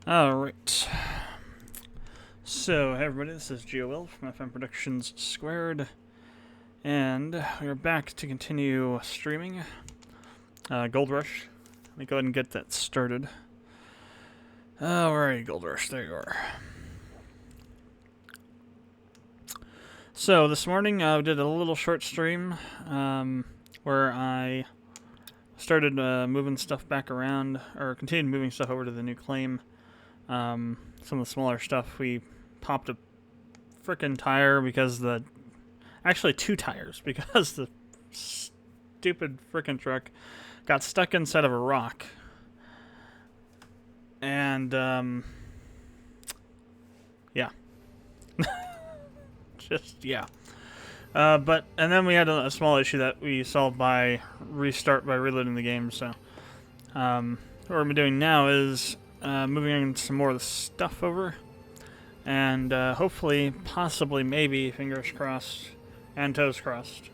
Alright. So, hey everybody, this is GOL from Productions², and we're back to continue streaming Gold Rush. Let me go ahead and get that started. Alright, Gold Rush, there you are. So, this morning I did a little short stream where I started moving stuff back around, or continued moving stuff over to the new claim. Some of the smaller stuff, we popped a frickin' tire because actually two tires, because the stupid frickin' truck got stuck inside of a rock. And, yeah. Just, yeah. And then we had a small issue that we solved by reloading the game, so, what we're doing now is moving some more of the stuff over, and hopefully, possibly, maybe, fingers crossed and toes crossed,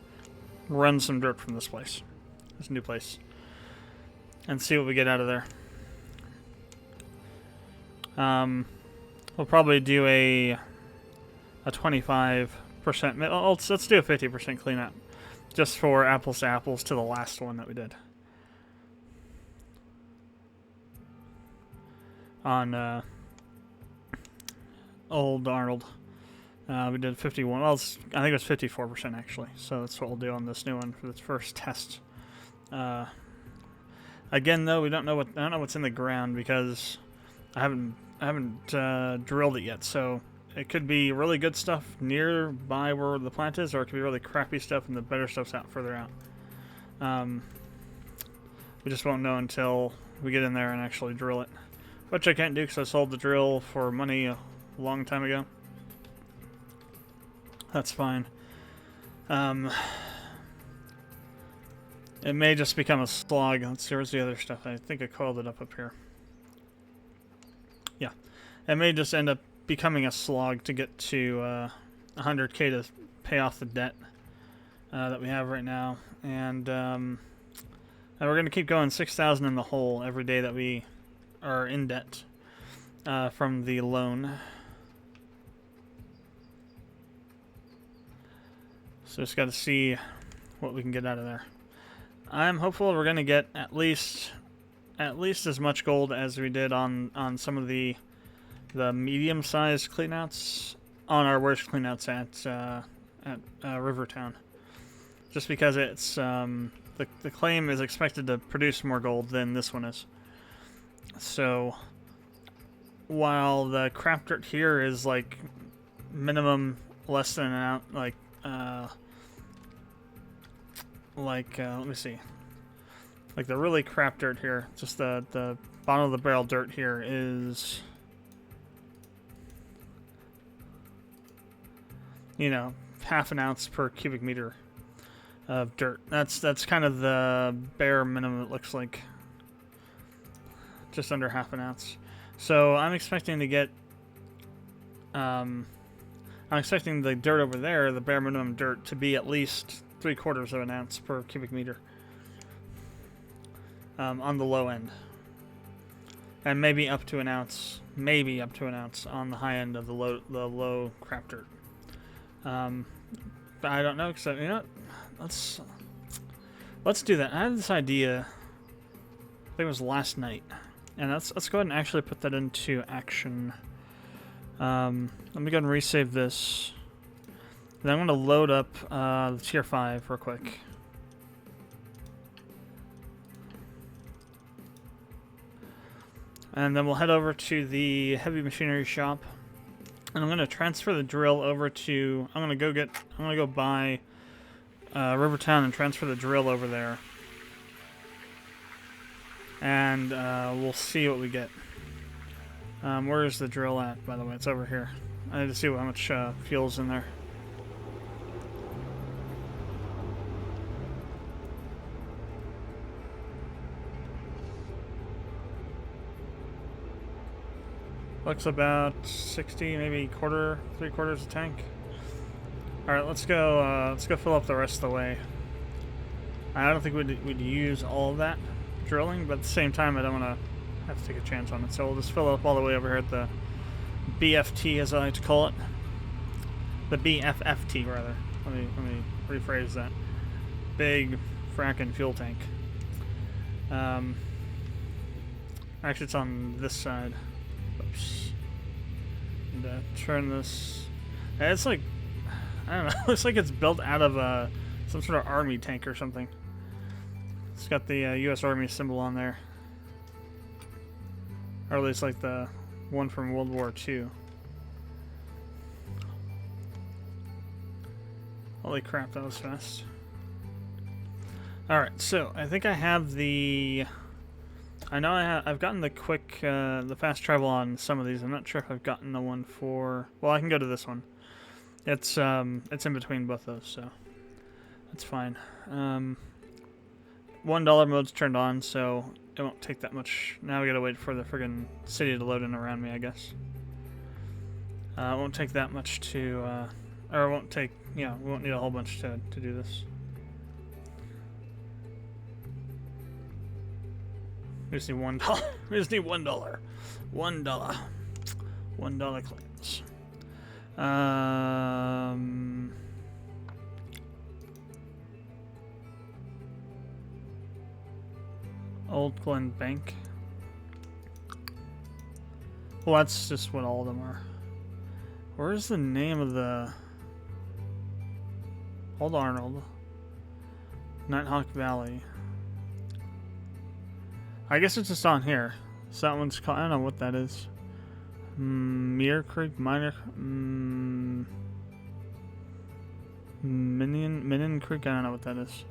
run some dirt from this place, this new place, and see what we get out of there. We'll probably do a 25%. Let's do a 50% cleanup, just for apples to apples to the last one that we did. On Old Arnold. We did 51. Well, I think it was 54% actually. So that's what we'll do on this new one for this first test. Again, though, I don't know what's in the ground because I haven't drilled it yet. So it could be really good stuff nearby where the plant is, or it could be really crappy stuff and the better stuff's out further out. We just won't know until we get in there and actually drill it. Which I can't do because I sold the drill for money a long time ago. That's fine. It may just become a slog. Let's see, where's the other stuff? I think I coiled it up here. Yeah. It may just end up becoming a slog to get to 100K to pay off the debt that we have right now. And we're going to keep going 6,000 in the hole every day that we are in debt from the loan. So just got to see what we can get out of there. I'm hopeful we're going to get at least as much gold as we did on some of the medium-sized cleanouts, on our worst cleanouts at Rivertown. Just because it's the claim is expected to produce more gold than this one is. So, while the crap dirt here is like minimum less than an ounce, let me see, like the really crap dirt here, just the bottom of the barrel dirt here is, you know, half an ounce per cubic meter of dirt. That's kind of the bare minimum, it looks like. Just under half an ounce. So I'm expecting to get, I'm expecting the dirt over there, the bare minimum dirt, to be at least 3/4 of an ounce per cubic meter. On the low end. And maybe up to an ounce, on the high end of the low crap dirt. But I don't know, because, you know, let's do that. I had this idea, I think it was last night. And let's go ahead and actually put that into action. Let me go ahead and resave this. Then I'm going to load up the tier 5 real quick. And then we'll head over to the heavy machinery shop. And I'm going to transfer the drill over to, I'm going to go buy Rivertown and transfer the drill over there. And we'll see what we get. Where is the drill at, by the way? It's over here. I need to see how much fuel's in there. Looks about 60, maybe 3/4 a tank. All right, let's go fill up the rest of the way. I don't think we'd use all of that drilling, but at the same time, I don't want to have to take a chance on it. So we'll just fill up all the way over here at the BFT, as I like to call it. The BFFT, rather. Let me rephrase that. Big fracking fuel tank. Actually, it's on this side. Oops. And turn this. It's like, I don't know. It looks like it's built out of some sort of army tank or something. It's got the U.S. Army symbol on there. Or at least like the one from World War II. Holy crap, that was fast. Alright, so I think I have the... I know I've gotten the quick, the fast travel on some of these. I'm not sure if I've gotten the one for... Well, I can go to this one. It's in between both those, so that's fine. $1 mode's turned on, so it won't take that much. Now we gotta wait for the friggin' city to load in around me, I guess. It won't take that much to, or it won't take, yeah, we won't need a whole bunch to do this. We just need $1. We just need $1. $1. $1 claims. Old Glen Bank. Well, that's just what all of them are. Where's the name of the... Old Arnold. Nighthawk Valley. I guess it's just on here. So that one's called... I don't know what that is. Mere Creek, Minor... Minion Creek? I don't know what that is.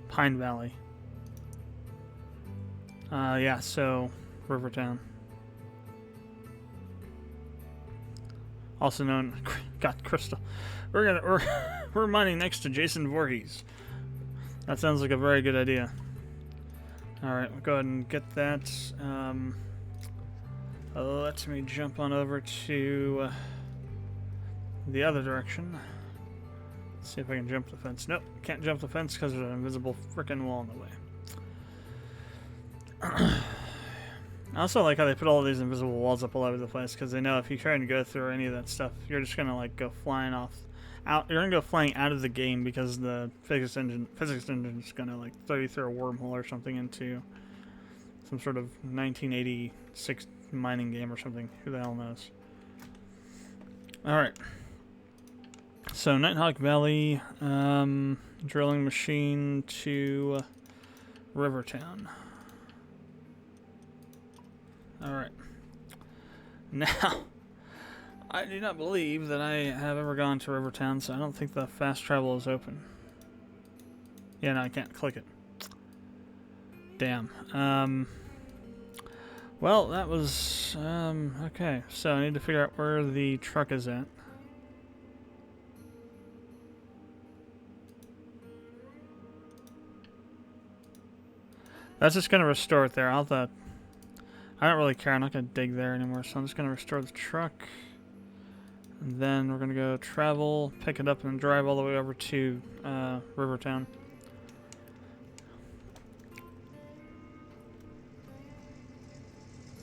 Pine Valley. Yeah, so... Rivertown. Also known... God, Crystal. We're mining next to Jason Voorhees. That sounds like a very good idea. Alright, we'll go ahead and get that. Let me jump on over to the other direction. Let's see if I can jump the fence. Nope, can't jump the fence because there's an invisible frickin' wall in the way. I also like how they put all of these invisible walls up all over the place, because they know if you try to go through any of that stuff, you're just gonna like go flying off. You're gonna go flying out of the game because the physics engine is gonna like throw you through a wormhole or something into some sort of 1986 mining game or something. Who the hell knows? All right. So Nighthawk Valley, drilling machine to Rivertown. All right. Now, I do not believe that I have ever gone to Rivertown, so I don't think the fast travel is open. Yeah, no, I can't click it. Damn. Well, that was, okay. So I need to figure out where the truck is at. That's just going to restore it there. I don't really care. I'm not going to dig there anymore, so I'm just going to restore the truck. And then we're going to go travel, pick it up, and drive all the way over to Rivertown.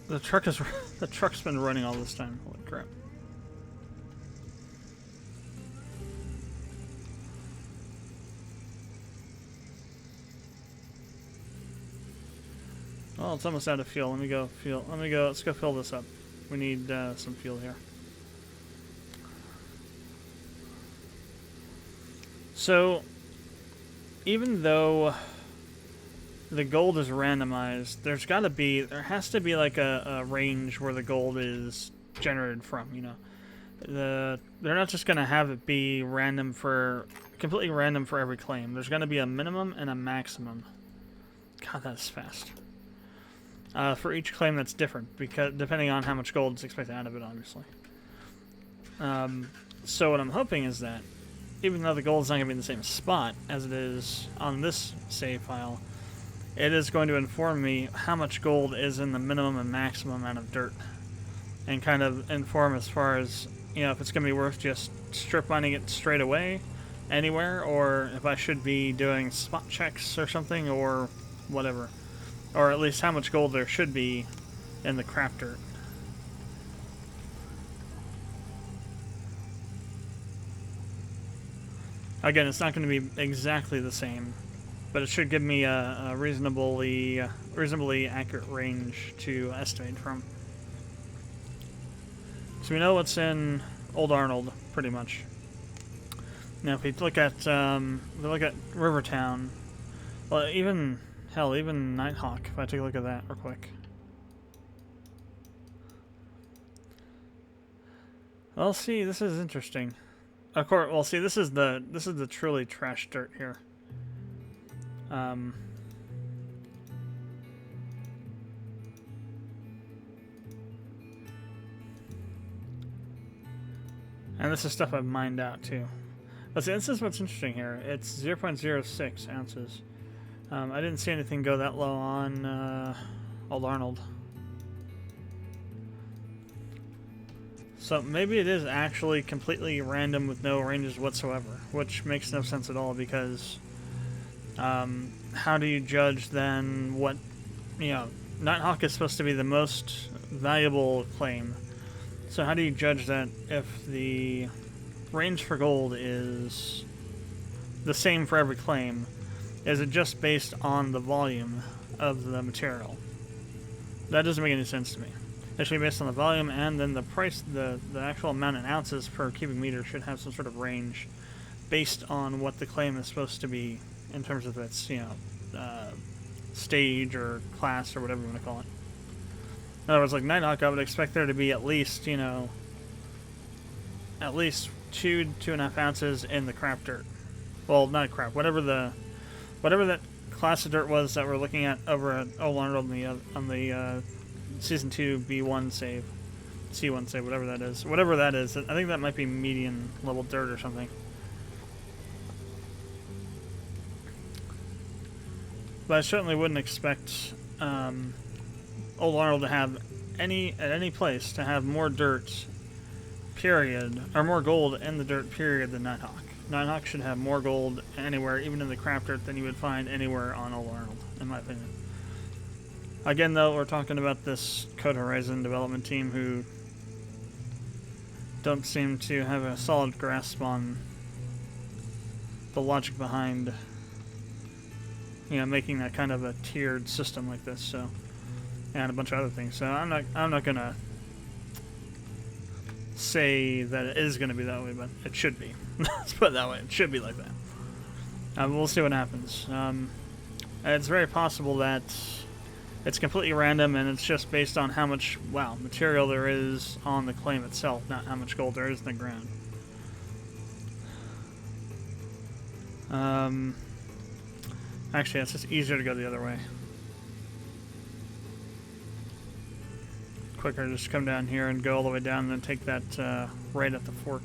The truck's been running all this time. Holy crap. Well, it's almost out of fuel. Let's go fill this up. We need some fuel here. So, even though the gold is randomized, there has to be like a range where the gold is generated from, you know. They're not just going to have it be completely random for every claim. There's going to be a minimum and a maximum. God, that's fast. For each claim that's different, because depending on how much gold is expected out of it, obviously. So what I'm hoping is that, even though the gold is not going to be in the same spot as it is on this save file, it is going to inform me how much gold is in the minimum and maximum amount of dirt. And kind of inform as far as, you know, if it's going to be worth just strip mining it straight away, anywhere, or if I should be doing spot checks or something, or whatever. or at least how much gold there should be in the crap dirt. Again, it's not going to be exactly the same, but it should give me a reasonably accurate range to estimate from. So we know what's in Old Arnold, pretty much. Now, if we look at Rivertown, well, even Nighthawk. If I take a look at that real quick. Well, see, this is interesting. Of course, well, see, this is the truly trash dirt here. And this is stuff I've mined out too. But see, this is what's interesting here. It's 0.06 ounces. I didn't see anything go that low on Old Arnold. So maybe it is actually completely random with no ranges whatsoever, which makes no sense at all because how do you judge then what, Nighthawk is supposed to be the most valuable claim. So how do you judge that if the range for gold is the same for every claim? Is it just based on the volume of the material? That doesn't make any sense to me. It should be based on the volume, and then the price, the actual amount in ounces per cubic meter should have some sort of range based on what the claim is supposed to be in terms of its, stage or class or whatever you want to call it. In other words, like Nighthawk, I would expect there to be at least, at least 2.5 ounces in the crap dirt. Well, not crap, whatever that class of dirt was that we're looking at over at Old Arnold on the Season 2 B1 save. C1 save, whatever that is. Whatever that is, I think that might be median level dirt or something. But I certainly wouldn't expect Old Arnold to have at any place to have more dirt, period, or more gold in the dirt, period, than Nighthawk. Nighthawk should have more gold anywhere, even in the crap dirt, than you would find anywhere on Old Arnold, in my opinion. Again, though, we're talking about this Code Horizon development team who don't seem to have a solid grasp on the logic behind, making that kind of a tiered system like this. So, and a bunch of other things. So I'm not gonna say that it is gonna be that way, but it should be. Let's put it that way. It should be like that. We'll see what happens. It's very possible that it's completely random, and it's just based on how much, material there is on the claim itself, not how much gold there is in the ground. Actually, it's just easier to go the other way. Quicker to just come down here and go all the way down and then take that right at the fork.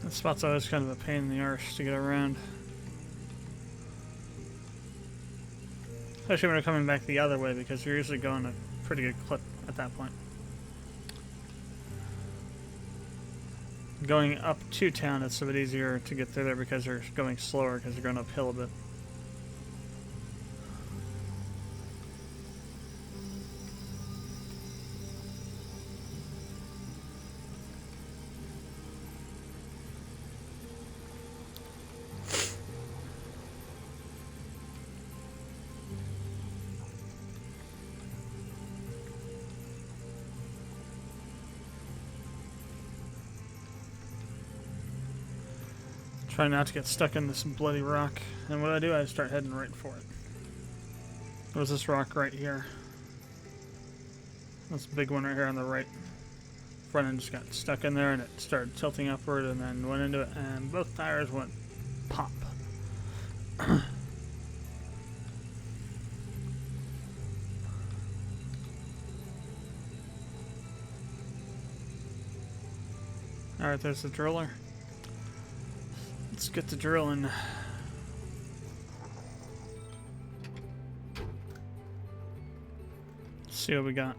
That spot's always kind of a pain in the arse to get around. Especially when you're coming back the other way, because you're usually going a pretty good clip at that point. Going up to town, it's a bit easier to get through there because you're going slower because you're going uphill a bit. Try not to get stuck in this bloody rock. And what do? I start heading right for it. There's this rock right here. This big one right here on the right. Front end just got stuck in there and it started tilting upward and then went into it and both tires went pop. Alright, there's the driller. Let's get to drilling. Let's see what we got.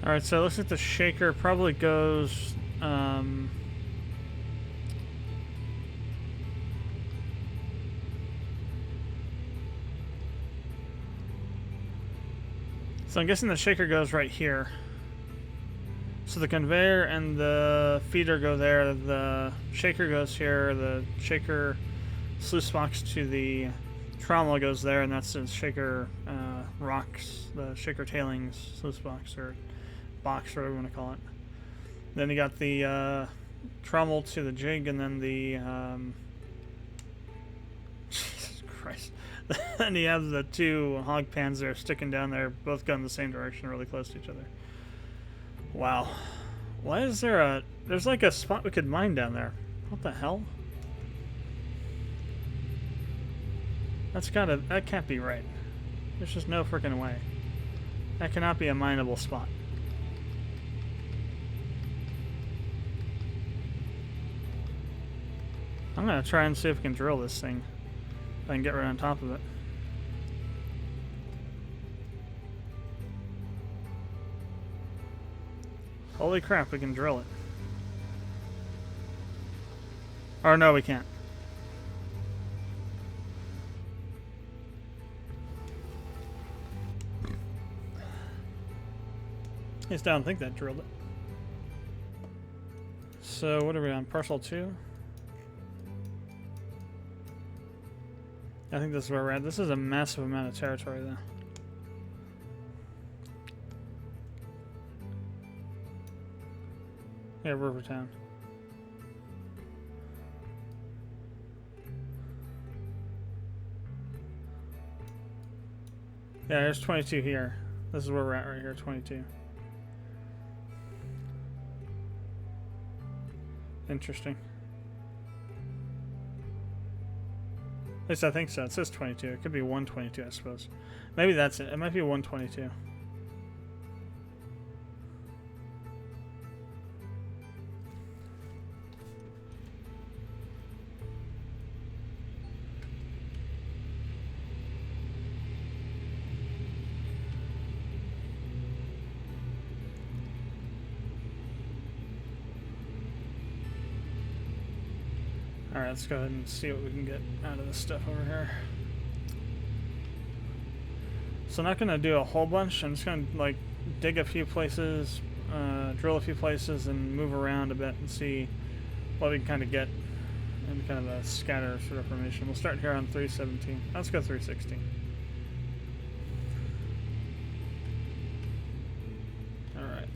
Alright, so it looks like the shaker probably goes, so I'm guessing the shaker goes right here. So the conveyor and the feeder go there, the shaker goes here, the shaker sluice box to the trommel goes there, and that's the shaker rocks, the shaker tailings sluice box, or box, whatever you want to call it. Then you got the trommel to the jig, and then the Jesus Christ. Then you have the two hog pans there sticking down there, both going the same direction, really close to each other. Wow. Why is there there's like a spot we could mine down there. What the hell? That can't be right. There's just no freaking way. That cannot be a mineable spot. I'm gonna try and see if we can drill this thing. If I can get right on top of it. Holy crap, we can drill it. Or no, we can't. At least I don't think that drilled it. So what are we on? Parcel 2? I think this is where we're at. This is a massive amount of territory, though. Yeah, Rivertown. Yeah, there's 22 here. This is where we're at right here, 22. Interesting. At least I think so. It says 22. It could be 122, I suppose. Maybe that's it. It might be 122. Alright, let's go ahead and see what we can get out of this stuff over here. So I'm not going to do a whole bunch. I'm just going to like dig a few places, drill a few places, and move around a bit and see what we can kind of get in kind of a scatter sort of formation. We'll start here on 317. Let's go 316. Alright.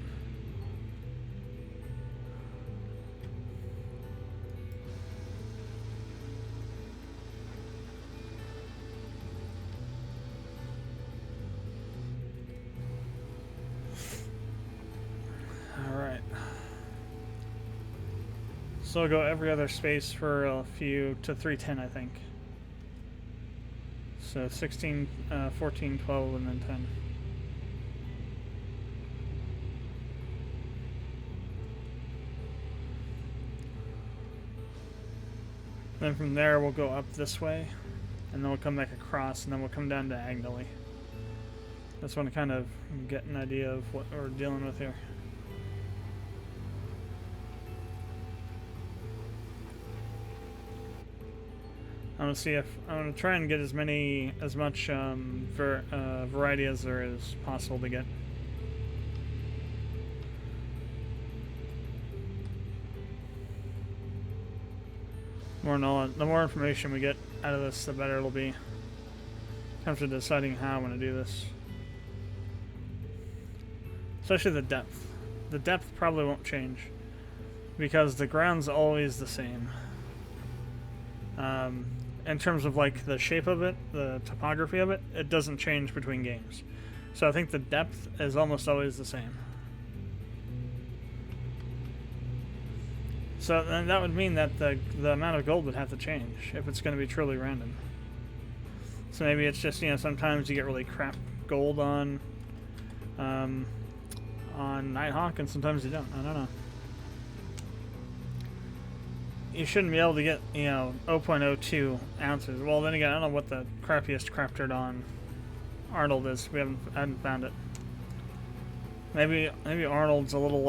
So I'll go every other space for a few to 310, I think. So 16, 14, 12, and then 10. Then from there we'll go up this way, and then we'll come back across, and then we'll come down diagonally. Just want to kind of get an idea of what we're dealing with here. I'm gonna try and get as much variety as there is possible to get. More knowledge, the more information we get out of this, the better it'll be. In terms of deciding how I want to do this. Especially the depth. The depth probably won't change, because the ground's always the same. In terms of like the shape of it, the topography of it, it doesn't change between games. So I think the depth is almost always the same. So then that would mean that the amount of gold would have to change if it's going to be truly random. So maybe it's just, you know, sometimes you get really crap gold on Nighthawk, and sometimes you don't. I don't know. You shouldn't be able to get, you know, 0.02 ounces. Well, then again, I don't know what the crappiest crafted on Arnold is. I haven't found it. Maybe Arnold's a little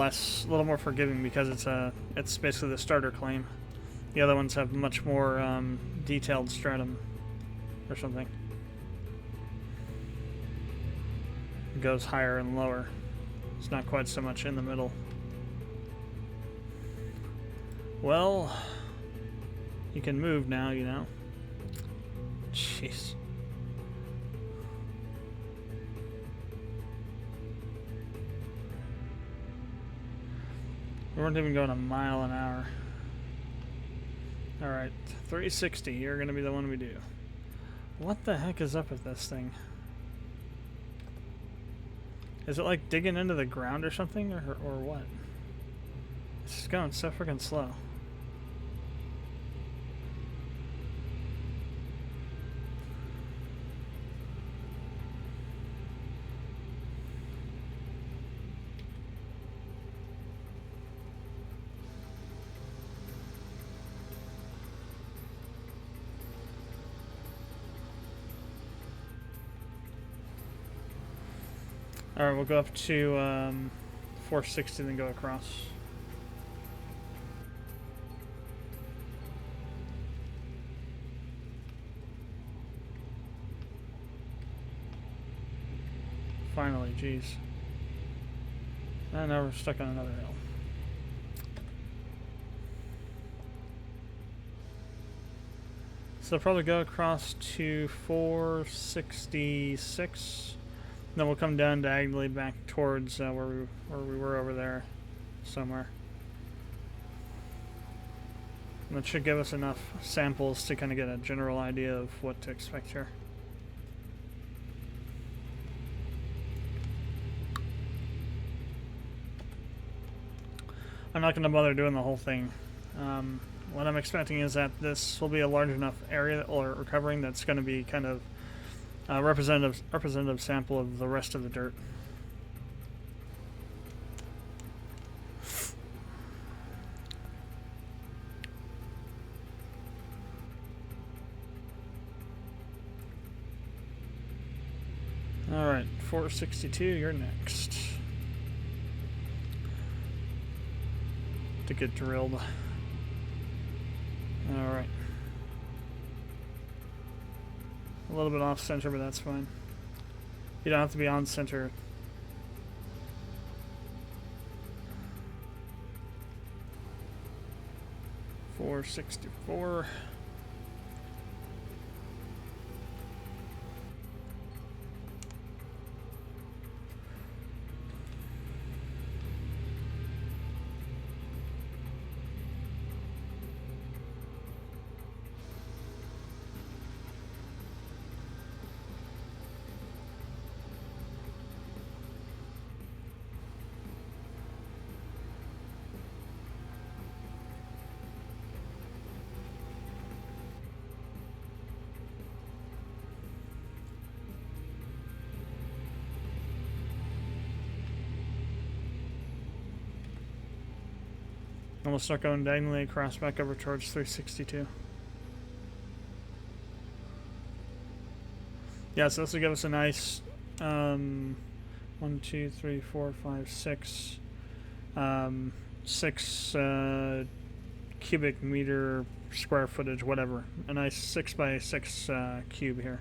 more forgiving because it's basically the starter claim. The other ones have much more detailed stratum or something. It goes higher and lower. It's not quite so much in the middle. Well, you can move now, you know. Jeez. We weren't even going a mile an hour. Alright, 360, you're gonna be the one we do. What the heck is up with this thing? Is it like digging into the ground or something, or what? It's just going so freaking slow. Alright, we'll go up to 460, then go across. Finally, jeez. And now we're stuck on another hill. So probably go across to 466. Then we'll come down diagonally back towards where we were over there somewhere. And that should give us enough samples to kind of get a general idea of what to expect here. I'm not going to bother doing the whole thing. What I'm expecting is that this will be a large enough area that we're covering that's going to be kind of representative sample of the rest of the dirt. Alright, 462, you're next. To get drilled. Alright. A little bit off center, but that's fine. You don't have to be on center. $464. And we'll start going diagonally across back over towards 362. Yeah, so this will give us a nice 1, 2, 3, 4, 5, 6 6 cubic meter square footage, whatever. A nice 6 by 6 cube here.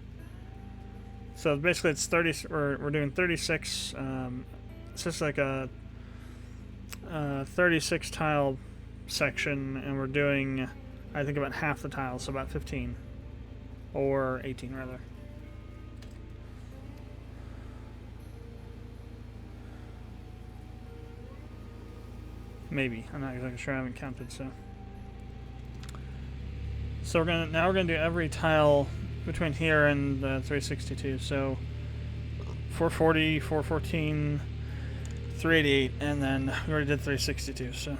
So basically it's 30, we're doing 36, it's just like a 36 tile section, and we're doing I think about half the tiles, so about 15. Or 18, rather. Maybe. I'm not exactly sure. I haven't counted, so. So now we're gonna do every tile between here and 362. So 440, 414, 388, and then we already did 362. So.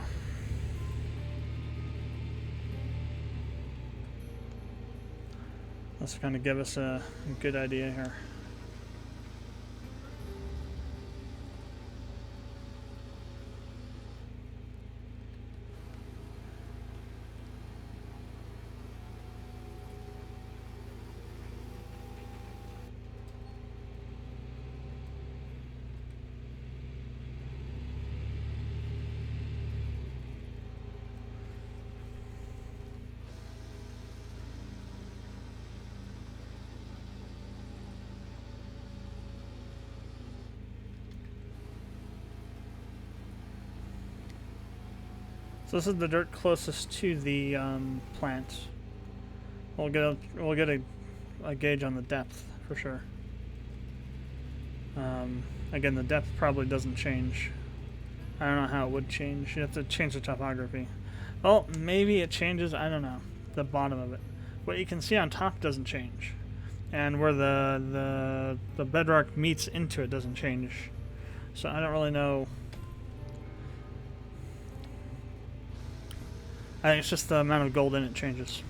That's going to give us a good idea here. So this is the dirt closest to the plant. We'll get a gauge on the depth for sure. Again, the depth probably doesn't change. I don't know how it would change. You have to change the topography. Well, maybe it changes. I don't know. The bottom of it. What you can see on top doesn't change, and where the bedrock meets into it doesn't change. So I don't really know. I think it's just the amount of gold in it changes.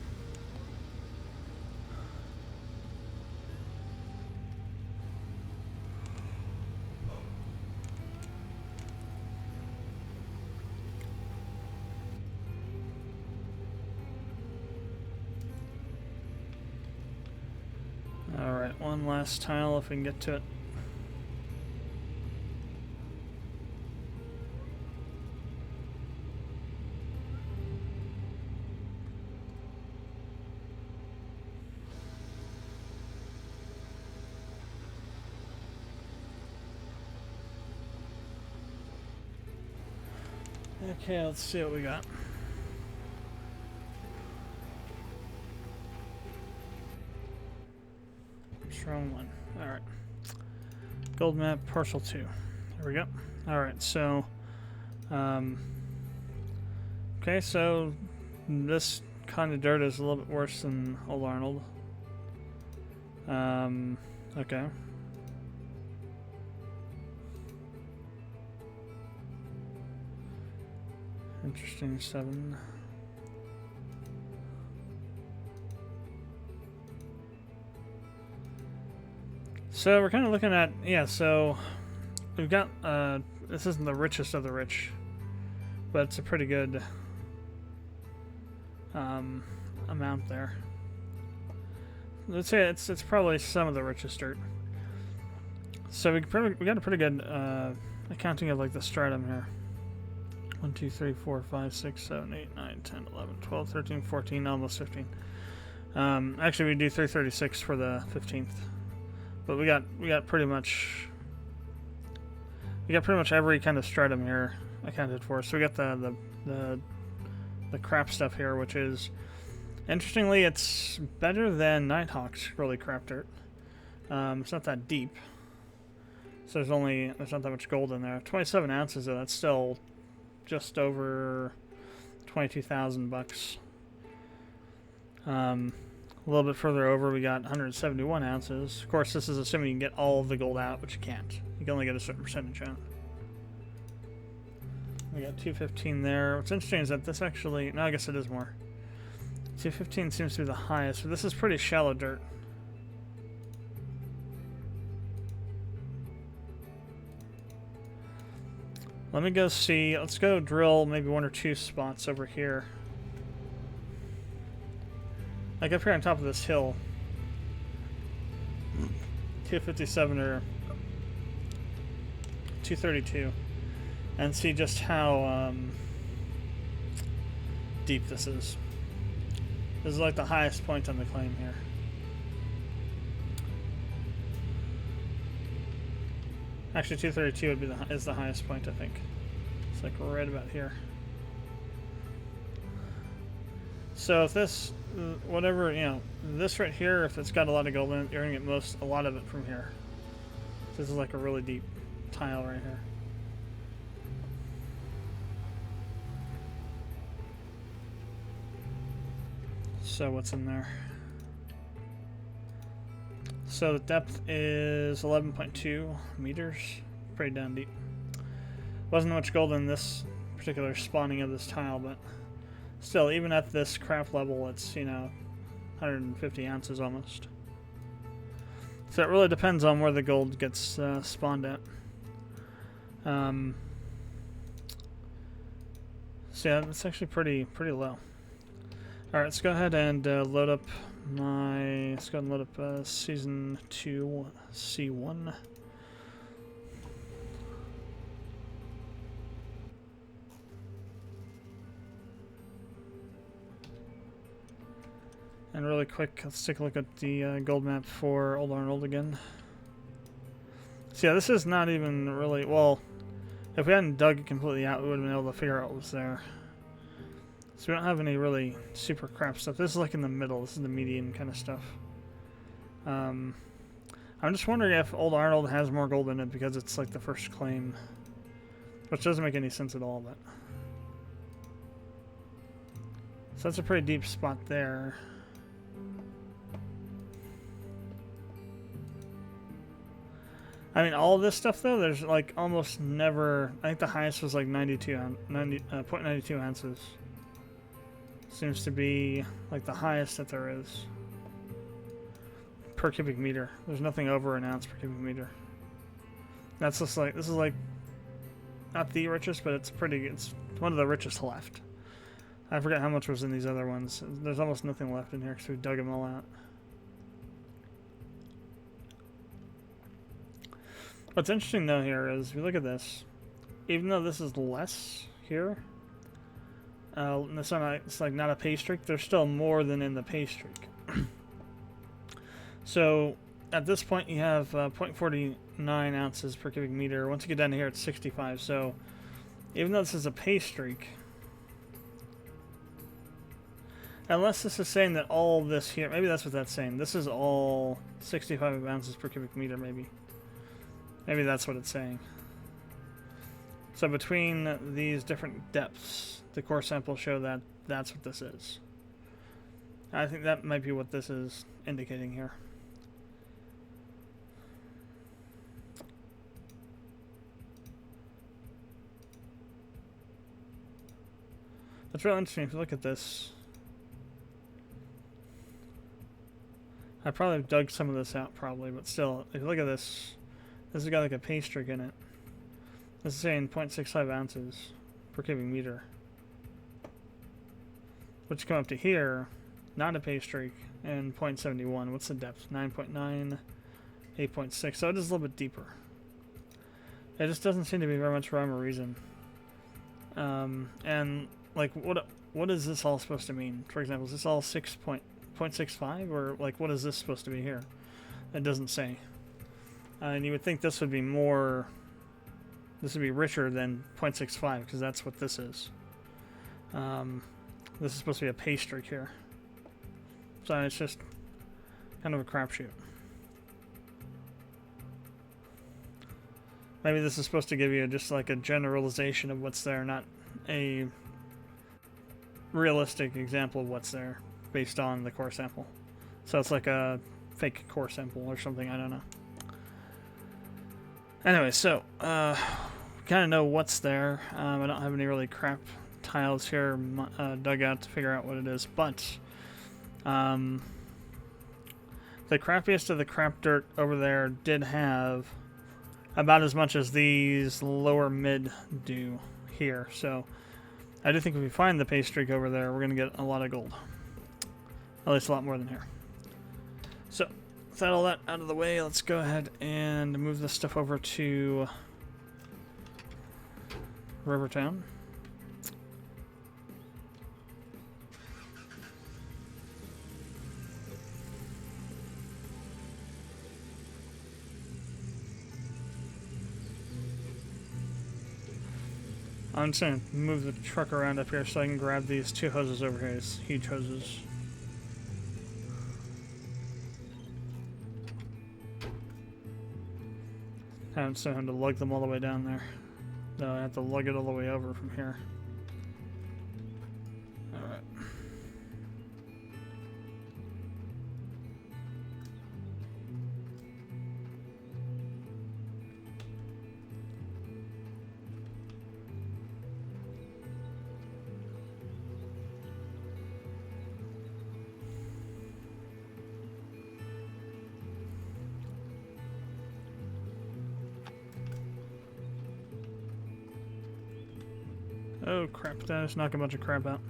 Alright, one last tile if we can get to it. Okay, let's see what we got. Wrong one. Alright. Gold map, parcel 2. There we go. Alright, so okay, so this kind of dirt is a little bit worse than Old Arnold. Okay. Interesting. 7. So we're kind of looking at, yeah, so we've got, this isn't the richest of the rich, but it's a pretty good amount there. Let's say it's probably some of the richest dirt. So we got a pretty good accounting of like the stratum here. 1, 2, 3, 4, 5, 6, 7, 8, 9, 10, 11, 12, 13, 14, almost 15. Actually, we do 336 for the 15th. But we got pretty much every kind of stratum here accounted for. So we got the crap stuff here, which is interestingly it's better than Nighthawk's really crap dirt. It's not that deep, so there's not that much gold in there. 27 ounces though, that's still just over 22,000 bucks. A little bit further over, we got 171 ounces. Of course, this is assuming you can get all of the gold out, which you can't. You can only get a certain percentage out. We got 215 there. What's interesting is that this actually... No, I guess it is more. 215 seems to be the highest, but this is pretty shallow dirt. Let me go see... Let's go drill maybe 1 or 2 spots over here. Like up here on top of this hill, 257 or 232, and see just how deep this is. This is like the highest point on the claim here. Actually, 232 would be is the highest point, I think. It's like right about here. So if this, whatever, you know, this right here, if it's got a lot of gold in it, you're gonna get a lot of it from here. This is like a really deep tile right here. So what's in there? So the depth is 11.2 meters. Pretty damn deep. Wasn't much gold in this particular spawning of this tile, but still, even at this craft level, it's, you know, 150 ounces almost. So it really depends on where the gold gets spawned at. So yeah, it's actually pretty low. All right, let's go ahead and load up my. Let's go ahead and load up season 2 C1. And really quick, let's take a look at the gold map for Old Arnold again. So yeah, this is not even really, well, if we hadn't dug it completely out, we would have been able to figure out what was there. So we don't have any really super crap stuff. This is like in the middle. This is the median kind of stuff. I'm just wondering if Old Arnold has more gold in it because it's like the first claim. Which doesn't make any sense at all, but... So that's a pretty deep spot there. I mean, all of this stuff, though, there's like almost never... I think the highest was like 0.92 ounces. Seems to be like the highest that there is. Per cubic meter. There's nothing over an ounce per cubic meter. That's just like... This is like... Not the richest, but it's pretty... It's one of the richest left. I forget how much was in these other ones. There's almost nothing left in here because we dug them all out. What's interesting though here is, if you look at this, even though this is less here, it's like not a pay streak, there's still more than in the pay streak. So at this point you have 0.49 ounces per cubic meter. Once you get down to here it's 65. So even though this is a pay streak, unless this is saying that all this here, maybe that's what that's saying. This is all 65 ounces per cubic meter, maybe. Maybe that's what it's saying. So between these different depths, the core samples show that that's what this is. I think that might be what this is indicating here. That's really interesting. If you look at this, I probably dug some of this out, probably, but still, if you look at this, this has got like a pay streak in it. This is saying 0.65 ounces per cubic meter. Which come up to here, not a pay streak, and 0.71. What's the depth? 9.9, 8.6. So it is a little bit deeper. It just doesn't seem to be very much rhyme or reason. And like, what is this all supposed to mean? For example, is this all 0.65, or like, what is this supposed to be here? It doesn't say. And you would think this would be more, this would be richer than 0.65, because that's what this is. This is supposed to be a pay streak here. So it's just kind of a crapshoot. Maybe this is supposed to give you just like a generalization of what's there, not a realistic example of what's there based on the core sample. So it's like a fake core sample or something, I don't know. Anyway, so kind of know what's there. I don't have any really crap tiles here dug out to figure out what it is, but the crappiest of the crap dirt over there did have about as much as these lower mid do here. So I do think if we find the pay streak over there, we're going to get a lot of gold. At least a lot more than here. So with all that out of the way, let's go ahead and move this stuff over to Rivertown. I'm just gonna move the truck around up here so I can grab these 2 hoses over here, these huge hoses. I haven't sent him to lug them all the way down there. No, I have to lug it all the way over from here. Alright. Oh crap, did I just knock a bunch of crap out?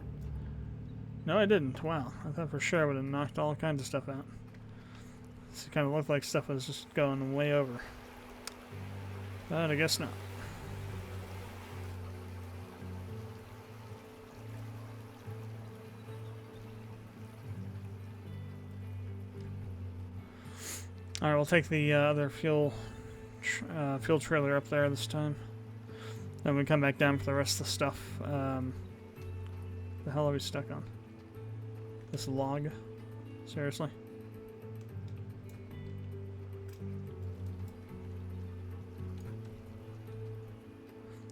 No, I didn't. Wow, I thought for sure I would have knocked all kinds of stuff out. This kind of looked like stuff was just going way over. But I guess not. Alright, we'll take the other fuel trailer up there this time. Then we come back down for the rest of the stuff. The hell are we stuck on? This log? Seriously?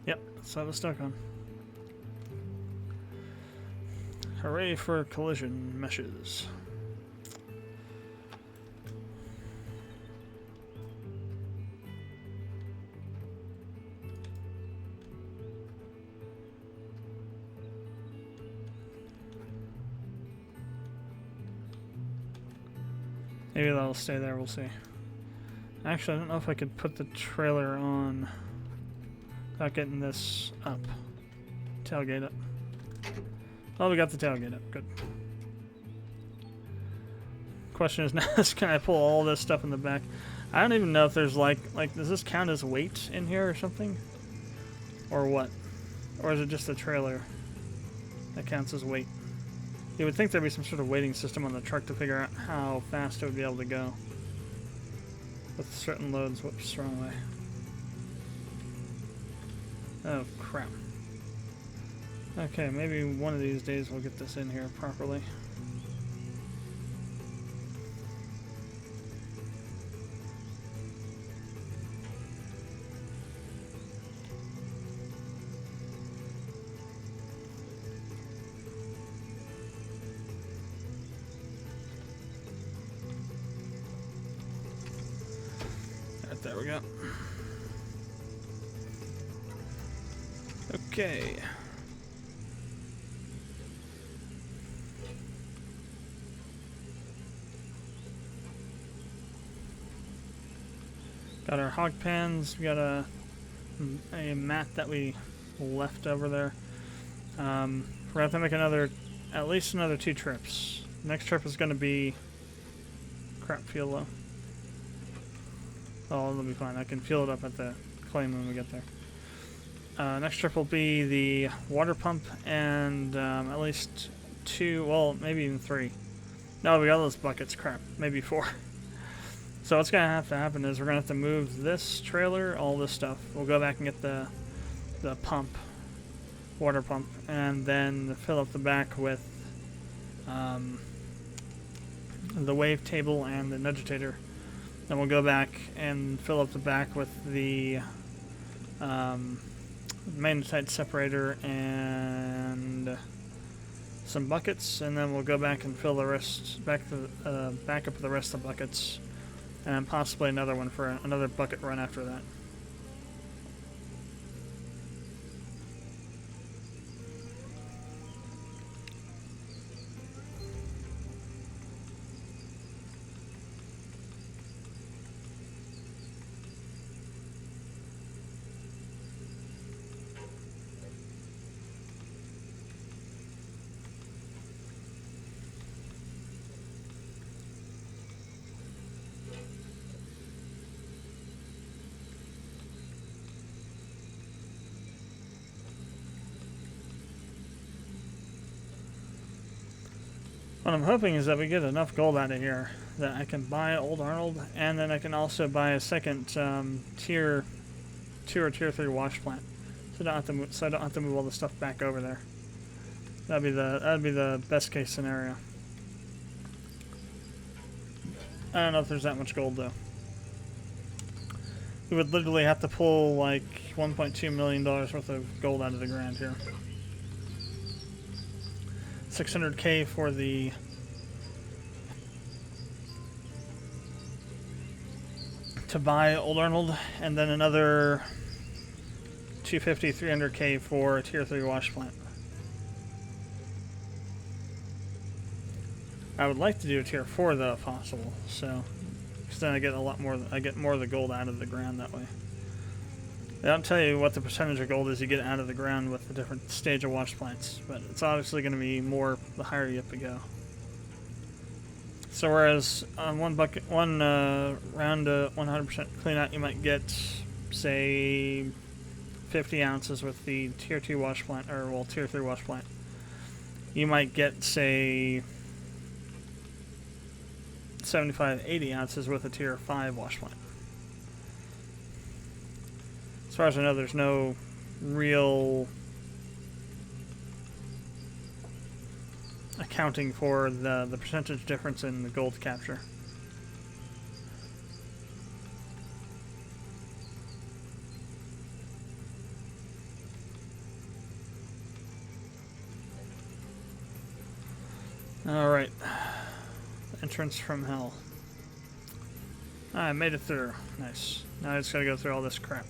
Yep, that's what I was stuck on. Hooray for collision meshes. Maybe that'll stay there, we'll see. Actually, I don't know if I could put the trailer on without getting this up. Tailgate up. Oh, we got the tailgate up, good. Question is now, can I pull all this stuff in the back? I don't even know if there's like, does this count as weight in here or something? Or what? Or is it just the trailer that counts as weight? You would think there'd be some sort of weighting system on the truck to figure out how fast it would be able to go. With certain loads. Whoops, wrong way. Oh, crap. Okay, maybe one of these days we'll get this in here properly. There we go. Okay. Got our hog pans. We got a mat that we left over there. We're gonna have to make at least another 2 trips. Next trip is gonna be crap, fuel low. Oh, it'll be fine. I can fuel it up at the claim when we get there. Next trip will be the water pump and at least 2, well, maybe even 3. No, we got those buckets. Crap, maybe 4. So what's gonna have to happen is we're gonna have to move this trailer, all this stuff. We'll go back and get the pump, water pump, and then fill up the back with the wave table and the nudgitator. Then we'll go back and fill up the back with the magnetite separator and some buckets, and then we'll go back and fill the rest back up the rest of the buckets, and possibly another one for another bucket run after that. What I'm hoping is that we get enough gold out of here that I can buy Old Arnold, and then I can also buy a second Tier 2 or Tier 3 wash plant. So I don't have to move all the stuff back over there. That'd be the best case scenario. I don't know if there's that much gold though. We would literally have to pull like $1.2 million worth of gold out of the ground here. 600K for the to buy Old Arnold, and then another 250, 300K for a tier 3 wash plant. I would like to do a tier 4 though, if possible. So, because then I get a lot more. I get more of the gold out of the ground that way. They don't tell you what the percentage of gold is you get out of the ground with the different stage of wash plants, but it's obviously going to be more the higher you up you go. So whereas on one round of 100% clean out, you might get, say, 50 ounces with the tier 2 wash plant, or well, tier 3 wash plant. You might get, say, 75, 80 ounces with a tier 5 wash plant. As far as I know, there's no real accounting for the percentage difference in the gold capture. Alright. Entrance from hell. I made it through. Nice. Now I just gotta go through all this crap.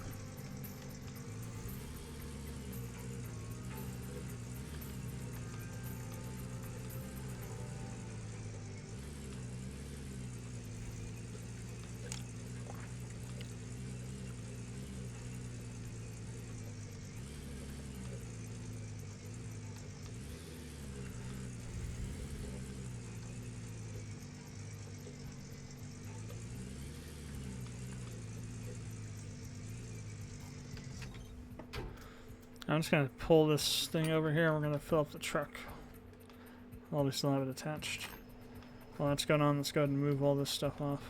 I'm just going to pull this thing over here and we're going to fill up the truck while we still have it attached. While that's going on, let's go ahead and move all this stuff off.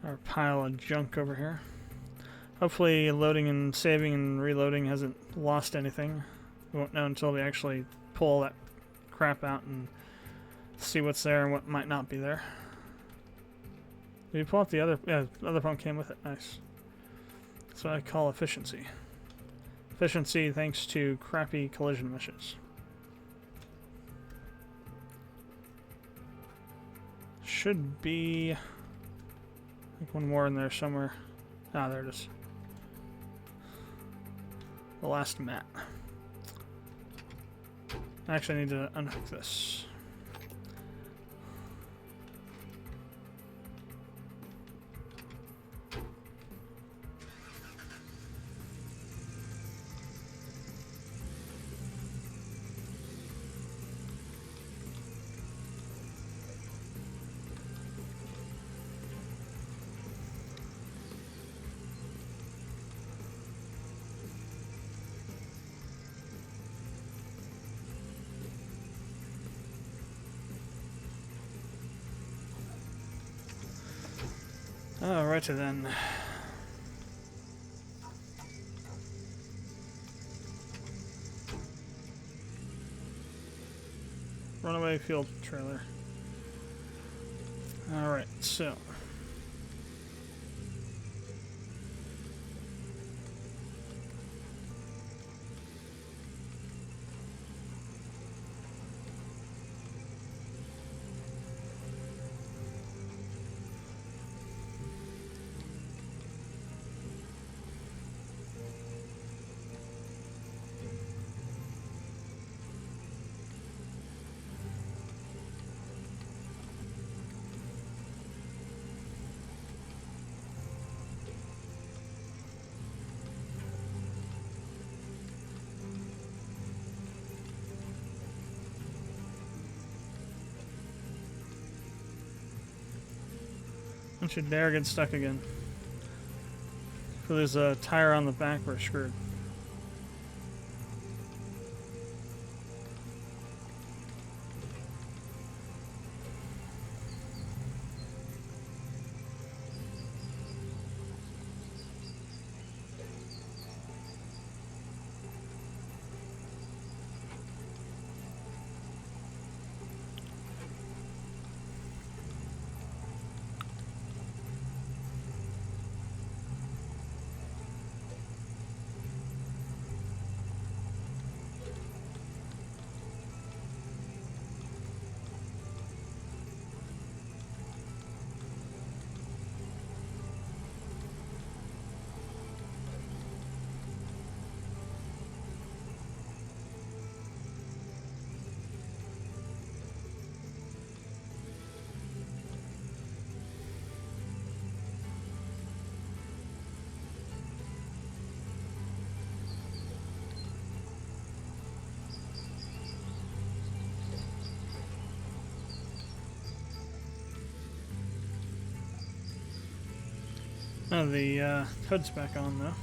Our pile of junk over here. Hopefully loading and saving and reloading hasn't lost anything. We won't know until we actually pull that crap out and see what's there and what might not be there. Did you pull out the other? Yeah, the other pump came with it. Nice. That's what I call efficiency. Efficiency thanks to crappy collision missions. Should be, I think, one more in there somewhere. Ah, there it is. The last mat. Actually, I need to unhook this. Alrighty then. Runaway field trailer. Alright, so. Don't you dare get stuck again. If we lose a tire on the back, we're screwed. Oh, the hood's back on though.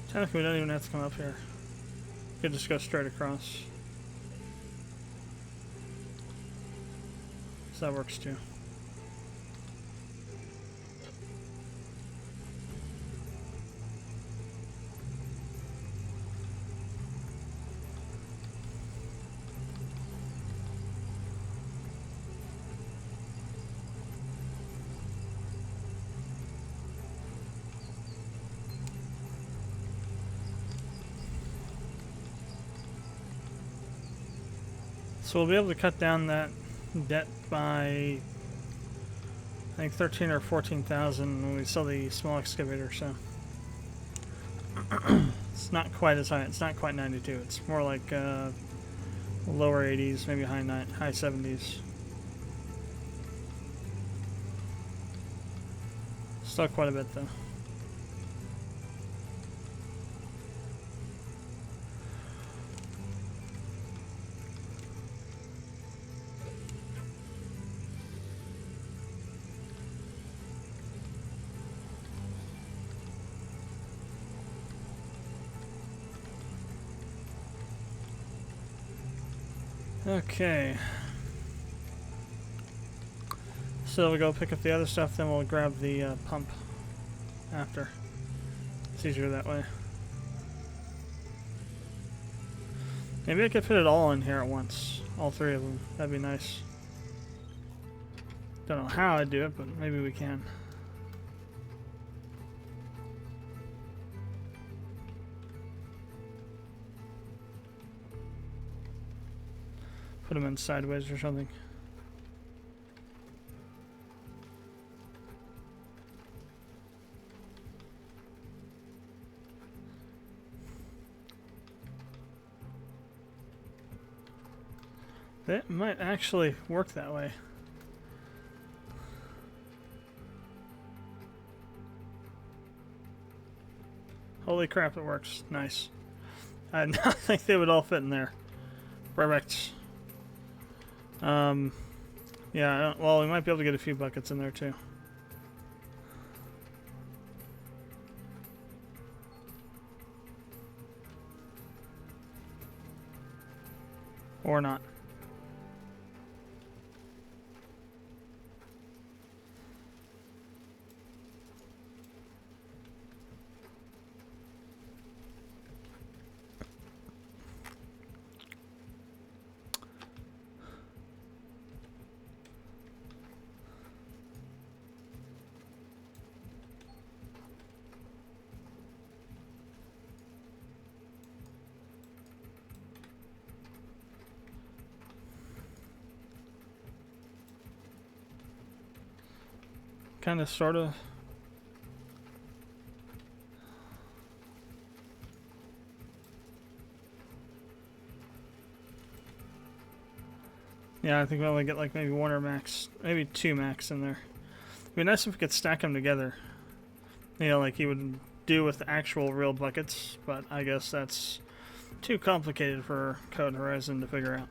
Technically, we don't even have to come up here. We could just go straight across. So that works too. So we'll be able to cut down that debt by, I think, 13 or 14,000 when we sell the small excavator. So it's not quite as high. It's not quite 92. It's more like lower 80s, maybe high 70s. Still quite a bit though. Okay. So we go pick up the other stuff, then we'll grab the pump after. It's easier that way. Maybe I could fit it all in here at once. All three of them. That'd be nice. Don't know how I'd do it, but maybe we can. Put them in sideways or something. That might actually work that way. Holy crap, it works. Nice. I did not think they would all fit in there. Perfect. Yeah, well, we might be able to get a few buckets in there too. Or not. Kind of, sort of. Yeah, I think we only get like maybe one or max, maybe two max in there. It'd be nice if we could stack them together. You know, like you would do with actual real buckets, but I guess that's too complicated for Code Horizon to figure out.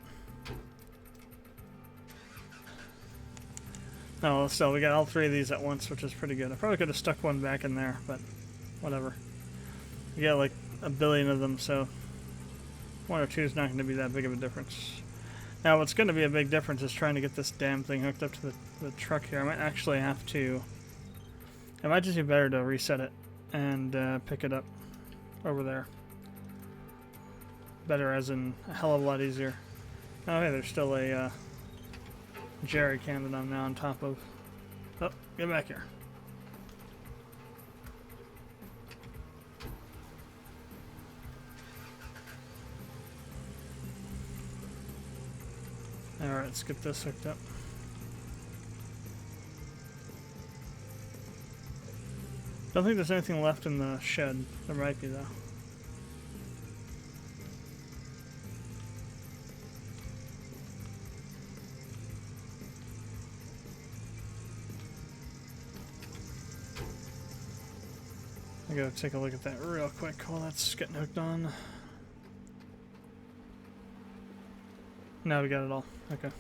No, so we got all three of these at once, which is pretty good. I probably could have stuck one back in there, but whatever. We got like a billion of them, so one or two is not going to be that big of a difference. Now, what's going to be a big difference is trying to get this damn thing hooked up to the truck here. I might actually have to... It might just be better to reset it and pick it up over there. Better as in a hell of a lot easier. Oh, hey, there's still a jerry can that I'm now on top of. Oh, get back here. Alright, let's get this hooked up. Don't think there's anything left in the shed. There might be, though. I gotta take a look at that real quick while that's getting hooked on. Now we got it all. Okay.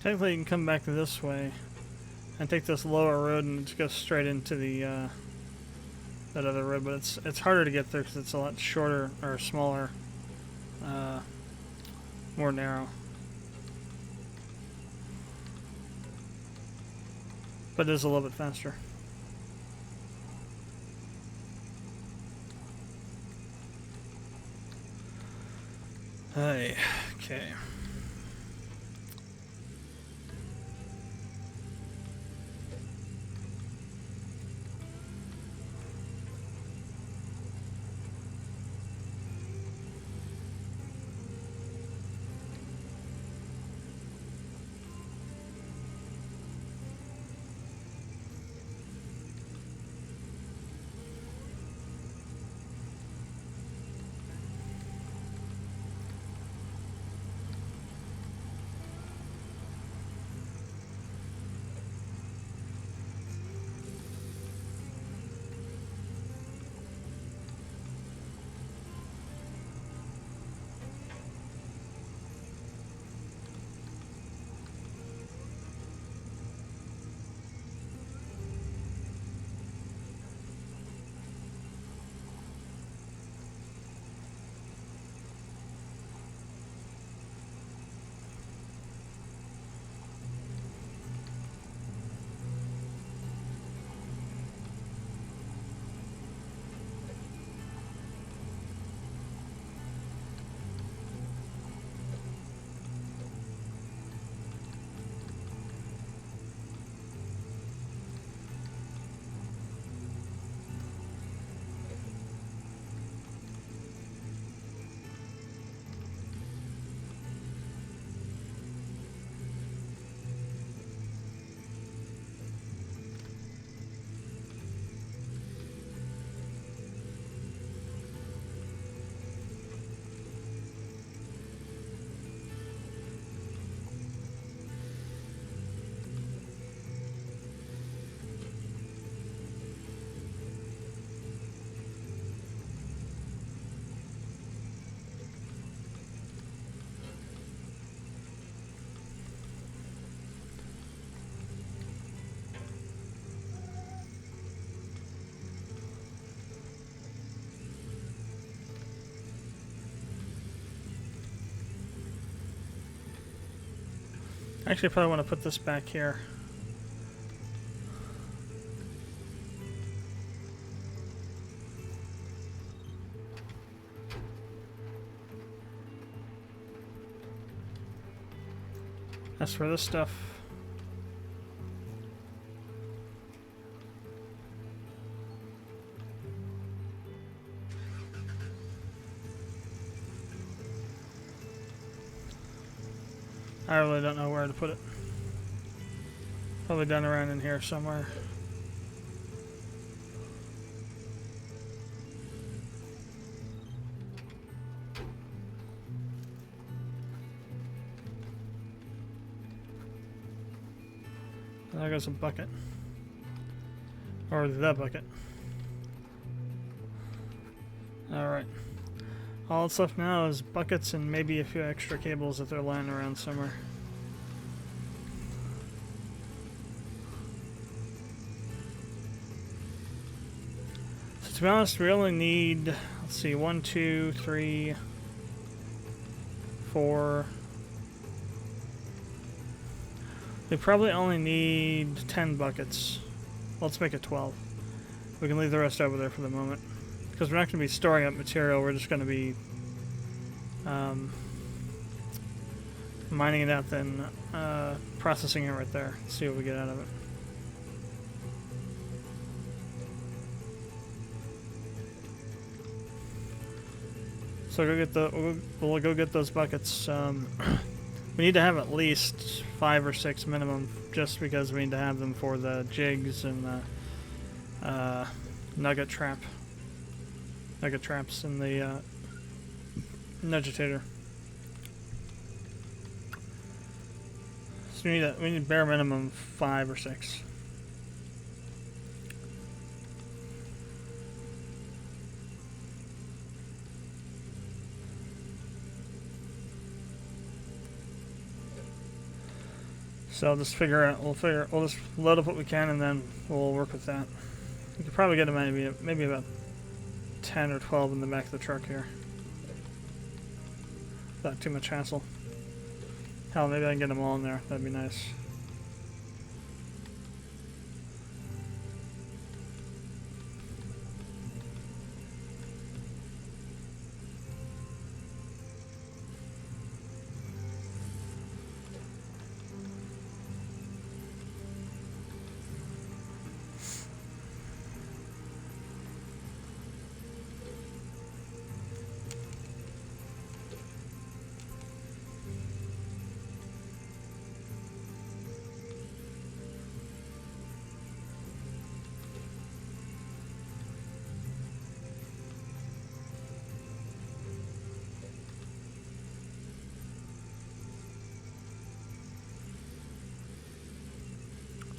Technically, you can come back this way and take this lower road and just go straight into the that other road, but it's harder to get there because it's a lot shorter or smaller, more narrow. But it is a little bit faster. Hey, okay. Actually, I probably want to put this back here. As for this stuff, I really don't know where to put it. Probably down around in here somewhere. There goes a bucket. Or the bucket. Alright. All that's left now is buckets and maybe a few extra cables that they're lying around somewhere. So to be honest, we only need, let's see, 1, 2, 3, 4. We probably only need 10 buckets. Let's make it 12. We can leave the rest over there for the moment. Because we're not going to be storing up material, we're just going to be mining it out, then processing it right there. See what we get out of it. So we'll go get those buckets. We need to have at least 5 or 6 minimum, just because we need to have them for the jigs and the nugget traps in the nugitator. So we need bare minimum 5 or 6. So we'll just load up what we can, and then we'll work with that. We could probably get them maybe about 10 or 12 in the back of the truck here. Without too much hassle. Hell, maybe I can get them all in there. That'd be nice.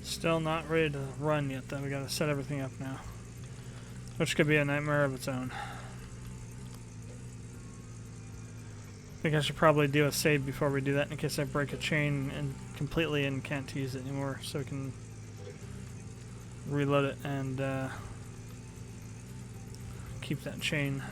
Still not ready to run yet, though. We gotta set everything up now. Which could be a nightmare of its own. I think I should probably do a save before we do that, in case I break a chain completely and can't use it anymore, so we can reload it and keep that chain.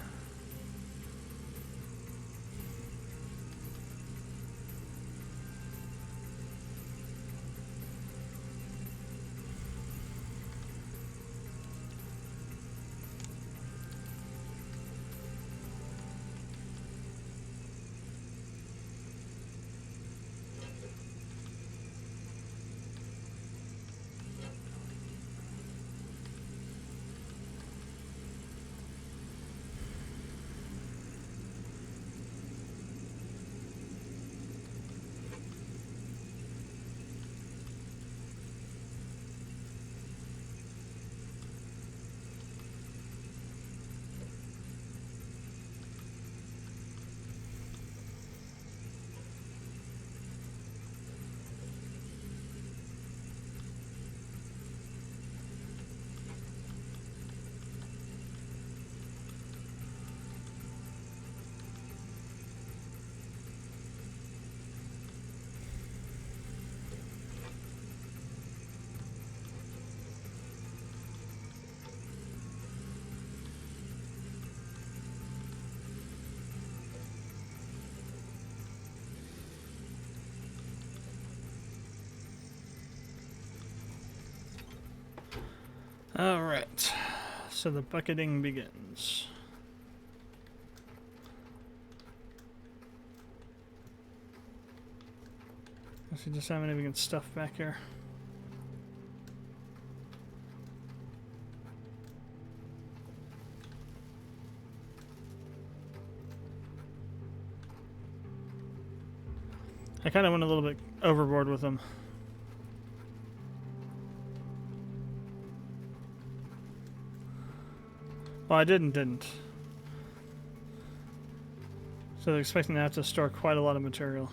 Alright, so the bucketing begins. Let's see just how many we can stuff back here. I kind of went a little bit overboard with them. Well, I didn't. So they're expecting to have to store quite a lot of material.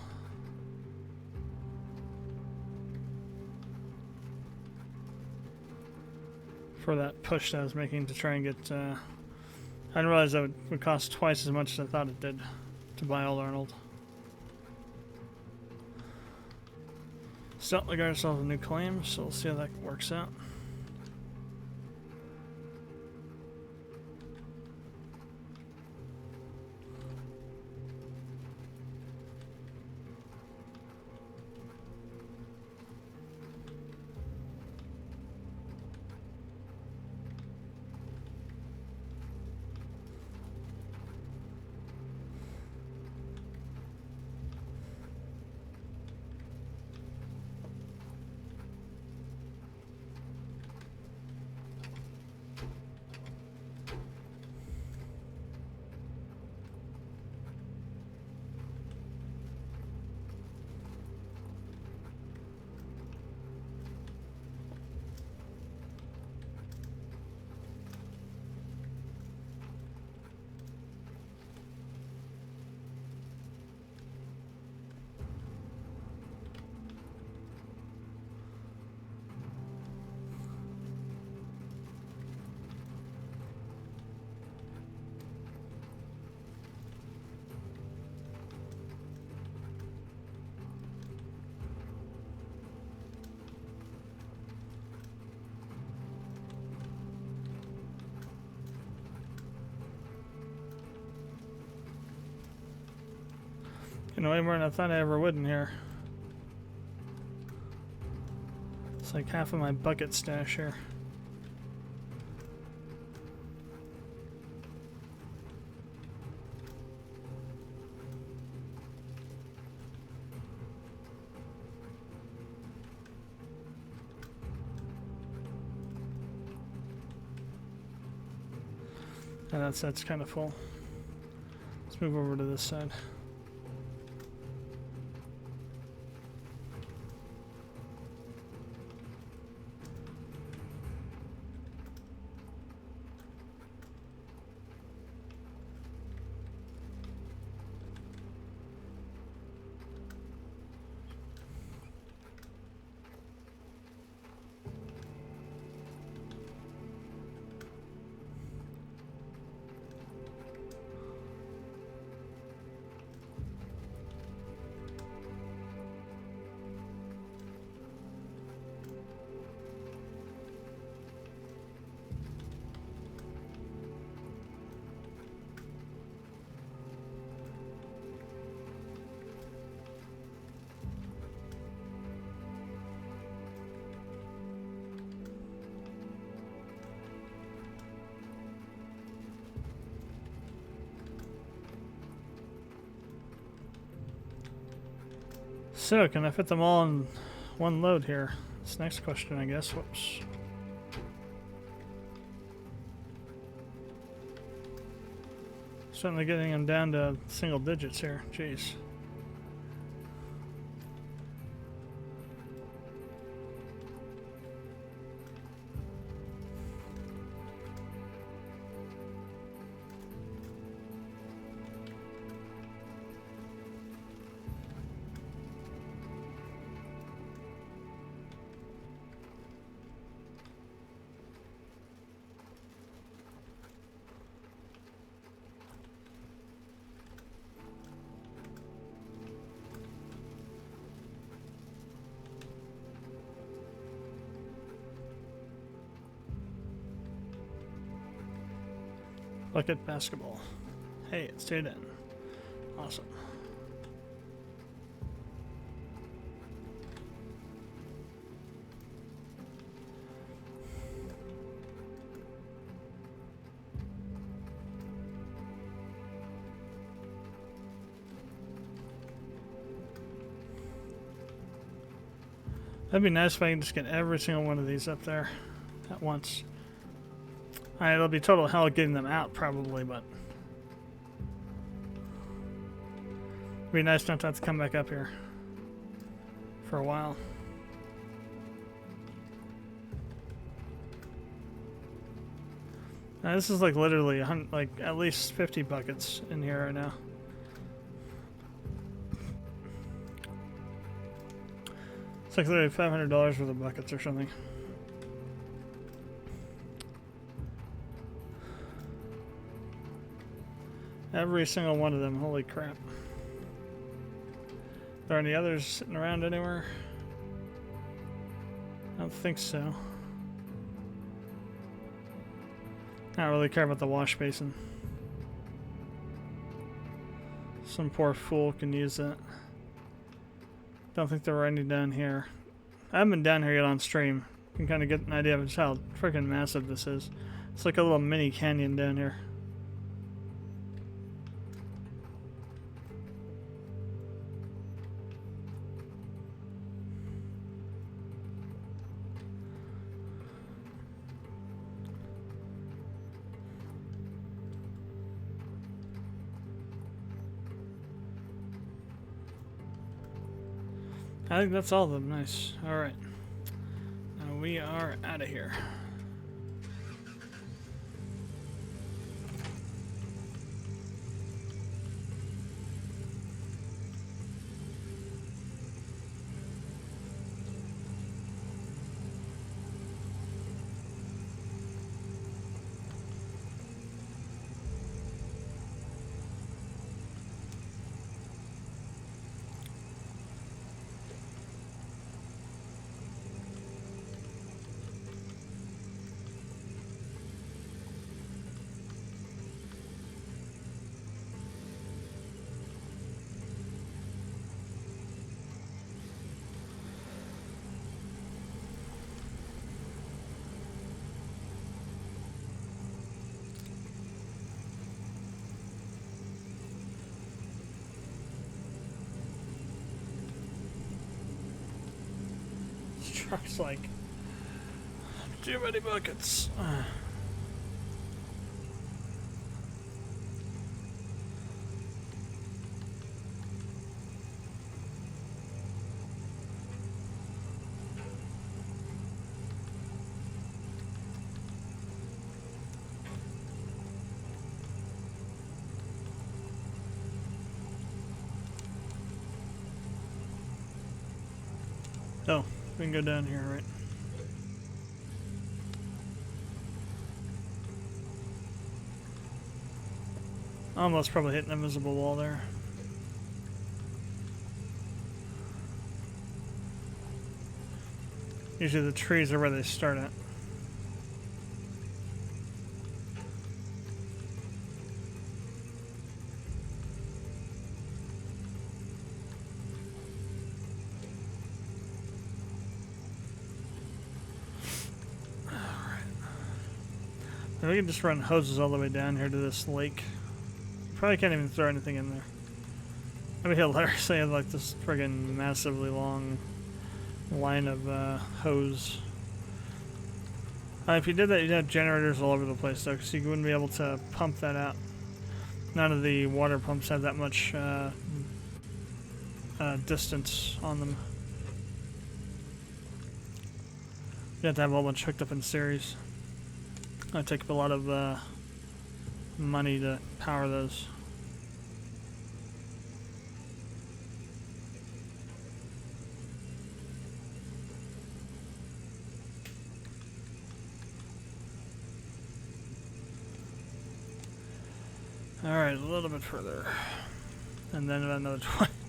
For that push that I was making to try and get... I didn't realize that would cost twice as much as I thought it did to buy all Arnold. Still, we got ourselves a new claim, so we'll see how that works out. Way more than I thought I ever would in here. It's like half of my bucket stash here. And that's kind of full. Let's move over to this side. So, can I fit them all in one load here? That's the next question, I guess. Whoops. Certainly getting them down to single digits here. Jeez. Bucket basketball. Hey, it stayed in. Awesome. That'd be nice if I can just get every single one of these up there at once. Alright, it'll be total hell getting them out probably, but it'd be nice not to have to come back up here for a while. Now, this is like literally like at least 50 buckets in here right now. It's like literally $500 worth of buckets or something. Every single one of them, holy crap. Are there any others sitting around anywhere? I don't think so. I don't really care about the wash basin. Some poor fool can use that. Don't think there were any down here. I haven't been down here yet on stream. You can kind of get an idea of just how freaking massive this is. It's like a little mini canyon down here. I think that's all of them. Nice. Alright. Now we are out of here. Truck's like too many buckets. Oh, we can go down here, right? Almost probably hit an invisible wall there. Usually the trees are where they start at. Alright. We can just run hoses all the way down here to this lake. Probably can't even throw anything in there. That'd be hilarious. They have like this friggin' massively long line of hose. If you did that, you'd have generators all over the place, though, because you wouldn't be able to pump that out. None of the water pumps have that much distance on them. You have to have a whole bunch hooked up in series. That'd take up a lot of money to power those. Alright, a little bit further. And then about another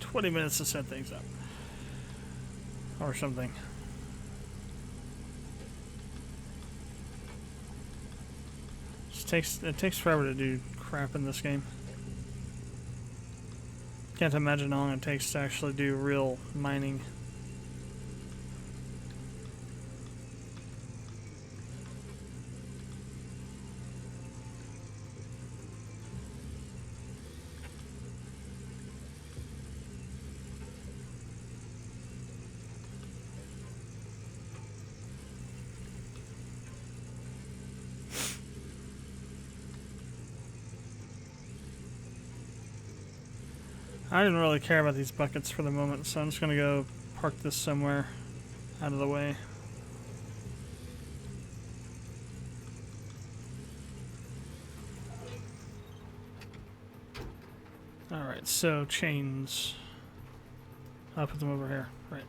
20 minutes to set things up. Or something. It takes forever to do crap in this game. Can't imagine how long it takes to actually do real mining. I didn't really care about these buckets for the moment, so I'm just gonna go park this somewhere out of the way. Alright, so chains. I'll put them over here. Right.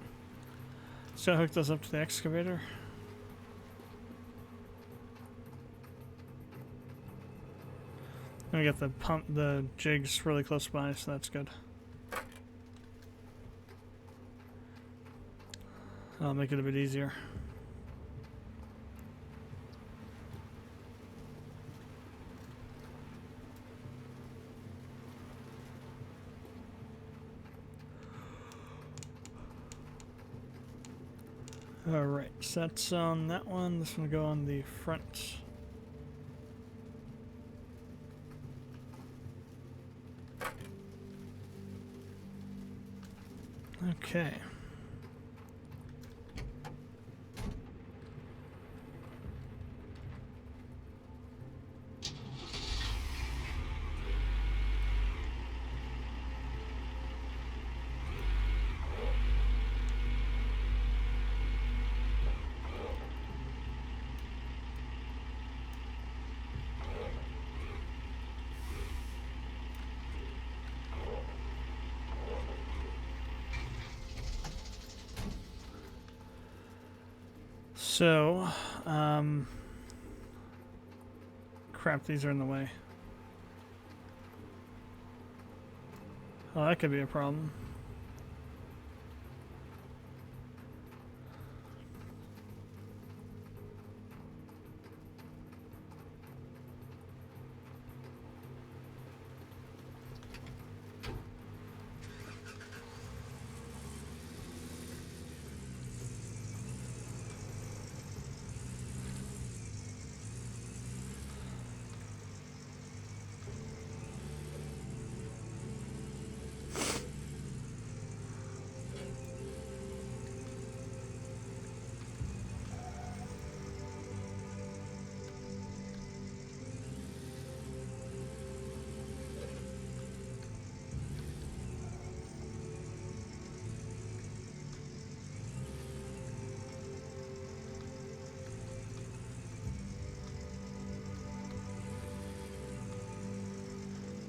So hook those up to the excavator. I'm gonna get the jigs really close by, so that's good. I'll make it a bit easier. Alright, so that's on that one. This one will go on the front. Okay. So, crap, these are in the way. Oh, that could be a problem.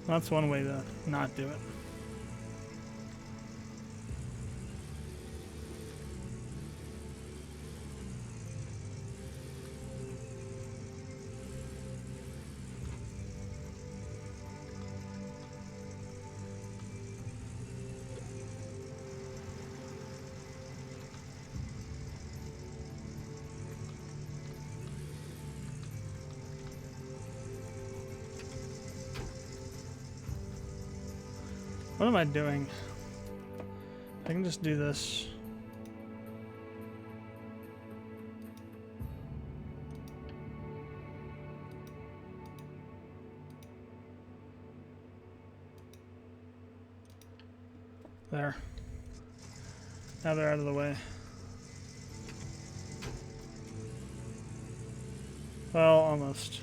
That's one way to not do it. What am I doing? I can just do this. There. Now they're out of the way. Well, almost.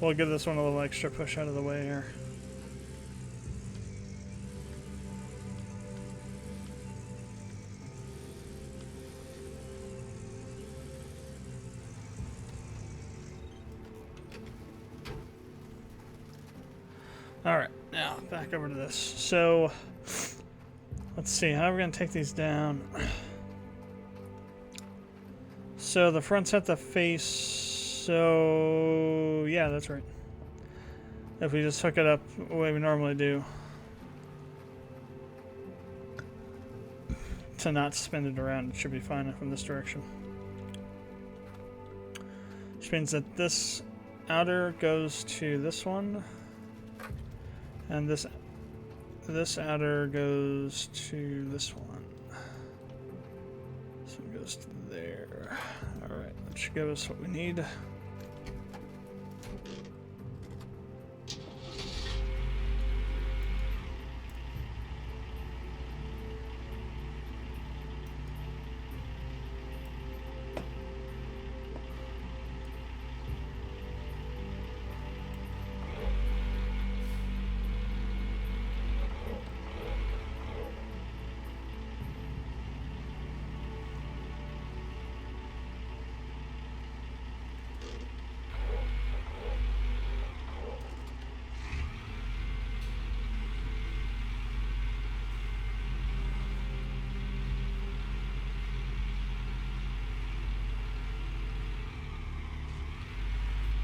We'll give this one a little extra push out of the way here. Alright, now back over to this. So, let's see, how are we going to take these down? So the fronts have to face, so yeah, that's right. If we just hook it up the way we normally do, to not spin it around, it should be fine from this direction. Which means that this outer goes to this one. And this outer goes to this one. So it goes to there. Alright, that should give us what we need.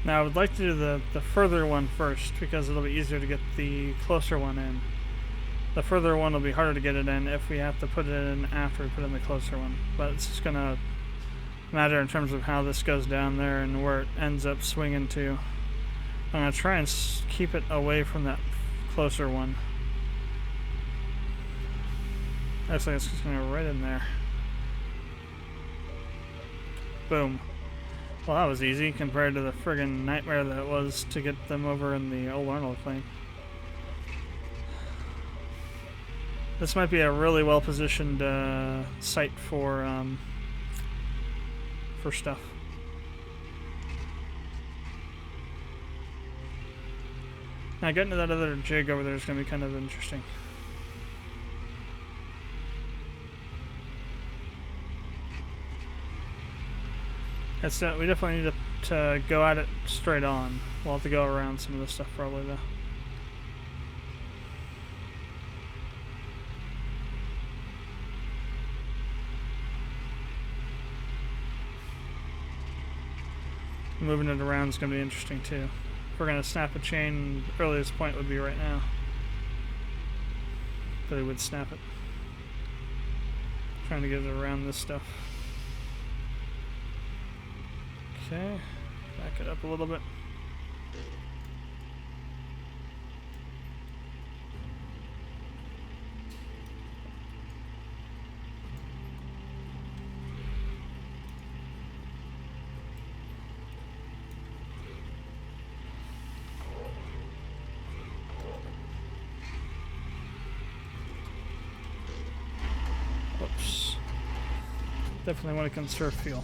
Now I would like to do the further one first because it'll be easier to get the closer one in. The further one will be harder to get it in if we have to put it in after we put in the closer one. But it's just gonna matter in terms of how this goes down there and where it ends up swinging to. I'm gonna try and keep it away from that closer one. Actually, it's just gonna go right in there. Boom. Well, that was easy compared to the friggin' nightmare that it was to get them over in the old Arnold claim. This might be a really well-positioned site for stuff. Now, getting to that other jig over there is going to be kind of interesting. We definitely need to go at it straight on. We'll have to go around some of this stuff probably though. Moving it around is going to be interesting too. If we're going to snap a chain, the earliest point would be right now. But it would snap it. Trying to get it around this stuff. Okay, back it up a little bit. Whoops. Definitely want to conserve fuel.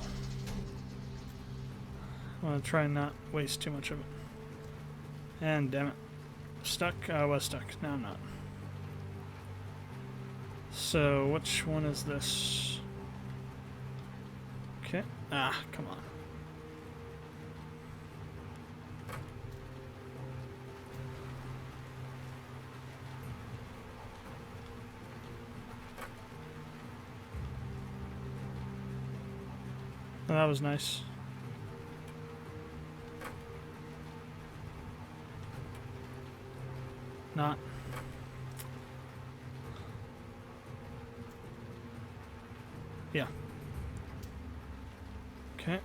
I want to try and not waste too much of it. And damn it. Stuck? I was stuck. Now I'm not. So, which one is this? Okay. Ah, come on. Oh, that was nice. Not. Yeah. Okay.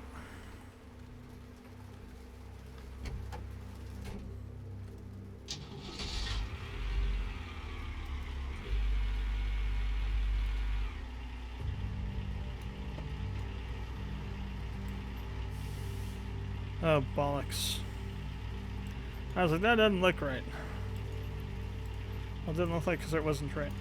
Oh, bollocks. I was like, that doesn't look right. Well, it didn't look like because it wasn't right.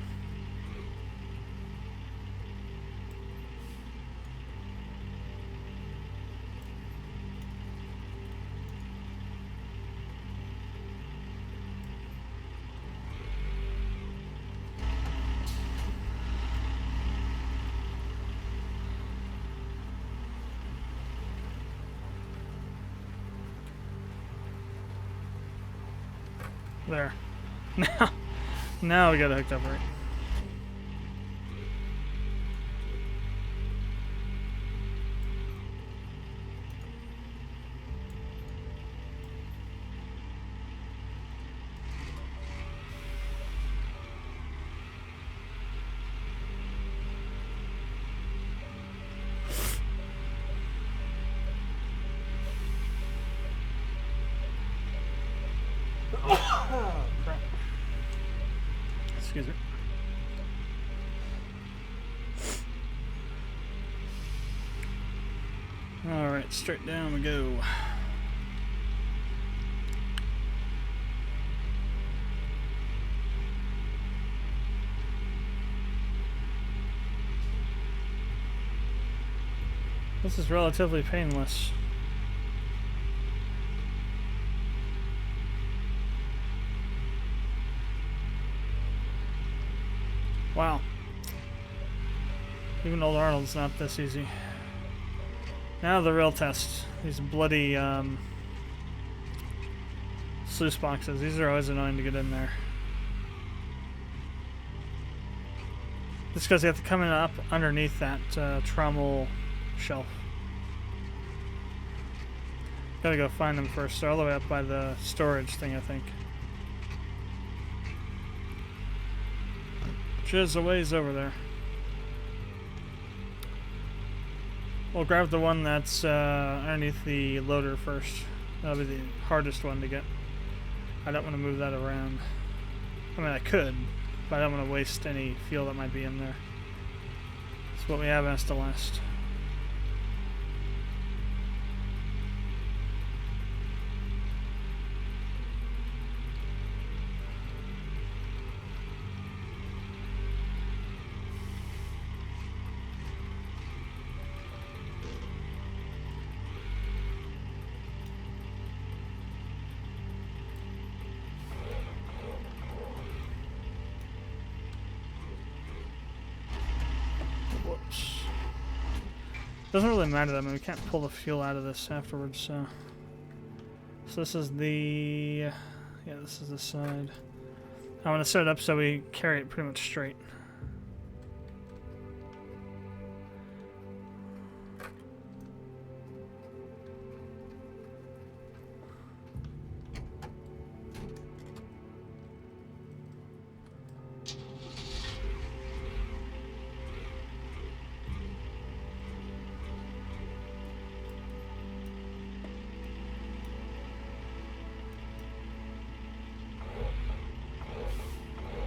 There. Now we got it hooked up right. Excuse me. Alright, straight down we go. This is relatively painless. Wow. Even old Arnold's not this easy. Now the real test. These bloody sluice boxes. These are always annoying to get in there. Just because you have to come in up underneath that trommel shelf. Gotta go find them first. They're all the way up by the storage thing, I think. Which is a ways over there. We'll grab the one that's underneath the loader first. That'll be the hardest one to get. I don't want to move that around. I mean, I could, but I don't want to waste any fuel that might be in there. It's what we have has to last. Whoops. Doesn't really matter. I mean, we can't pull the fuel out of this afterwards, so. So this is the. Yeah, this is the side. I want to set it up so we carry it pretty much straight.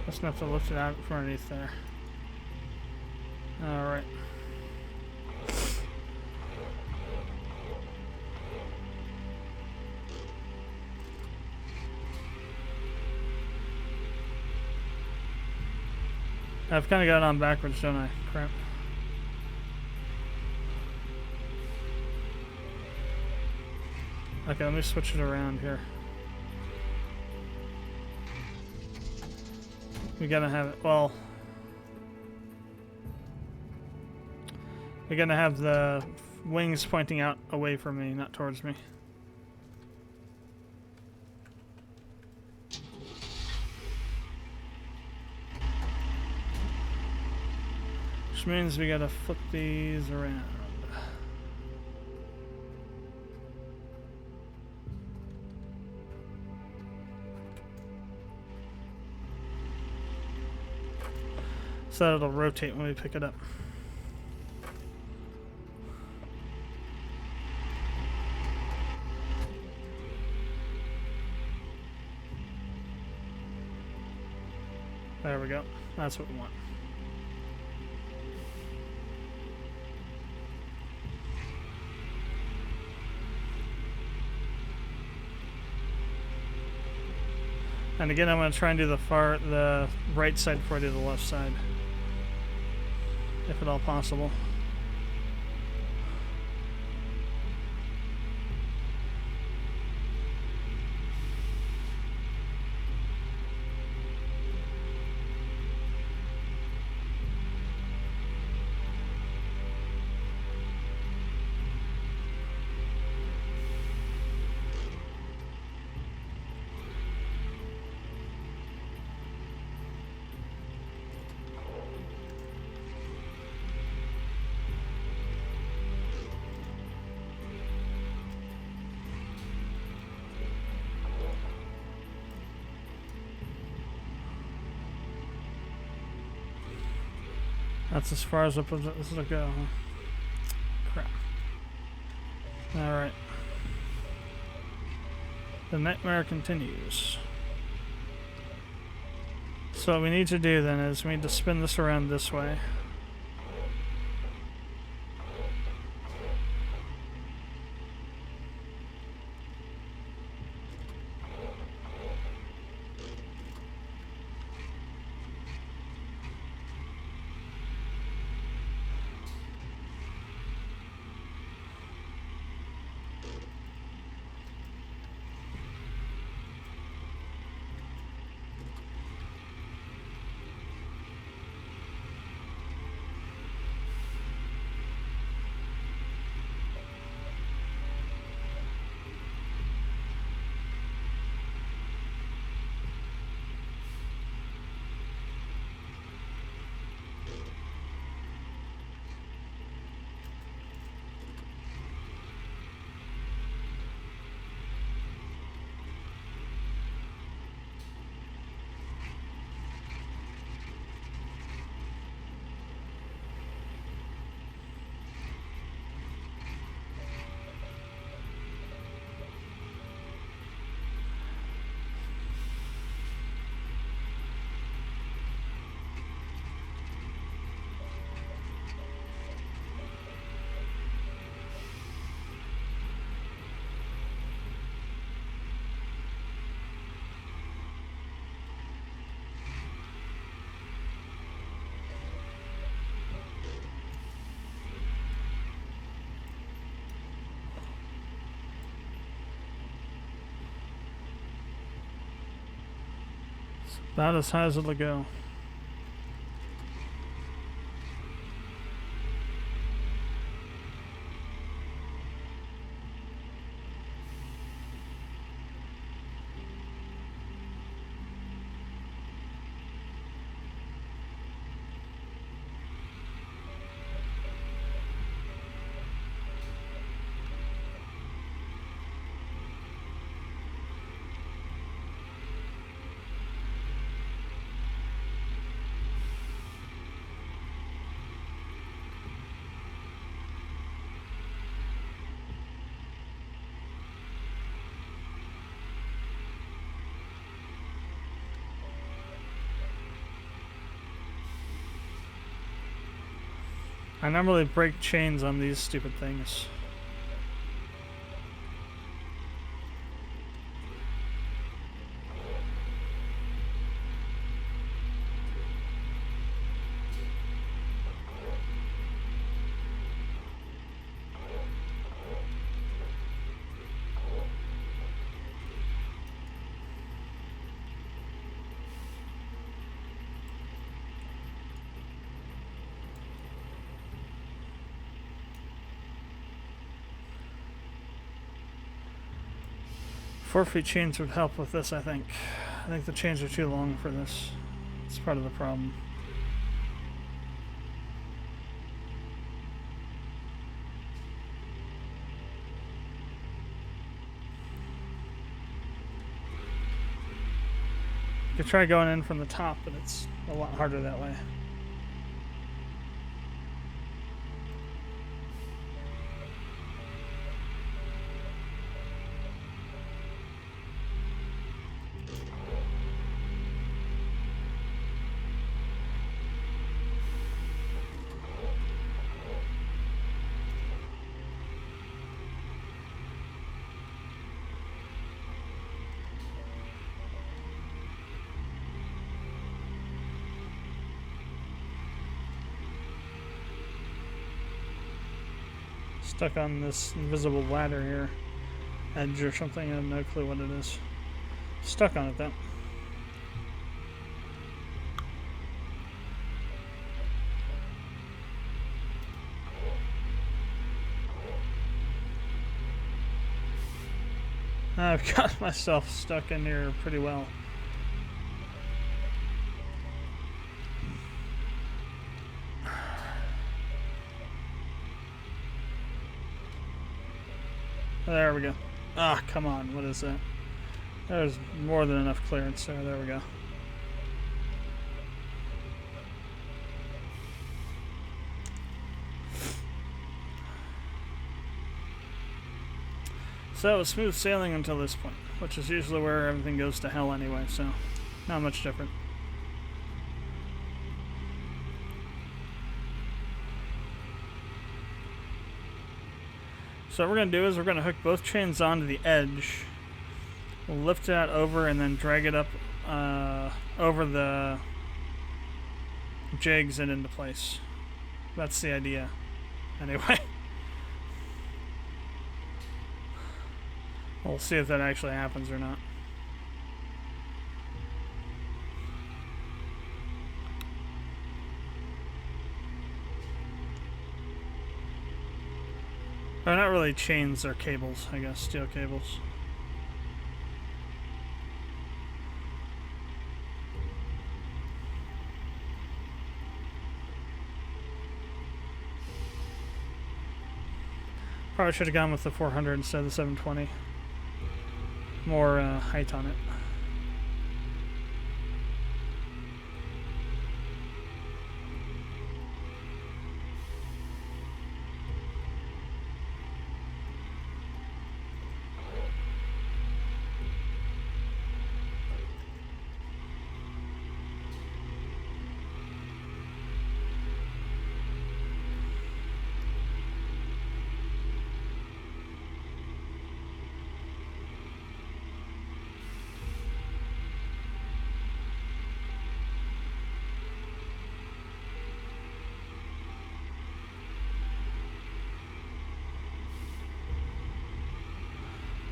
Just enough to lift it out from underneath there. Alright. I've kind of got it on backwards, don't I? Crap. Okay, let me switch it around here. We gotta have it, well, we're gonna have the wings pointing out away from me, not towards me. Which means we gotta flip these around. So it'll rotate when we pick it up. There we go. That's what we want. And again, I'm going to try and do the right side before I do the left side, if at all possible. That's as far as up as this will go, huh? Crap. Alright. The nightmare continues. So what we need to do then is we need to spin this around this way. About as high as it'll go. I normally break chains on these stupid things. Forfeit chains would help with this, I think. I think the chains are too long for this. It's part of the problem. You could try going in from the top, but it's a lot harder that way. Stuck on this invisible ladder here. Edge or something, I have no clue what it is. Stuck on it though. I've got myself stuck in here pretty well. There we go. Ah, come on. What is that? There's more than enough clearance there. There we go. So, it was smooth sailing until this point, which is usually where everything goes to hell anyway, so not much different. So what we're going to do is we're going to hook both chains onto the edge. We'll lift that over and then drag it up over the jigs and into place. That's the idea. Anyway. We'll see if that actually happens or not. They're not really chains, they're cables, I guess, steel cables. Probably should have gone with the 400 instead of the 720. More height on it.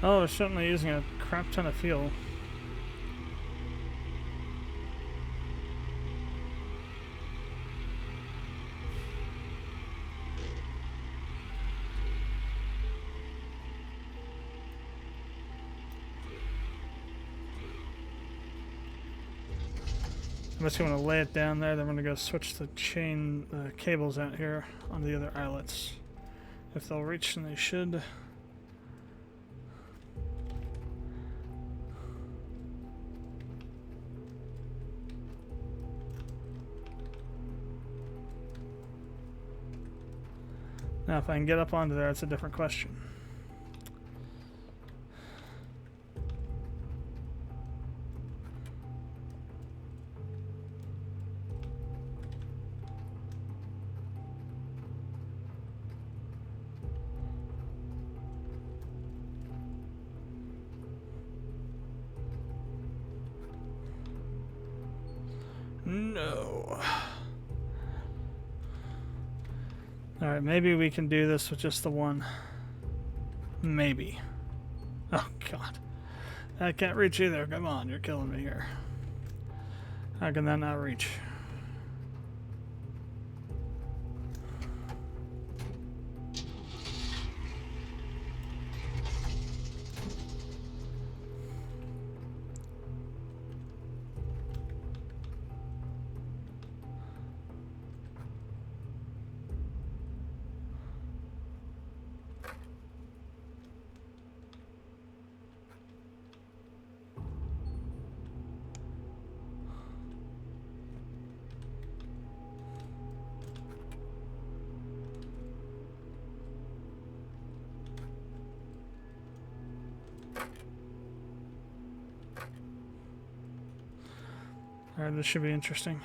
Oh, we're certainly using a crap ton of fuel. I'm just going to lay it down there. Then we're going to go switch the cables out here on the other eyelets. If they'll reach, and they should. Now, if I can get up onto there, it's a different question. No. Alright, maybe we can do this with just the one. Maybe. Oh, God. I can't reach either. Come on, you're killing me here. How can that not reach? Alright, this should be interesting.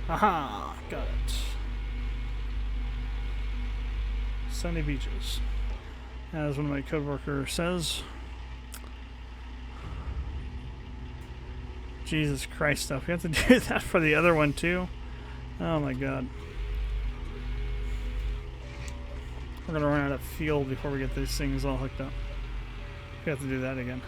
Aha! Got it. Sunny beaches. As one of my code workers says. Jesus Christ stuff. We have to do that for the other one too? Oh my god. We're gonna run out of fuel before we get these things all hooked up. We have to do that again.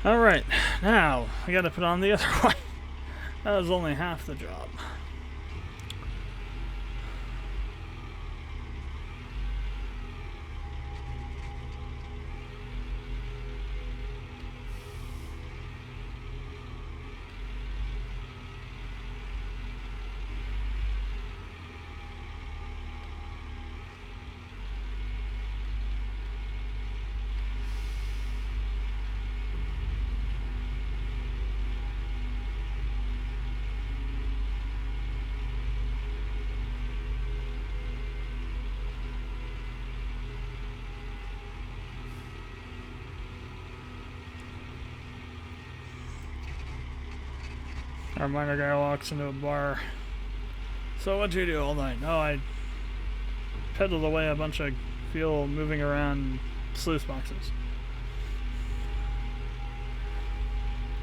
Alright, now we gotta put on the other one. That was only half the job. Our miner guy walks into a bar. So what'd you do all night? Oh, I peddled away a bunch of fuel moving around sluice boxes.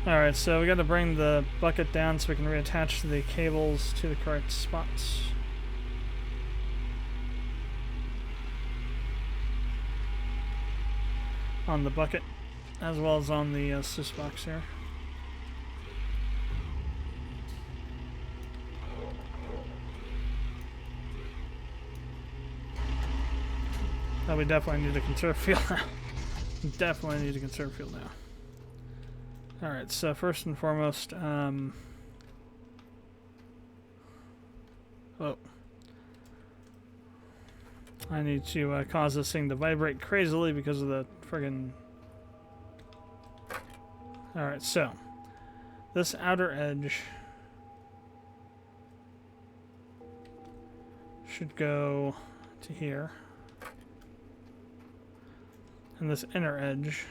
Alright, so we gotta bring the bucket down so we can reattach the cables to the correct spots. On the bucket, as well as on the sluice box here. Oh, we definitely need to conserve fuel now. Definitely need to conserve fuel now. Alright, so first and foremost, oh. I need to cause this thing to vibrate crazily because of the friggin'... Alright, so this outer edge should go to here. And this inner edge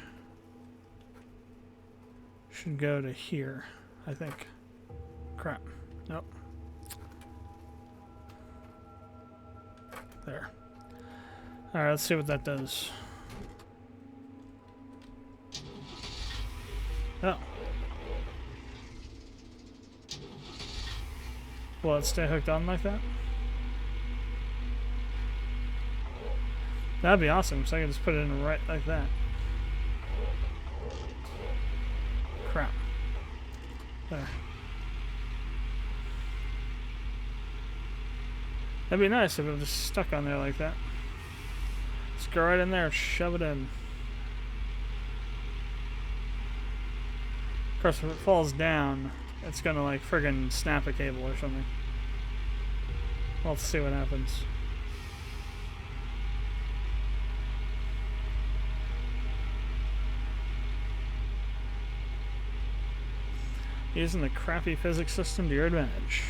should go to here, I think. Crap. Nope. There. Alright, let's see what that does. Oh. Will it stay hooked on like that? That'd be awesome, so I can just put it in right like that. Crap. There. That'd be nice if it was just stuck on there like that. Just go right in there and shove it in. Of course, if it falls down, it's gonna like friggin' snap a cable or something. Well, let's see what happens. Using the crappy physics system to your advantage.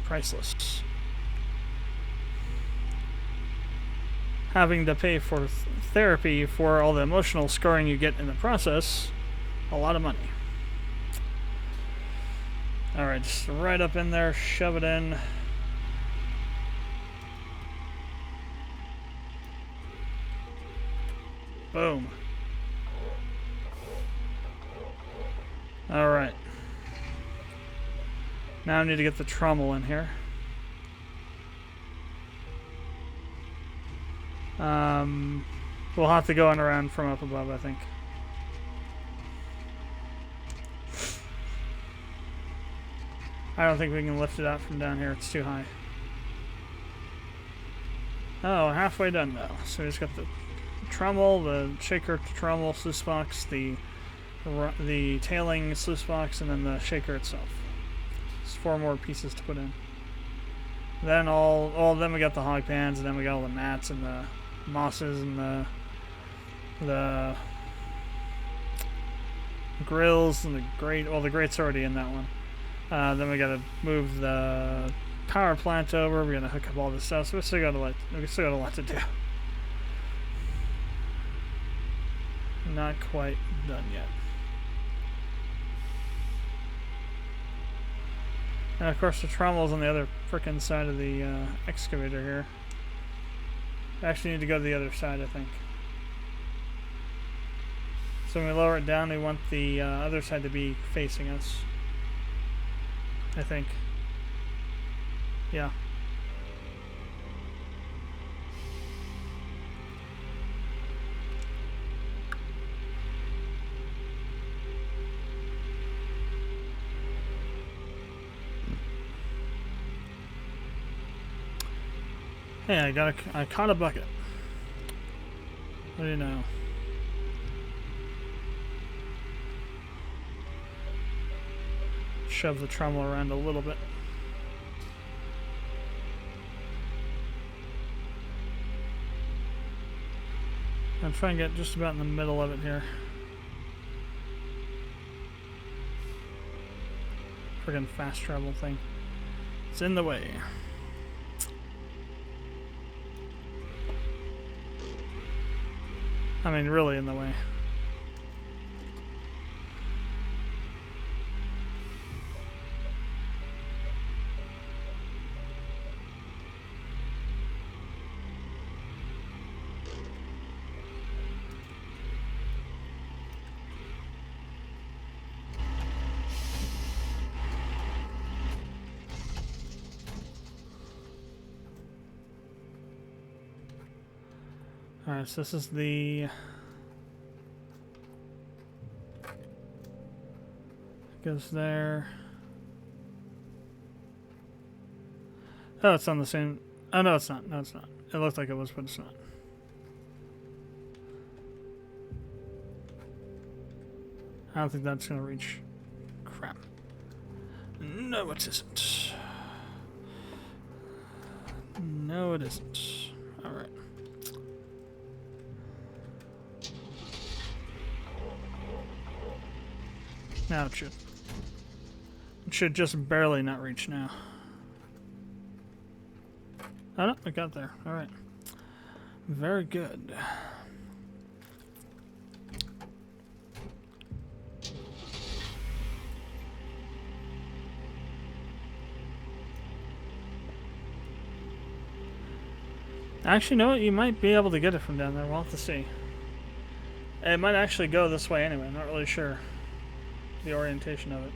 Priceless. Having to pay for therapy for all the emotional scarring you get in the process, a lot of money. Alright, just right up in there, shove it in. Boom. Alright. Now I need to get the trommel in here. We'll have to go on around from up above, I think. I don't think we can lift it out from down here. It's too high. Oh, halfway done though. So we just got the trommel, the shaker trommel sluice box, the tailing sluice box, and then the shaker itself. There's 4 more pieces to put in. Then then we got the hog pans, and then we got all the mats and the mosses and the grills and the grate. Well, the grate's already in that one. Then we gotta move the power plant over. We're gonna hook up all this stuff. So we still got a lot to do. Not quite done yet. And of course the trommel's on the other frickin' side of the excavator here. I actually need to go to the other side, I think. So when we lower it down, we want the other side to be facing us. I think. Yeah. Hey, I caught a bucket. What do you know? Shove the trommel around a little bit. I'm trying to get just about in the middle of it here. Friggin' fast travel thing. It's in the way. I mean, really in the way. Alright, so this is the... goes there. Oh, it's on the same... Oh, no, it's not. No, it's not. It looked like it was, but it's not. I don't think that's going to reach. Crap. No, it isn't. No, it isn't. Alright. Now it should. It should just barely not reach now. Oh no, it got there. Alright. Very good. Actually, no, you might be able to get it from down there. We'll have to see. It might actually go this way anyway. I'm not really sure the orientation of it.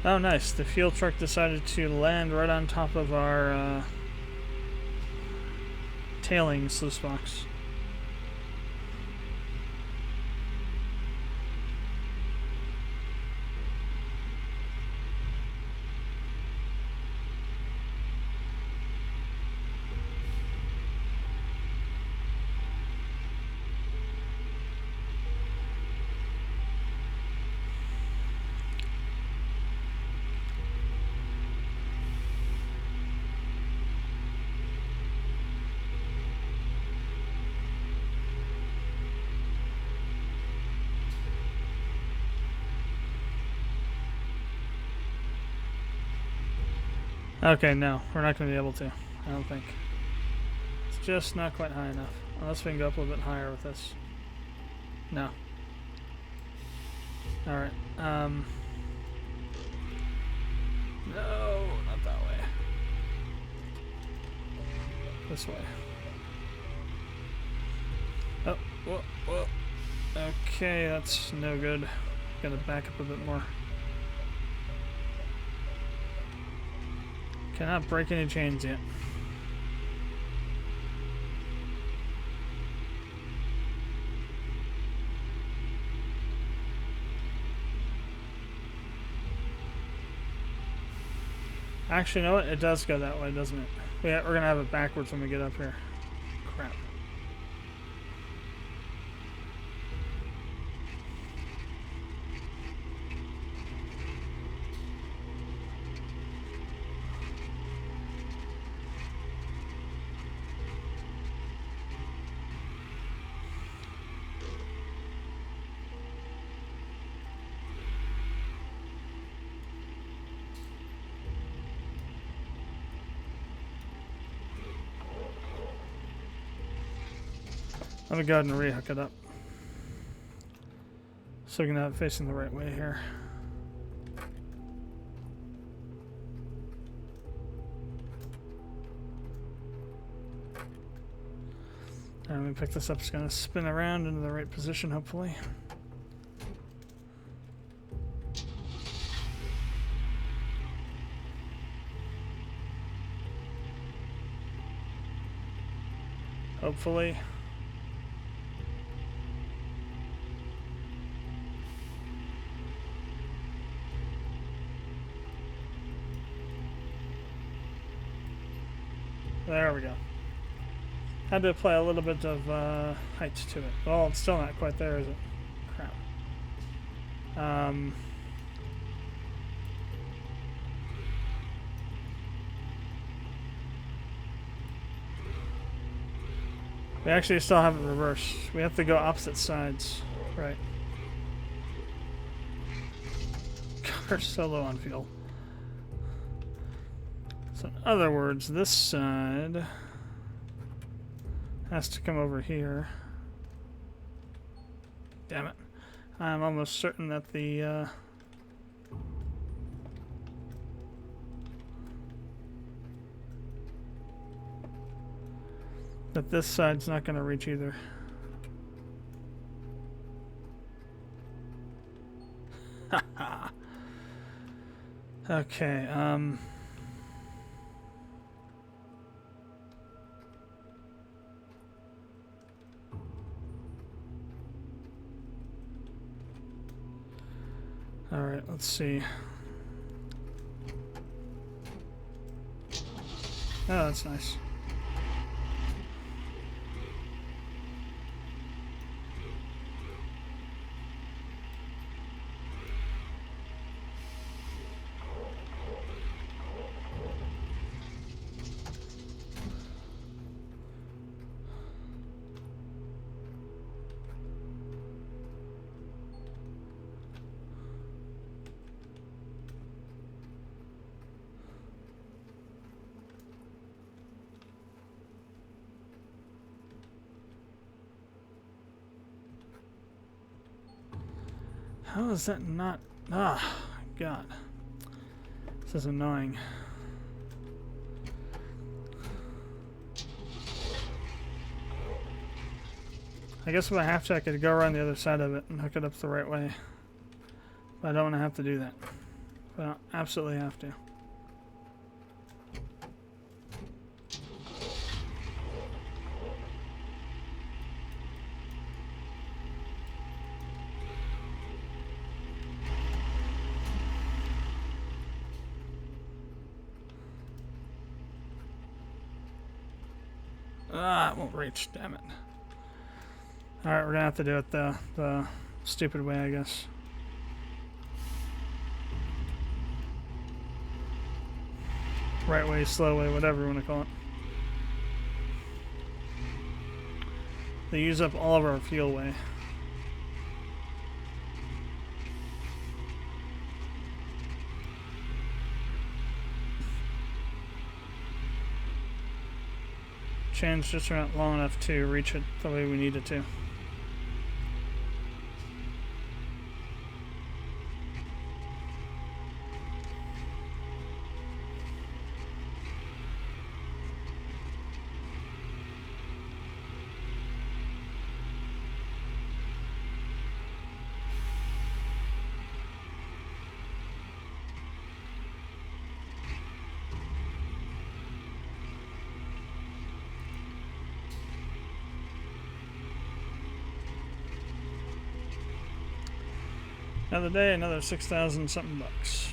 Oh, nice. The fuel truck decided to land right on top of our tailing sluice box. Okay, no, we're not going to be able to. I don't think. It's just not quite high enough. Unless we can go up a little bit higher with this. No. Alright, no, not that way. This way. Oh, whoa, whoa. Okay, that's no good. Gotta back up a bit more. Cannot break any chains yet. Actually, you know what? It does go that way, doesn't it? Yeah, we're gonna have it backwards when we get up here. Crap. Let me go ahead and re-hook it up. So we can have it facing the right way here. Alright, let me pick this up. It's going to spin around into the right position, hopefully. Hopefully. There we go. Had to apply a little bit of height to it. Well, it's still not quite there, is it? Crap. We actually still have it reversed. We have to go opposite sides. Right. God, we're so low on fuel. So in other words, this side has to come over here. Damn it. I'm almost certain that the that this side's not going to reach either. Okay, alright, let's see. Oh, that's nice. How is that not... Ah, God. This is annoying. I guess if I have to, I could go around the other side of it and hook it up the right way. But I don't want to have to do that. But I absolutely have to. Ah, it won't reach, damn it. Alright, we're gonna have to do it the stupid way, I guess. Right way, slow way, whatever you want to call it. They use up all of our fuel way. Chain's just not long enough to reach it the way we need it to. Another day, another 6,000 something bucks.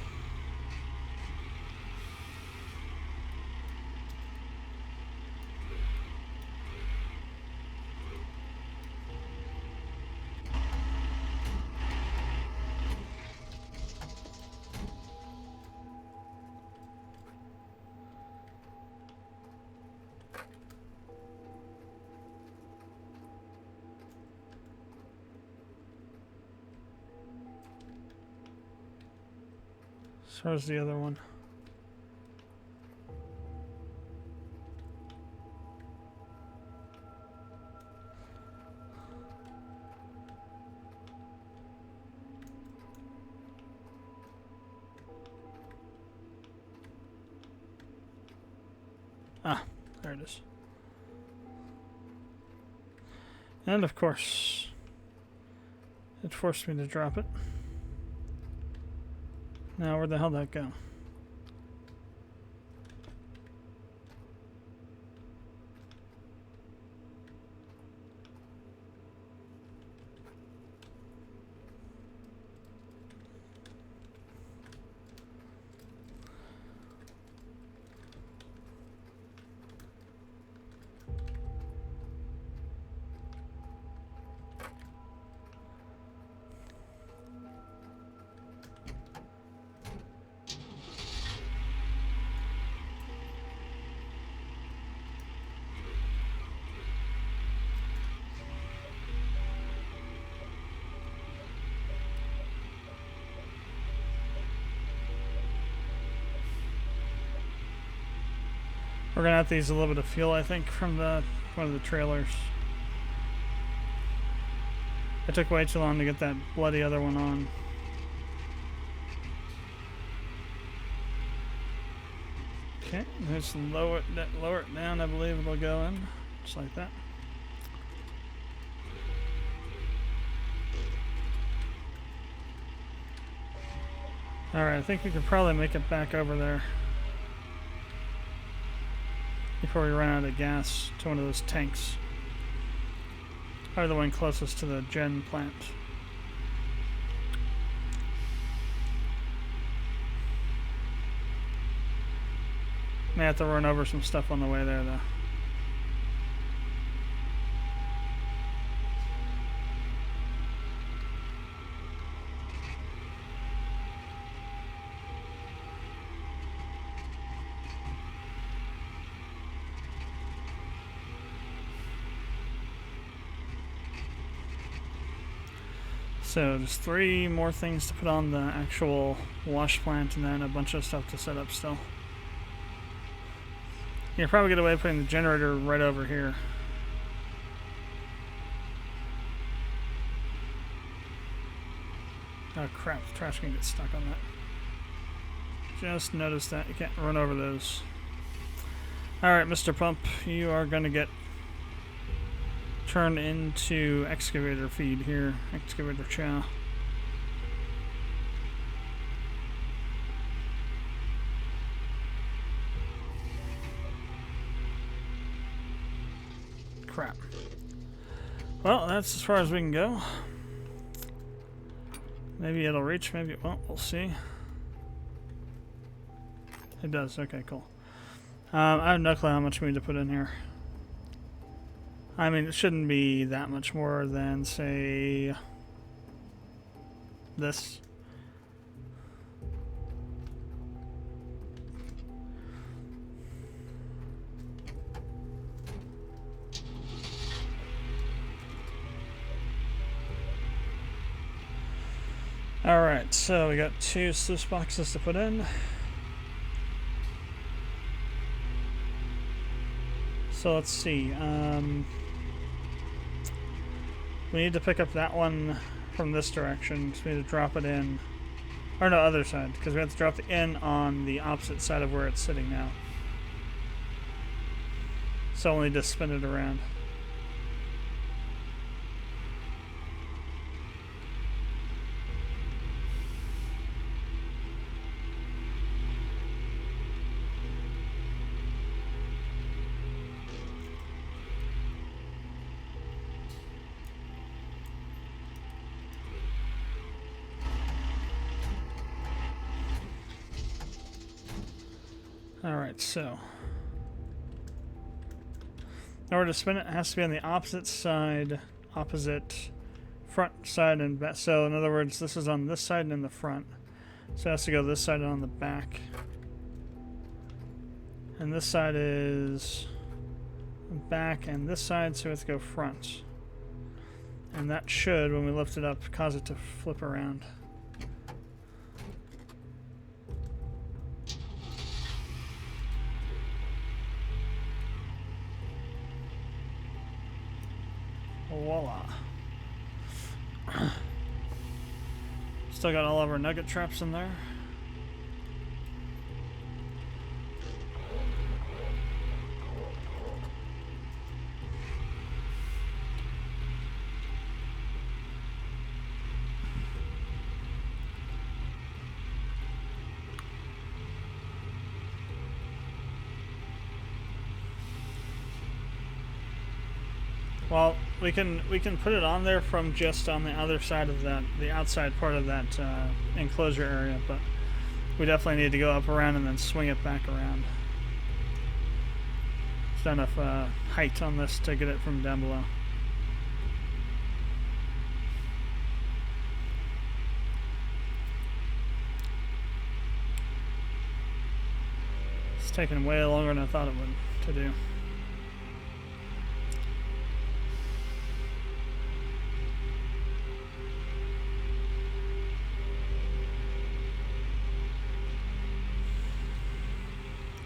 So where's the other one? Ah, there it is. And of course, it forced me to drop it. Now, where the hell did that go? We're gonna have to use a little bit of fuel, I think, from one of the trailers. It took way too long to get that bloody other one on. Okay, let's lower it down. I believe it'll go in, just like that. All right, I think we could probably make it back over there before we run out of gas to one of those tanks. Or the one closest to the gen plant. May have to run over some stuff on the way there, though. So there's 3 more things to put on the actual wash plant and then a bunch of stuff to set up still. You can probably get away with putting the generator right over here. Oh crap, the trash can get stuck on that. Just noticed that. You can't run over those. Alright, Mr. Pump, you are going to get turned into excavator feed here. Excavator chow. Crap. Well, that's as far as we can go. Maybe it'll reach, maybe it won't. We'll see. It does. Okay, cool. I have no clue how much we need to put in here. I mean, it shouldn't be that much more than, say, this. Alright, so we got 2 sluice boxes to put in. So let's see. We need to pick up that one from this direction, so we need to drop it in. Or no, other side, because we have to drop it in on the opposite side of where it's sitting now. So we'll need to spin it around. Alright, so in order to spin it, it has to be on the opposite side, opposite front side and back. So in other words, this is on this side and in the front. So it has to go this side and on the back. And this side is back and this side, so we have to go front. And that should, when we lift it up, cause it to flip around. Voila. Still got all of our nugget traps in there. Well, we can put it on there from just on the other side of that, the outside part of that enclosure area, but we definitely need to go up around and then swing it back around. There's not enough height on this to get it from down below. It's taking way longer than I thought it would to do.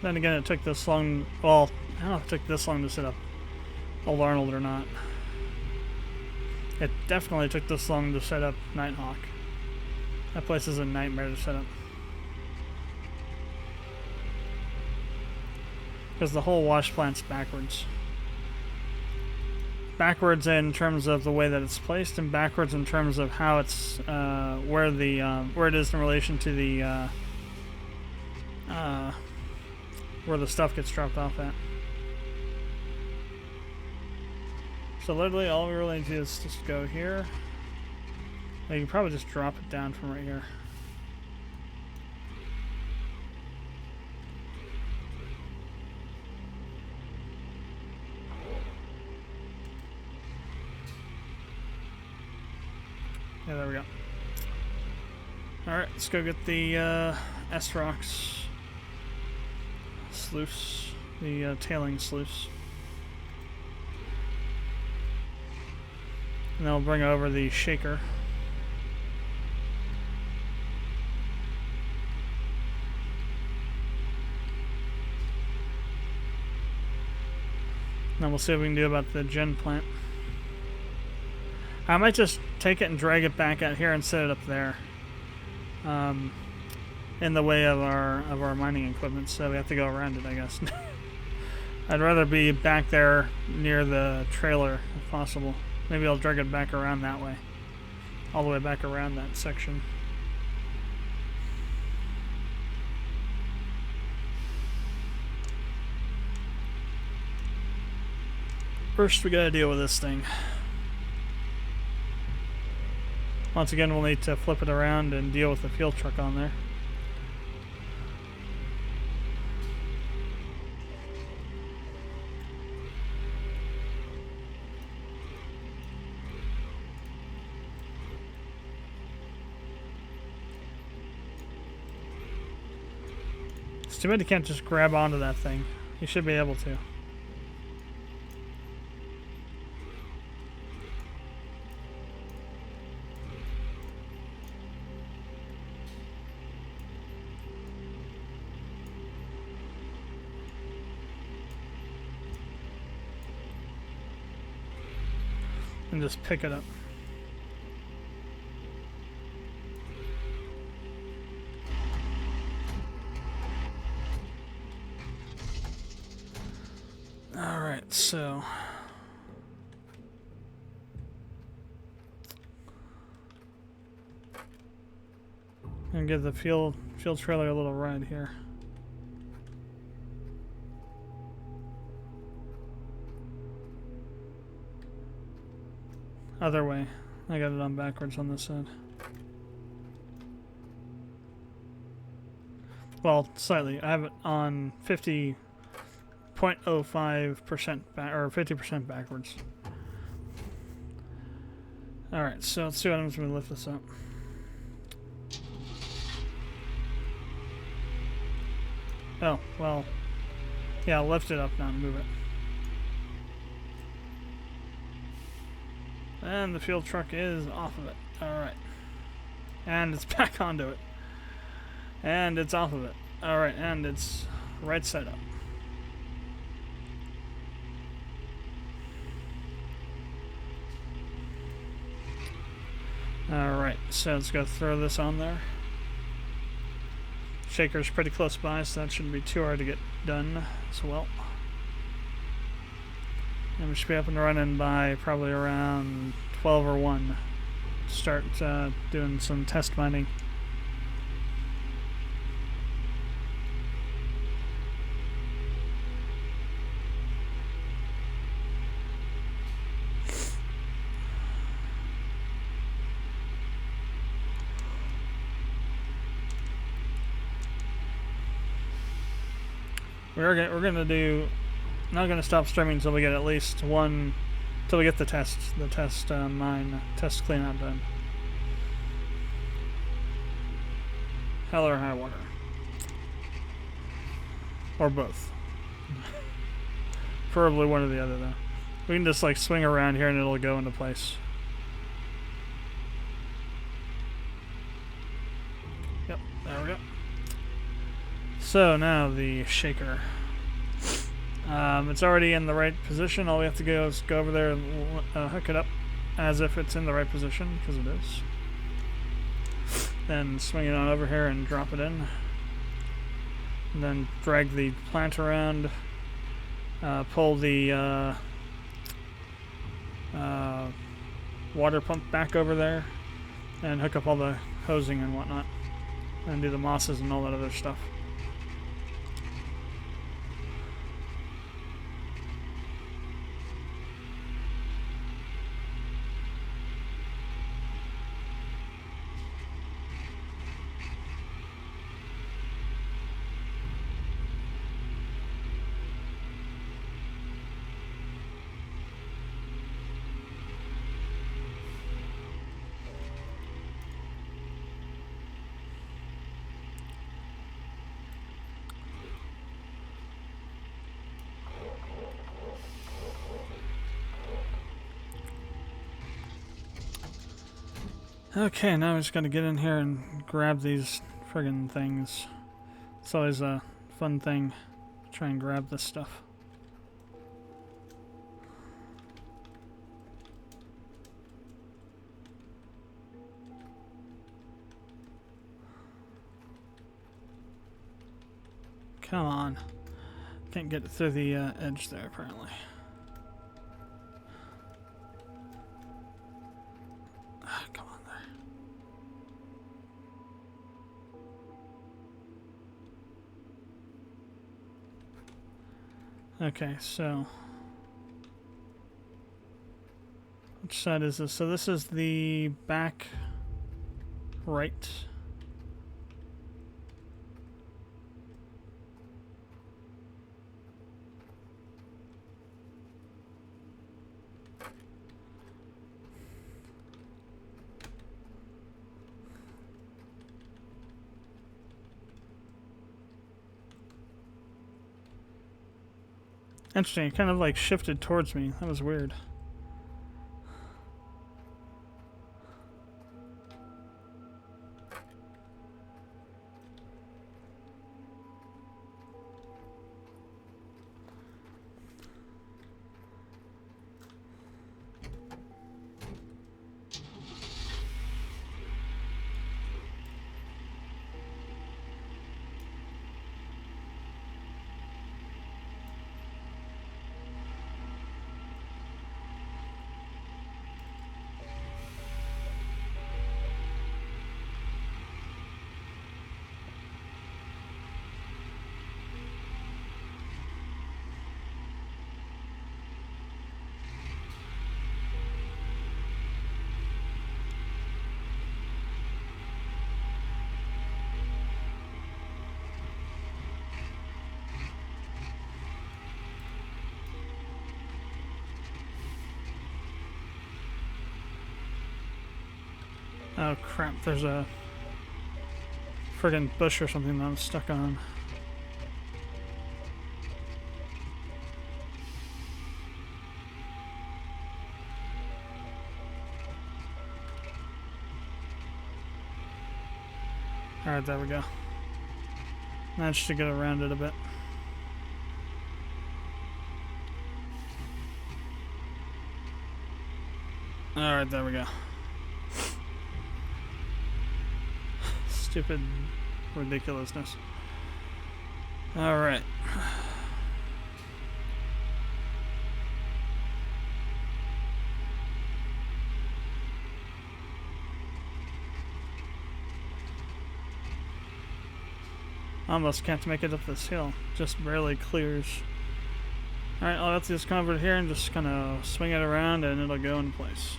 Then again, it took this long. Well, I don't know if it took this long to set up Old Arnold or not. It definitely took this long to set up Nighthawk. That place is a nightmare to set up. Because the whole wash plant's backwards. Backwards in terms of the way that it's placed, and backwards in terms of how it's where it is in relation to the where the stuff gets dropped off at. So literally all we really need to do is just go here. You can probably just drop it down from right here. Yeah, there we go. Alright, let's go get the S-Rocks sluice, the tailing sluice. And then we'll bring over the shaker. And then we'll see what we can do about the gen plant. I might just take it and drag it back out here and set it up there. in the way of our mining equipment, so we have to go around it, I guess. I'd rather be back there near the trailer if possible. Maybe I'll drag it back around that way. All the way back around that section. First, we gotta deal with this thing. Once again, we'll need to flip it around and deal with the fuel truck on there. It's too bad you can't just grab onto that thing. You should be able to. And just pick it up. Alright, so I'm gonna give the fuel trailer a little ride here. Other way. I got it on backwards on this side. Well, slightly. I have it on 50.05% back, or 50% backwards. Alright, so let's see what happens when we lift this up. Oh, well. Yeah, I'll lift it up now and move it. And the fuel truck is off of it. Alright. And it's back onto it. And it's off of it. Alright, and it's right side up. Alright, so let's go throw this on there. Shaker's pretty close by, so that shouldn't be too hard to get done as well. And we should be up and running by probably around 12 or 1 to start doing some test mining. We're gonna do. Not gonna stop streaming until we get at least one, till we get the test mine test cleanout done. Hell or high water, or both. Preferably one or the other though. We can just like swing around here and it'll go into place. Yep, there we go. So now the shaker. It's already in the right position. All we have to do is go over there and hook it up as if it's in the right position, because it is. Then swing it on over here and drop it in. And then drag the plant around, pull the water pump back over there, and hook up all the hosing and whatnot, and do the mosses and all that other stuff. Okay, now we're just gonna get in here and grab these friggin' things. It's always a fun thing to try and grab this stuff. Come on. Can't get it through the edge there, apparently. Come on there. Okay, so... which side is this? So this is the back right. Interesting, it kind of like shifted towards me. That was weird. Oh crap, there's a friggin' bush or something that I'm stuck on. Alright, there we go. Managed to get around it a bit. Alright, there we go. Stupid ridiculousness. Alright. Almost can't make it up this hill. Just barely clears. Alright, I'll have to just come over here and just kind of swing it around and it'll go in place.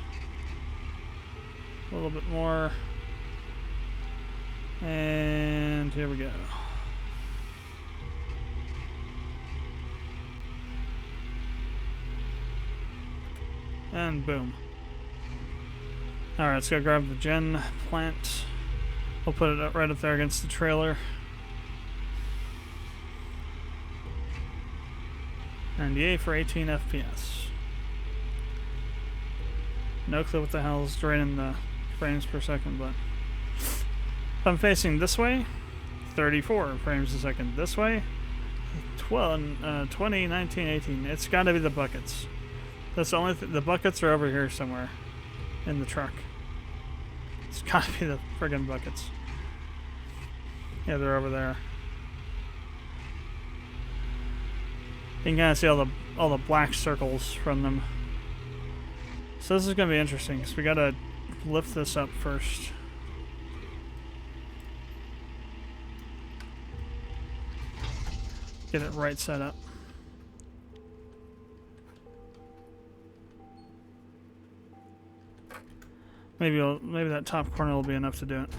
A little bit more. And here we go. And boom. Alright, let's go grab the gen plant. We'll put it right up there against the trailer. And yay for 18 FPS. No clue what the hell is draining the frames per second, but if I'm facing this way, 34 frames a second. This way, 12, 20, 19, 18. It's gotta be the buckets. That's the only the buckets are over here somewhere in the truck. It's gotta be the friggin' buckets. Yeah, they're over there. You can kind of see all the black circles from them. So this is going to be interesting because we got to lift this up first. Get it right set up. Maybe that top corner will be enough to do it.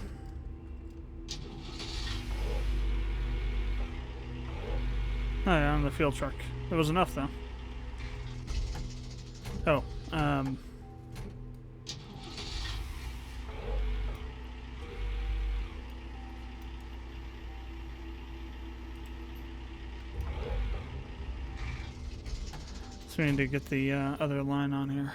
Oh yeah, on the field truck. It was enough though. Oh, so we need to get the other line on here.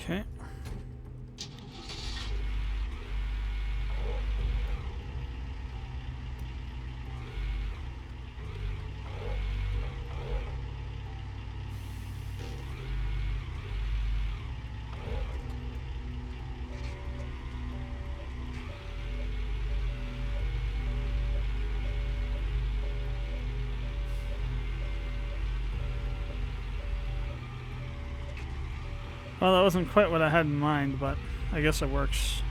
Okay. Well, that wasn't quite what I had in mind, but I guess it works.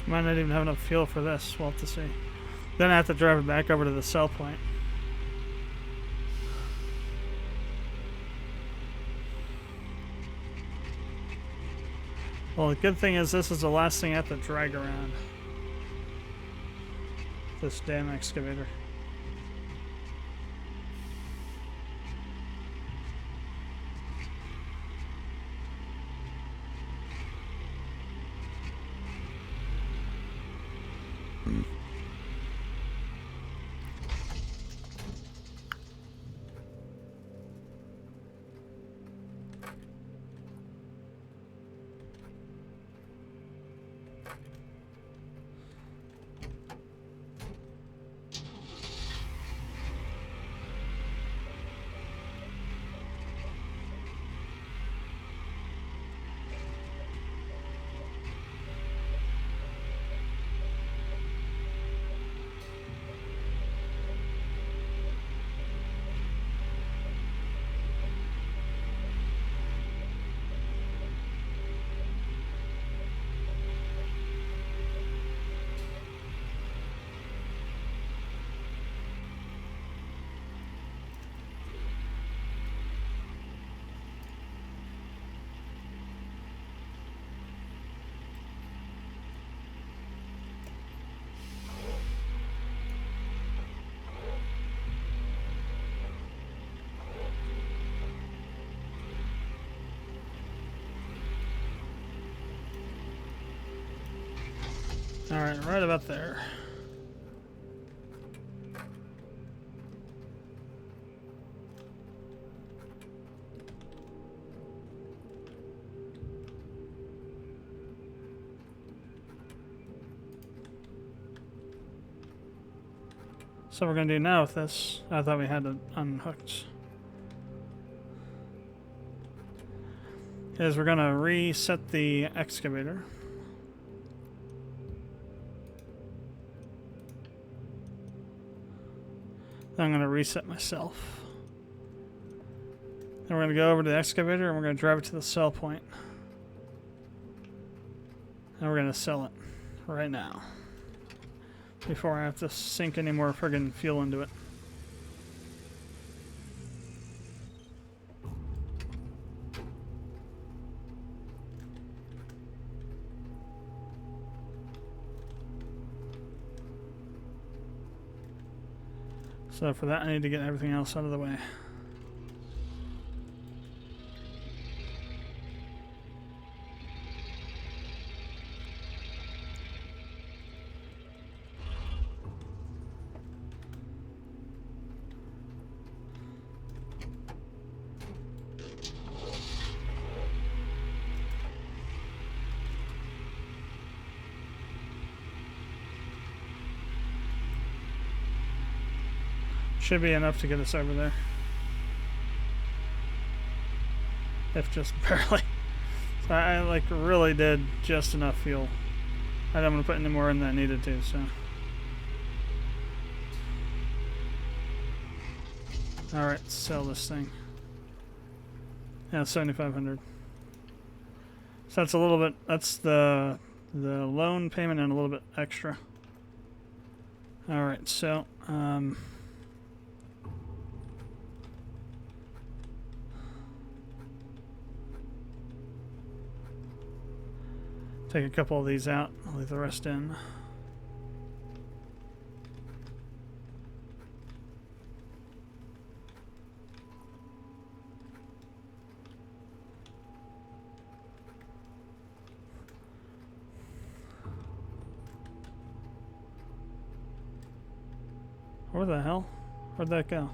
Might not even have enough fuel for this. We'll have to see. Then I have to drive it back over to the sell point. Well, the good thing is this is the last thing I have to drag around. This damn excavator. Alright, right about there. So what we're going to do now with this, I thought we had it unhooked, is we're going to reset the excavator. Then I'm going to reset myself. Then we're going to go over to the excavator and we're going to drive it to the sell point. And we're going to sell it right now, before I have to sink any more friggin' fuel into it. So for that I need to get everything else out of the way. Should be enough to get us over there. If just barely. So I like really did just enough fuel. I don't want to put any more in than I needed to, so. Alright, sell this thing. Yeah, 7,500. So that's a little bit, that's the loan payment and a little bit extra. Alright, so, Take a couple of these out. I'll leave the rest in. Where the hell? Where'd that go?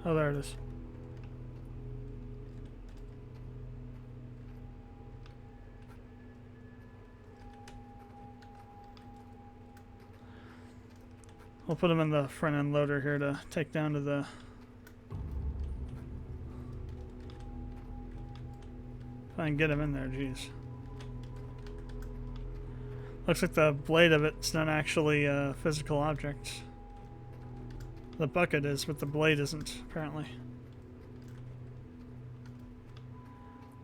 Oh, there it is. We'll put them in the front end loader here to take down to the... If I can get them in there, jeez. Looks like the blade of it's not actually a physical object. The bucket is, but the blade isn't, apparently.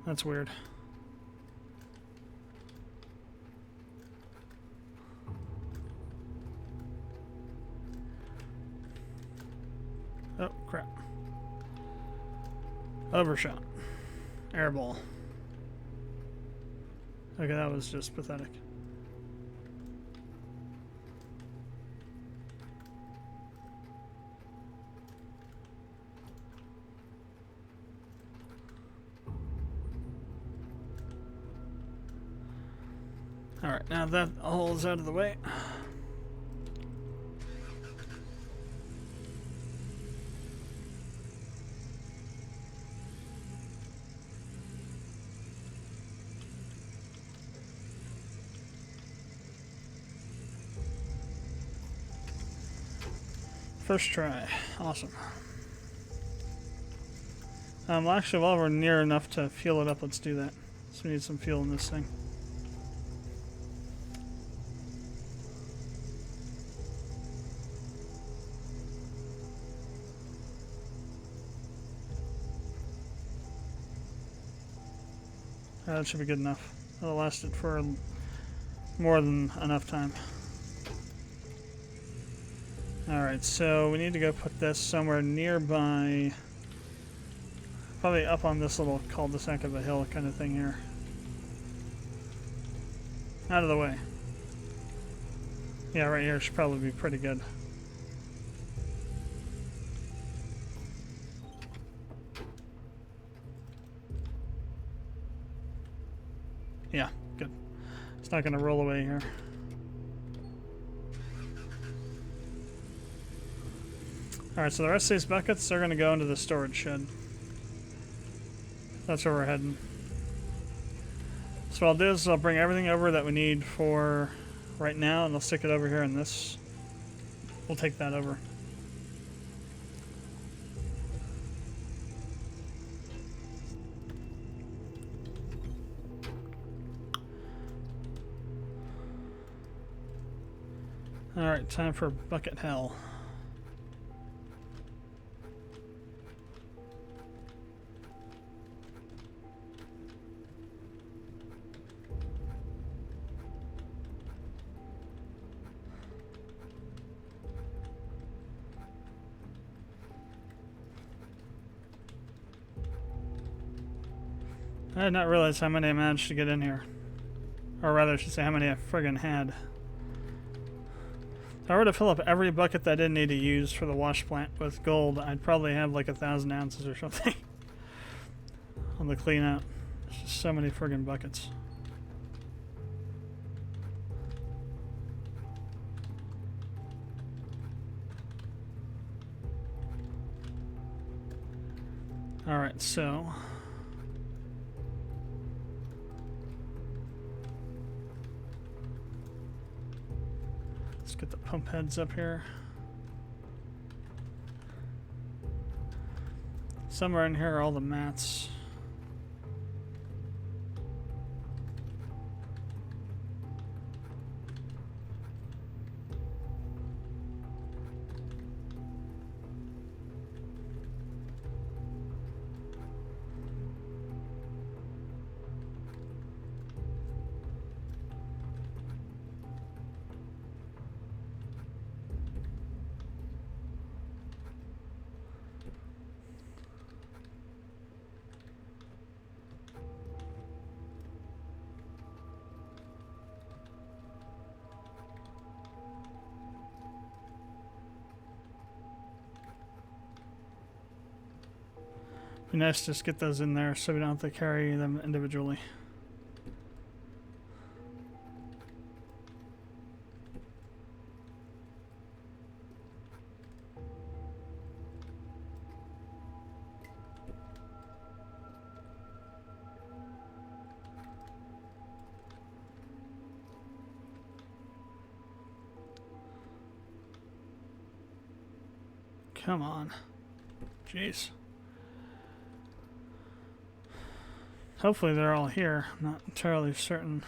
That's weird. Oh, crap. Overshot. Airball. Okay, that was just pathetic. Alright, now that hole is out of the way. First try. Awesome. Well, actually, while we're near enough to fuel it up, let's do that. So we need some fuel in this thing. That should be good enough. That'll last it for more than enough time. Alright, so we need to go put this somewhere nearby. Probably up on this little cul-de-sac of a hill kind of thing here. Out of the way. Yeah, right here should probably be pretty good. Yeah, good. It's not going to roll away here. Alright, so the rest of these buckets are going to go into the storage shed. That's where we're heading. So what I'll do is I'll bring everything over that we need for right now, and I'll stick it over here in this. We'll take that over. Alright, time for bucket hell. I did not realize how many I managed to get in here. Or rather, I should say how many I friggin' had. If I were to fill up every bucket that I didn't need to use for the wash plant with gold, I'd probably have like 1,000 ounces or something on the clean out. There's just so many friggin' buckets. Alright, so... let's get the pump heads up here. Somewhere in here are all the mats. Be nice to just get those in there so we don't have to carry them individually. Come on. Jeez. Hopefully they're all here. I'm not entirely certain.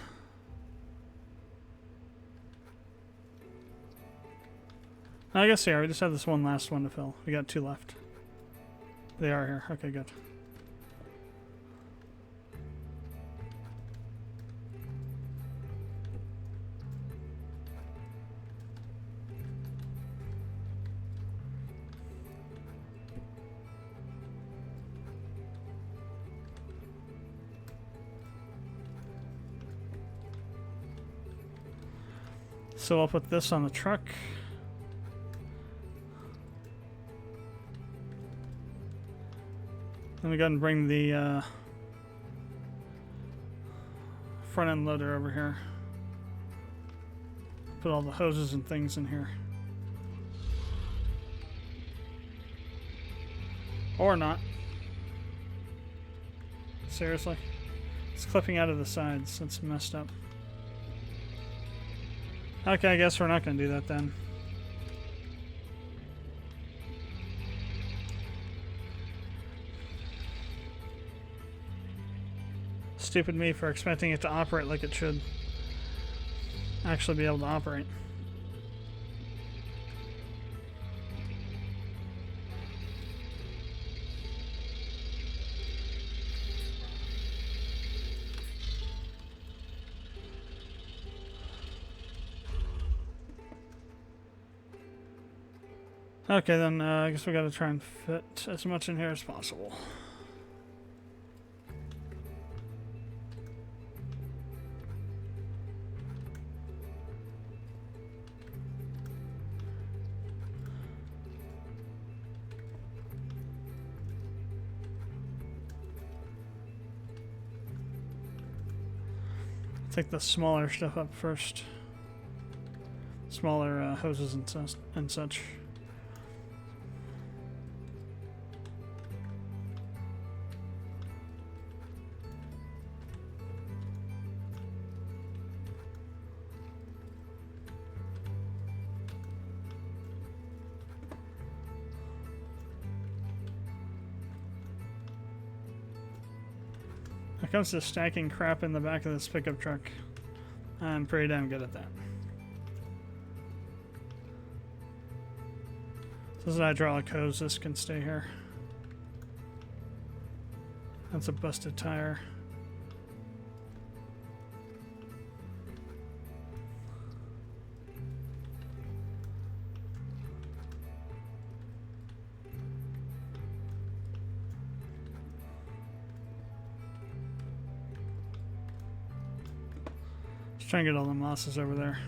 I guess they are. We just have this one last one to fill. We got 2 left. They are here. Okay, good. So I'll put this on the truck. Let me go ahead and bring the front end loader over here. Put all the hoses and things in here. Or not. Seriously? It's clipping out of the sides. That's messed up. Okay, I guess we're not going to do that then. Stupid me for expecting it to operate like it should. Actually be able to operate. Okay, then I guess we gotta try and fit as much in here as possible. Take the smaller stuff up first. Smaller hoses and such. When it comes to stacking crap in the back of this pickup truck, I'm pretty damn good at that. This is an hydraulic hose. This can stay here. That's a busted tire. Try and get all the mosses over there.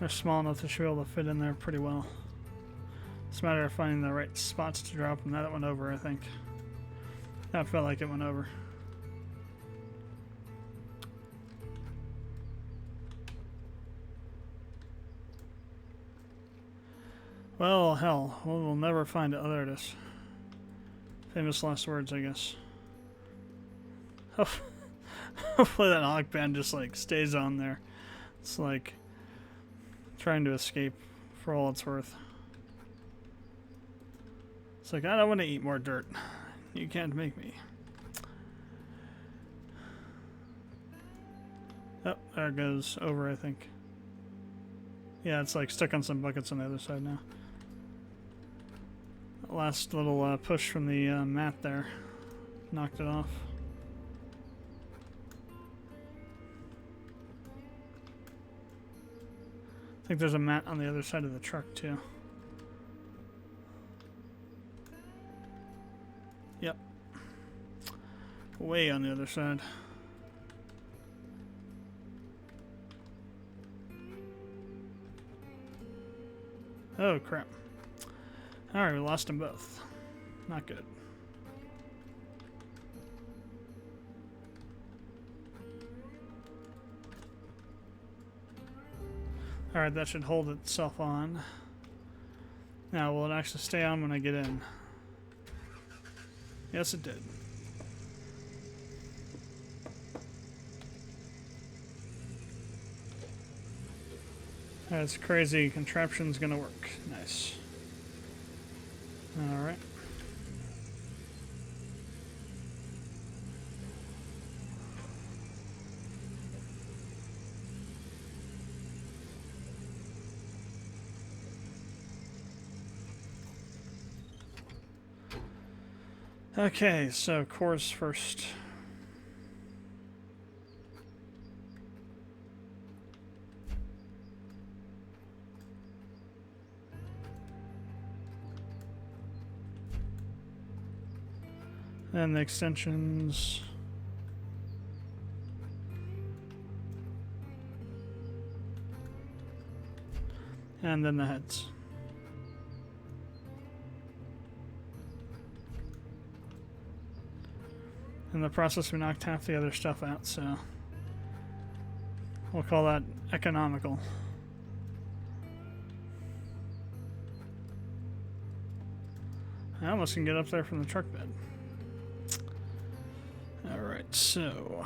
They're small enough that you'll be able to fit in there pretty well. It's a matter of finding the right spots to drop them. That went over, I think. That felt like it went over. Well, hell. We'll never find it. Oh, there it is. Famous last words, I guess. Hopefully that hawk band just like stays on there. It's like trying to escape for all it's worth. It's like, I don't want to eat more dirt. You can't make me. Oh, there it goes over, I think. Yeah, it's like stuck on some buckets on the other side now. That last little push from the mat there knocked it off. I think there's a mat on the other side of the truck too. Yep. Way on the other side. Oh crap. Alright, we lost them both. Not good. Alright, that should hold itself on. Now, will it actually stay on when I get in? Yes, it did. That's crazy. Contraption's gonna work. Nice. Alright. Okay, so cores first. And the extensions. And then the heads. In the process, we knocked half the other stuff out, so we'll call that economical. I almost can get up there from the truck bed. Alright, so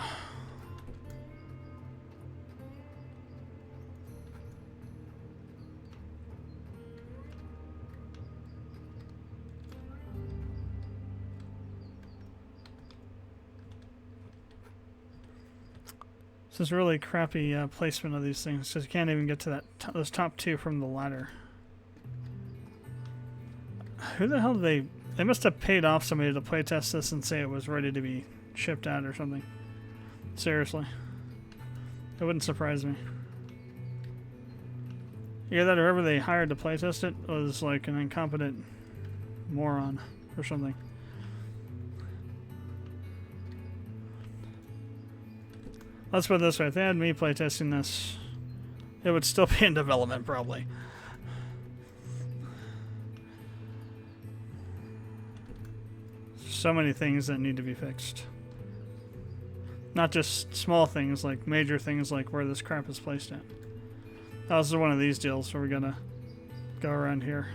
this is really crappy placement of these things because you can't even get to that those top two from the ladder. Who the hell did they must have paid off somebody to playtest this and say it was ready to be shipped out or something. Seriously. It wouldn't surprise me. Either that or whoever they hired to playtest it was like an incompetent moron or something. Let's put it this way, if they had me playtesting this, it would still be in development probably. So many things that need to be fixed. Not just small things, like major things like where this crap is placed at. Oh, this is one of these deals where we're gonna go around here.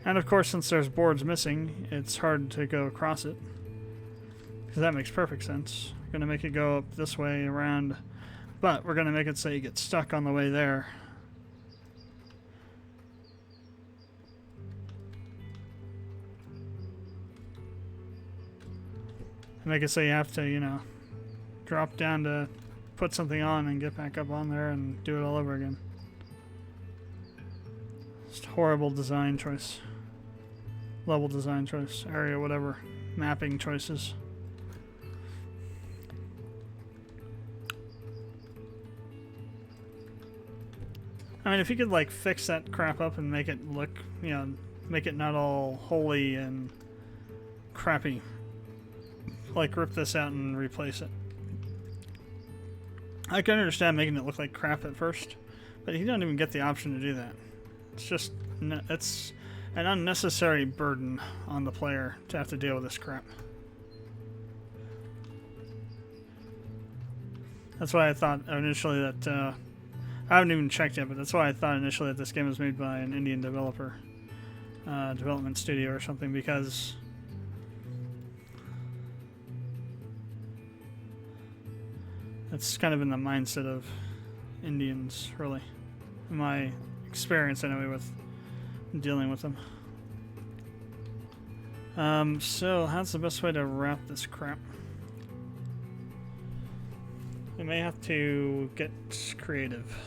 And of course, since there's boards missing, it's hard to go across it. Because that makes perfect sense. We're gonna make it go up this way around, but we're gonna make it so you get stuck on the way there. Make it so you have to, you know, drop down to put something on and get back up on there and do it all over again. Just horrible design choice. Level design choice, area, whatever. Mapping choices. I mean, if you could, like, fix that crap up and make it look, you know, make it not all holy and crappy. Like, rip this out and replace it. I can understand making it look like crap at first, but you don't even get the option to do that. It's just, it's an unnecessary burden on the player to have to deal with this crap. That's why I thought initially that, I haven't even checked yet, but that's why I thought initially that this game was made by an Indian developer, development studio or something, because that's kind of in the mindset of Indians, really. In my experience, anyway, with dealing with them. So, how's the best way to wrap this crap? We may have to get creative.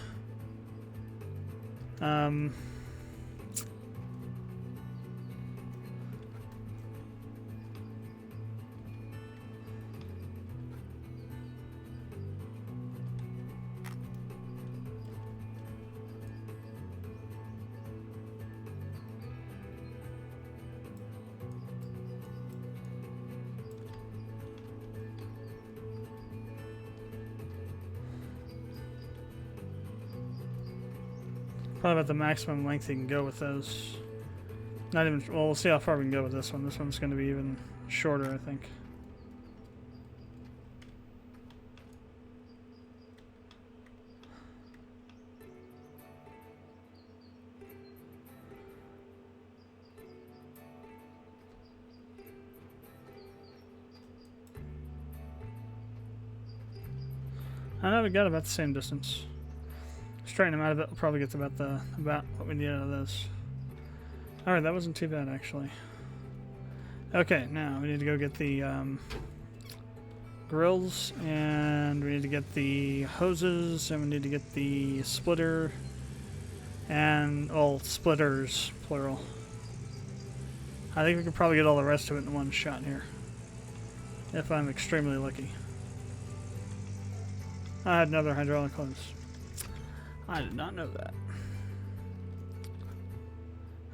Probably about the maximum length you can go with those. Not even, well, we'll see how far we can go with this one. This one's going to be even shorter, I think. I know we got about the same distance. Straighten them out of it, we'll probably get to about what we need out of this. Alright, that wasn't too bad actually. Okay, now we need to go get the grills, and we need to get the hoses, and we need to get the splitter, and, well, splitters, plural. I think we could probably get all the rest of it in one shot here, if I'm extremely lucky. I had another hydraulic hose. I did not know that.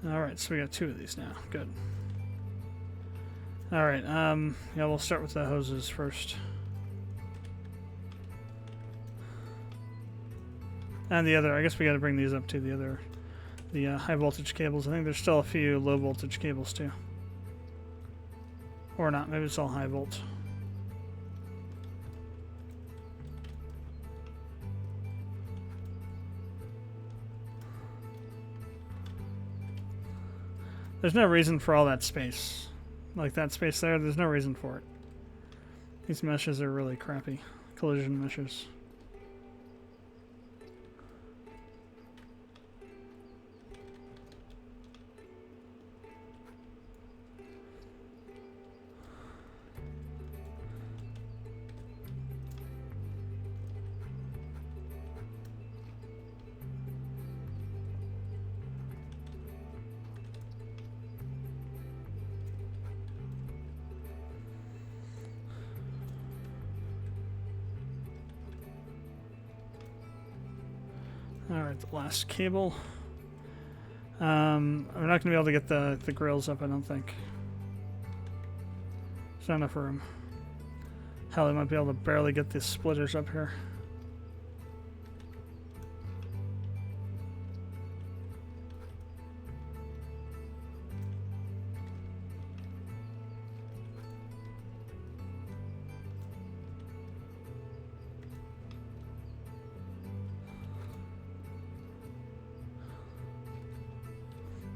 Alright, so we got 2 of these now. Good. Alright, yeah, we'll start with the hoses first. And the other, I guess we gotta bring these up to the high voltage cables. I think there's still a few low voltage cables too. Or not, maybe it's all high volt. There's no reason for all that space. Like that space there, there's no reason for it. These meshes are really crappy. Collision meshes. Alright, the last cable. We're not going to be able to get the grills up, I don't think. There's not enough room. Hell, they might be able to barely get the splitters up here.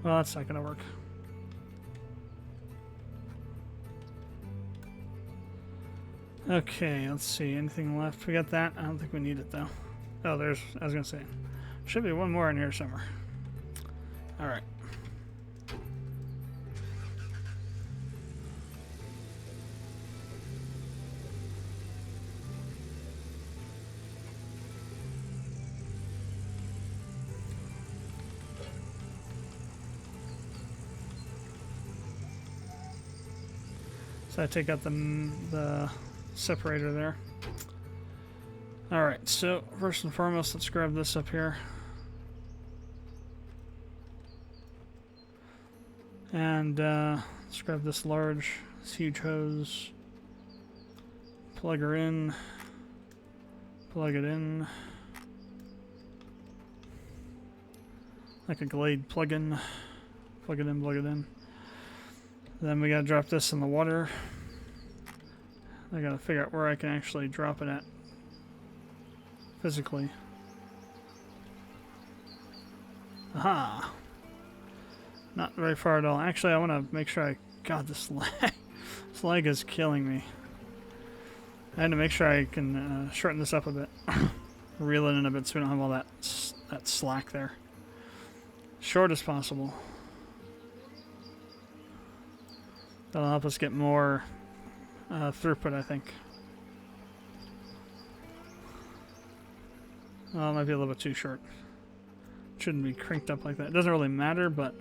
Well, that's not going to work. Okay, let's see. Anything left? We got that? I don't think we need it, though. Oh, there's... I was going to say. Should be one more in here somewhere. Alright. So I take out the separator there. Alright, so first and foremost, let's grab this up here. And let's grab this huge hose. Plug her in. Plug it in. Like a Glade plug-in. Plug it in, plug it in. Then we gotta drop this in the water. I gotta figure out where I can actually drop it at physically. Aha! Not very far at all. Actually, I want to make sure God, this lag. This lag is killing me. I had to make sure I can shorten this up a bit. Reel it in a bit so we don't have all that slack there. Short as possible. That'll help us get more throughput, I think. Well, it might be a little bit too short. Shouldn't be cranked up like that. It doesn't really matter, but...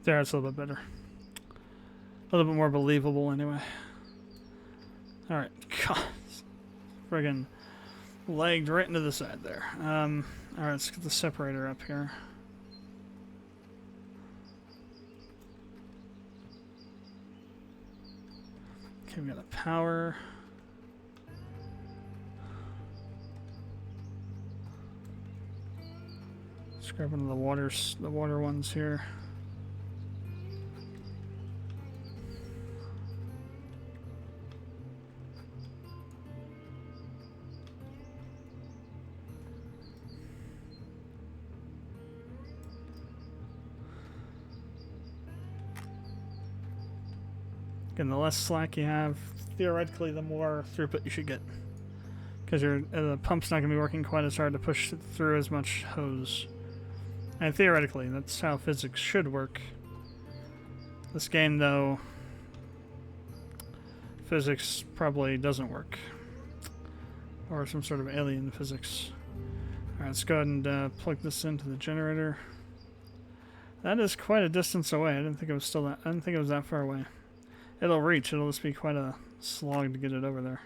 There, it's a little bit better. A little bit more believable, anyway. Alright. God. Friggin' lagged right into the side there. Alright, let's get the separator up here. Okay, we got a power. Let's grab one of the water ones here. Again, the less slack you have, theoretically, the more throughput you should get. Because the pump's not going to be working quite as hard to push through as much hose. And theoretically, that's how physics should work. This game, though, physics probably doesn't work. Or some sort of alien physics. Alright, let's go ahead and plug this into the generator. That is quite a distance away. I didn't think it was that far away. It'll reach. It'll just be quite a slog to get it over there.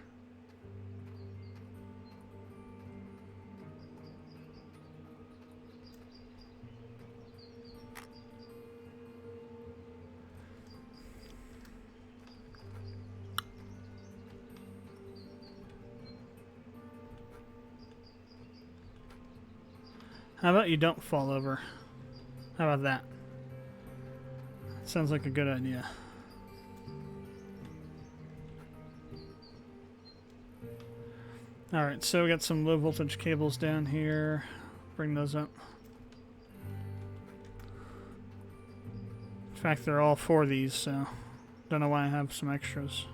How about you don't fall over? How about that? Sounds like a good idea. Alright, so we got some low voltage cables down here. Bring those up. In fact, they're all for these, so don't know why I have some extras.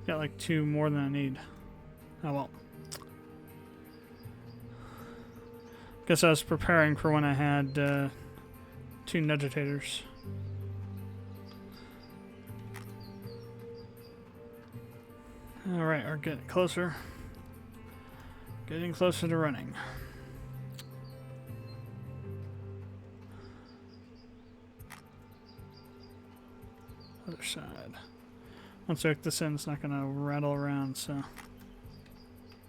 Got like 2 more than I need. Oh well. Guess I was preparing for when I had 2 nugitators. Alright, we're getting closer. Getting closer to running. Other side. Once we hook this in, it's not going to rattle around, so no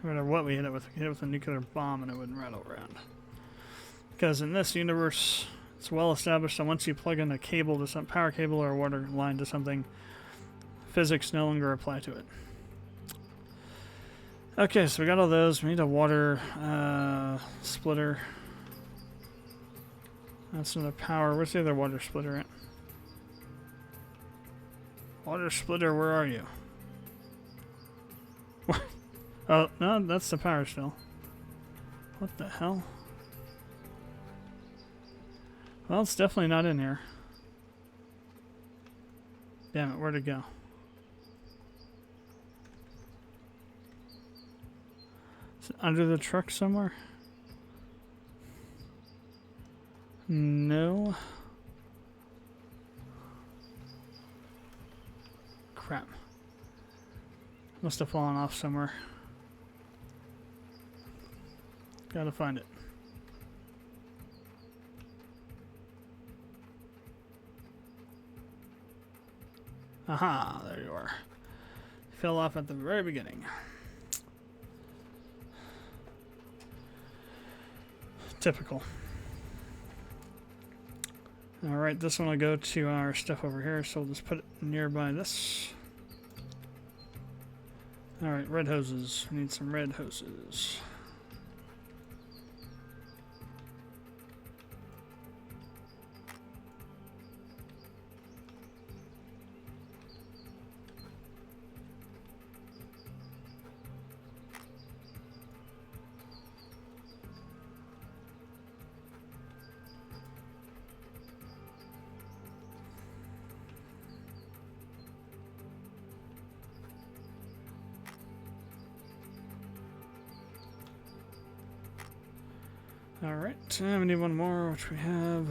matter what we hit it with a nuclear bomb and it wouldn't rattle around. Because in this universe, it's well established that once you plug in a cable to some power cable or a water line to something, physics no longer apply to it. Okay, so we got all those. We need a water splitter. That's another power. Where's the other water splitter at? Water splitter, where are you? What? Oh, no, that's the power still. What the hell? Well, it's definitely not in here. Damn it, where'd it go? Is it under the truck somewhere? No. Crap. Must have fallen off somewhere. Gotta find it. Aha, there you are. Fell off at the very beginning. Typical. Alright, this one will go to our stuff over here, so we'll just put it nearby this. Alright, red hoses. We need some red hoses. Alright, we need one more, which we have.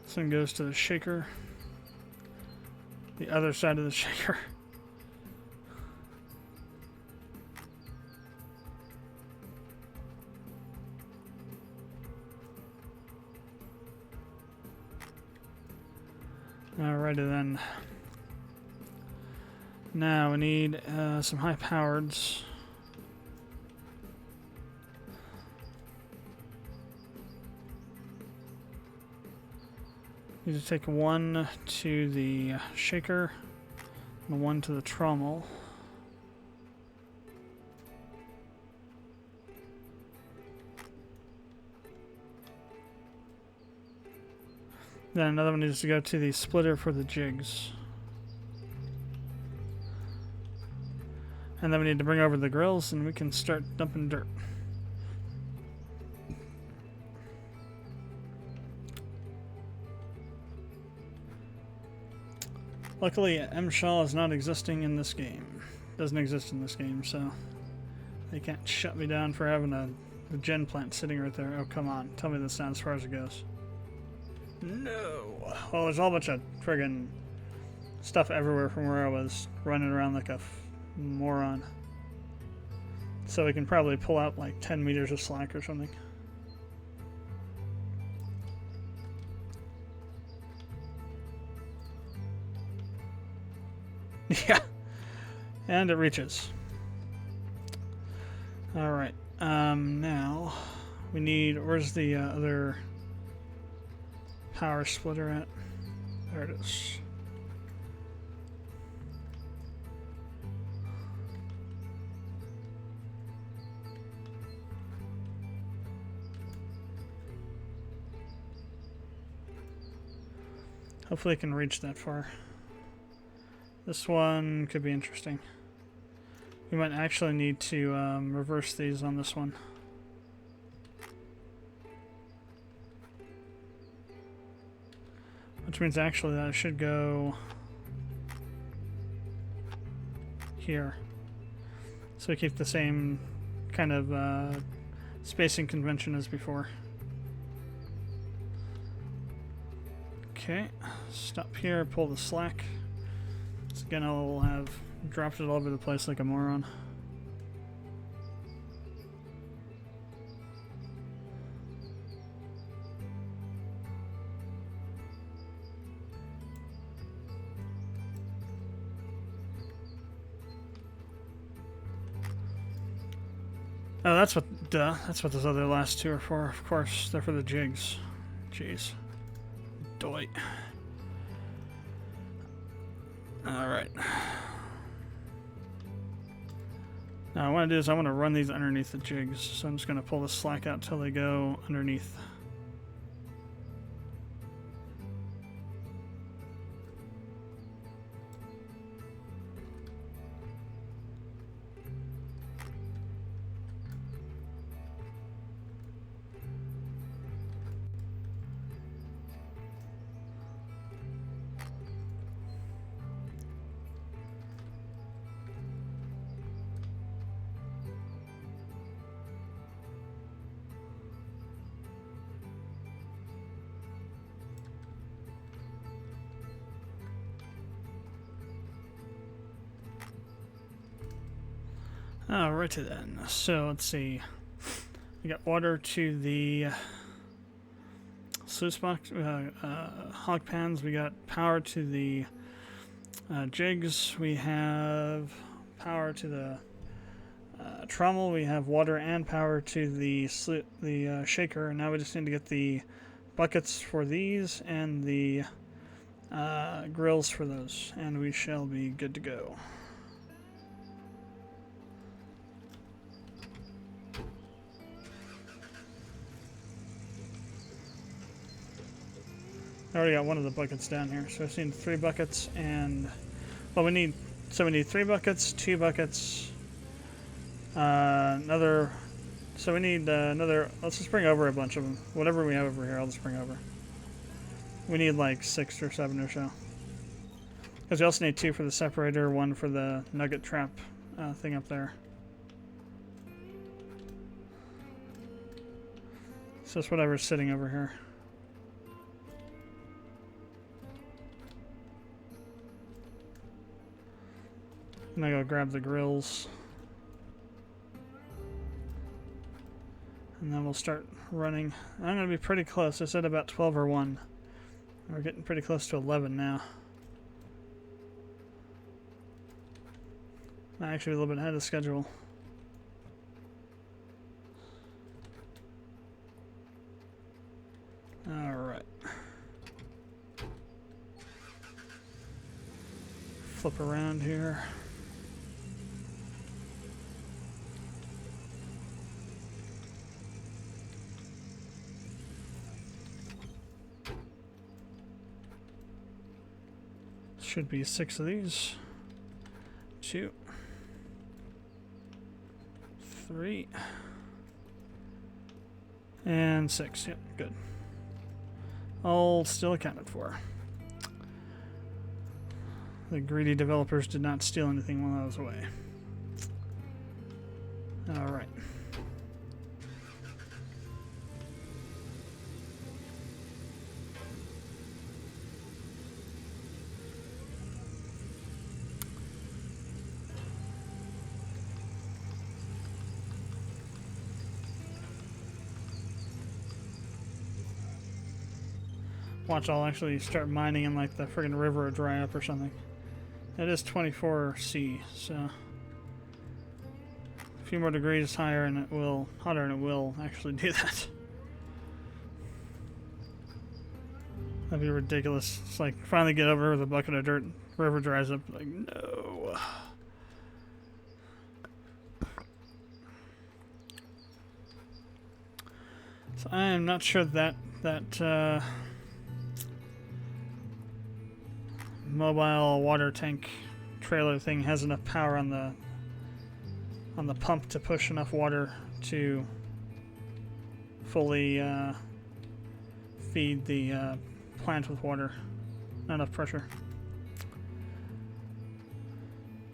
This one goes to the shaker. The other side of the shaker. Alrighty then. Now we need some high powereds. Need to take one to the shaker and one to the trommel. Then another one needs to go to the splitter for the jigs. And then we need to bring over the grills and we can start dumping dirt. Luckily, M-Shaw is not existing in this game. Doesn't exist in this game, so they can't shut me down for having a gen plant sitting right there. Oh, come on. Tell me that's not as far as it goes. No! Well, there's a whole bunch of friggin' stuff everywhere from where I was running around like a moron. So we can probably pull out like 10 meters of slack or something. Yeah. And it reaches. Alright. Now we need, where's the other power splitter at? There it is. Hopefully I can reach that far. This one could be interesting. We might actually need to reverse these on this one. Which means actually that I should go here. So we keep the same kind of spacing convention as before. Okay, stop here, pull the slack. So again, I'll have dropped it all over the place like a moron. Oh, that's what those other last two are for. Of course, they're for the jigs. Jeez. Doit. Alright. Now, what I want to do is I want to run these underneath the jigs. So I'm just going to pull the slack out till they go underneath. Alrighty then. So let's see. We got water to the sluice box, hog pans. We got power to the jigs. We have power to the trommel. We have water and power to the shaker. And now we just need to get the buckets for these and the grills for those, and we shall be good to go. I already got one of the buckets down here, so I just need 3 buckets and, well, we need 3 buckets, 2 buckets, another, so we need another, let's just bring over a bunch of them. Whatever we have over here, I'll just bring over. We need like 6 or 7 or so. Because we also need 2 for the separator, 1 for the nugget trap thing up there. So it's whatever's sitting over here. And I go grab the grills. And then we'll start running. I'm going to be pretty close. I said about 12 or 1. We're getting pretty close to 11 now. Actually, a little bit ahead of schedule. Alright. Flip around here. Should be 6 of these. 2, 3, and 6. Yep, good. All still accounted for. The greedy developers did not steal anything while I was away. Alright. Watch, I'll actually start mining in like the friggin' river or dry up or something. It is 24C, so a few more degrees higher and it will, hotter, and it will actually do that. That'd be ridiculous. It's like finally get over with a bucket of dirt, river dries up, like no. So I am not sure that mobile water tank trailer thing has enough power on the pump to push enough water to fully feed the plant with water. Not enough pressure.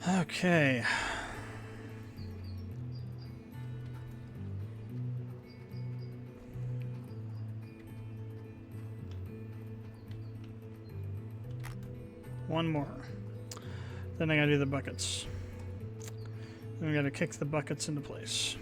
Okay. One more. Then I gotta do the buckets. Then we gotta kick the buckets into place.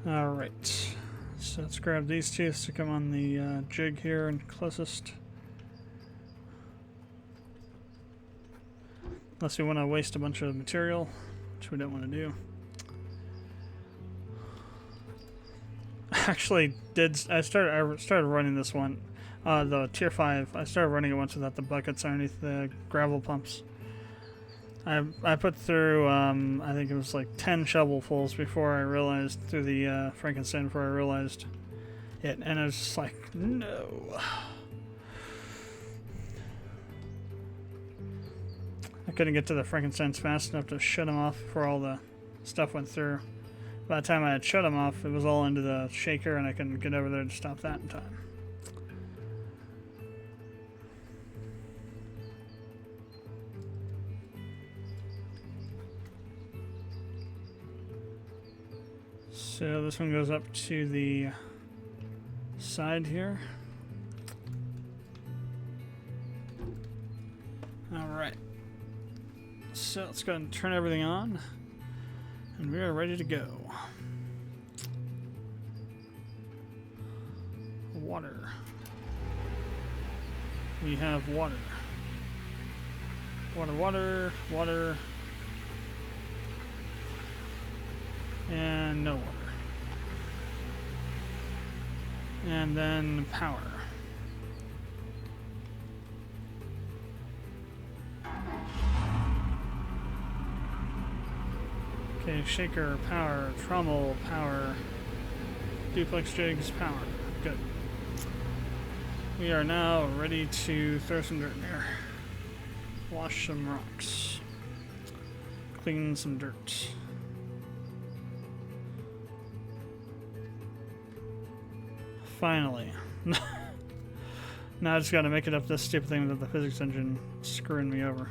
Alright. So let's grab these two to come on the jig here and closest. Unless we want to waste a bunch of material, which we don't want to do. Actually I started running this one, the tier 5. I started running it once without the buckets underneath the gravel pumps. I put through I think it was like 10 shovelfuls before I realized, through the Frankenstein, before I realized it, and I was just like, no. I couldn't get to the Frankensteins fast enough to shut them off before all the stuff went through. By the time I had shut them off, it was all into the shaker, and I couldn't get over there to stop that in time. So this one goes up to the side here. Alright. So let's go ahead and turn everything on. And we are ready to go. Water. We have water. Water, water, water. And no water. And then power. Okay, shaker, power, trommel, power, duplex jigs, power. Good. We are now ready to throw some dirt in here. Wash some rocks. Clean some dirt. Finally. Now I just gotta make it up this stupid thing with the physics engine screwing me over.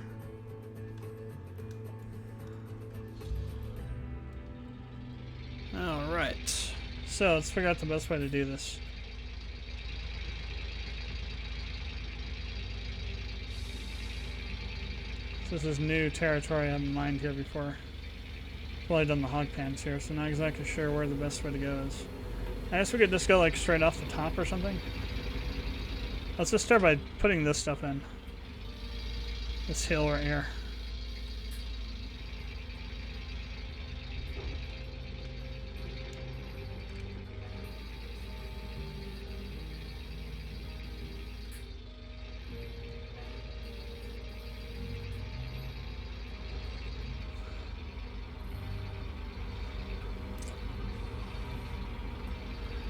Alright. So let's figure out the best way to do this. So this is new territory I haven't mined here before. Well, I've done the hog pans here, so not exactly sure where the best way to go is. I guess we could just go like straight off the top or something. Let's just start by putting this stuff in. This hill right here.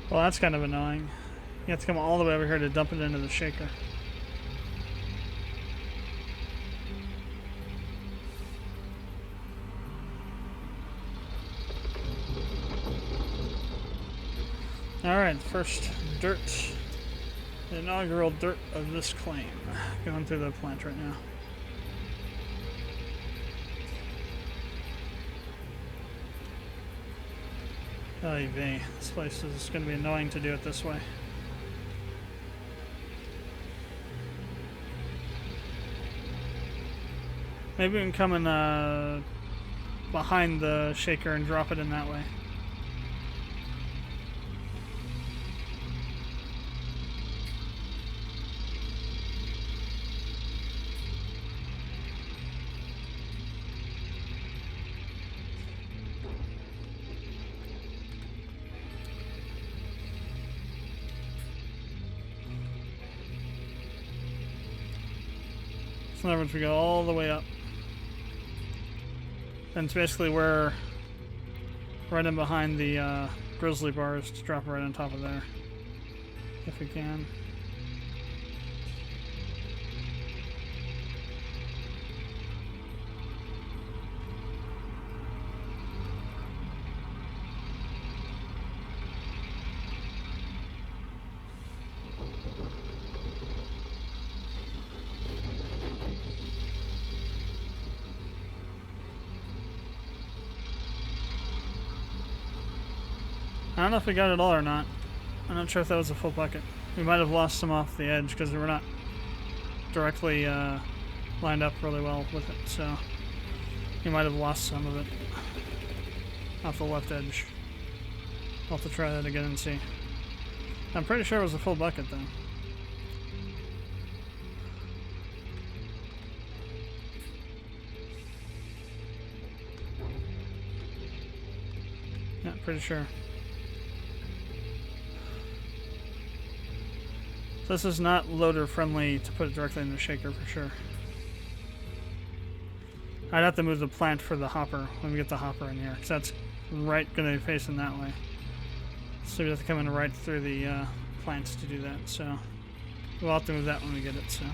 Well, that's kind of annoying. You have to come all the way over here to dump it into the shaker. Alright, first dirt. The inaugural dirt of this claim. Going through the plant right now. Oy vey, this place is going to be annoying to do it this way. Maybe we can come in behind the shaker and drop it in that way. So in other words, we go all the way up. And it's basically where, right in behind the grizzly bars, to drop right on top of there, if we can. I don't know if we got it all or not. I'm not sure if that was a full bucket. We might have lost some off the edge because we're not directly lined up really well with it, so we might have lost some of it off the left edge. I'll have to try that again and see. I'm pretty sure it was a full bucket though. Yeah, pretty sure. So this is not loader friendly to put it directly in the shaker for sure. I'd have to move the plant for the hopper when we get the hopper in here, because that's right going to be facing that way. So we have to come in right through the plants to do that. So we'll have to move that when we get it. So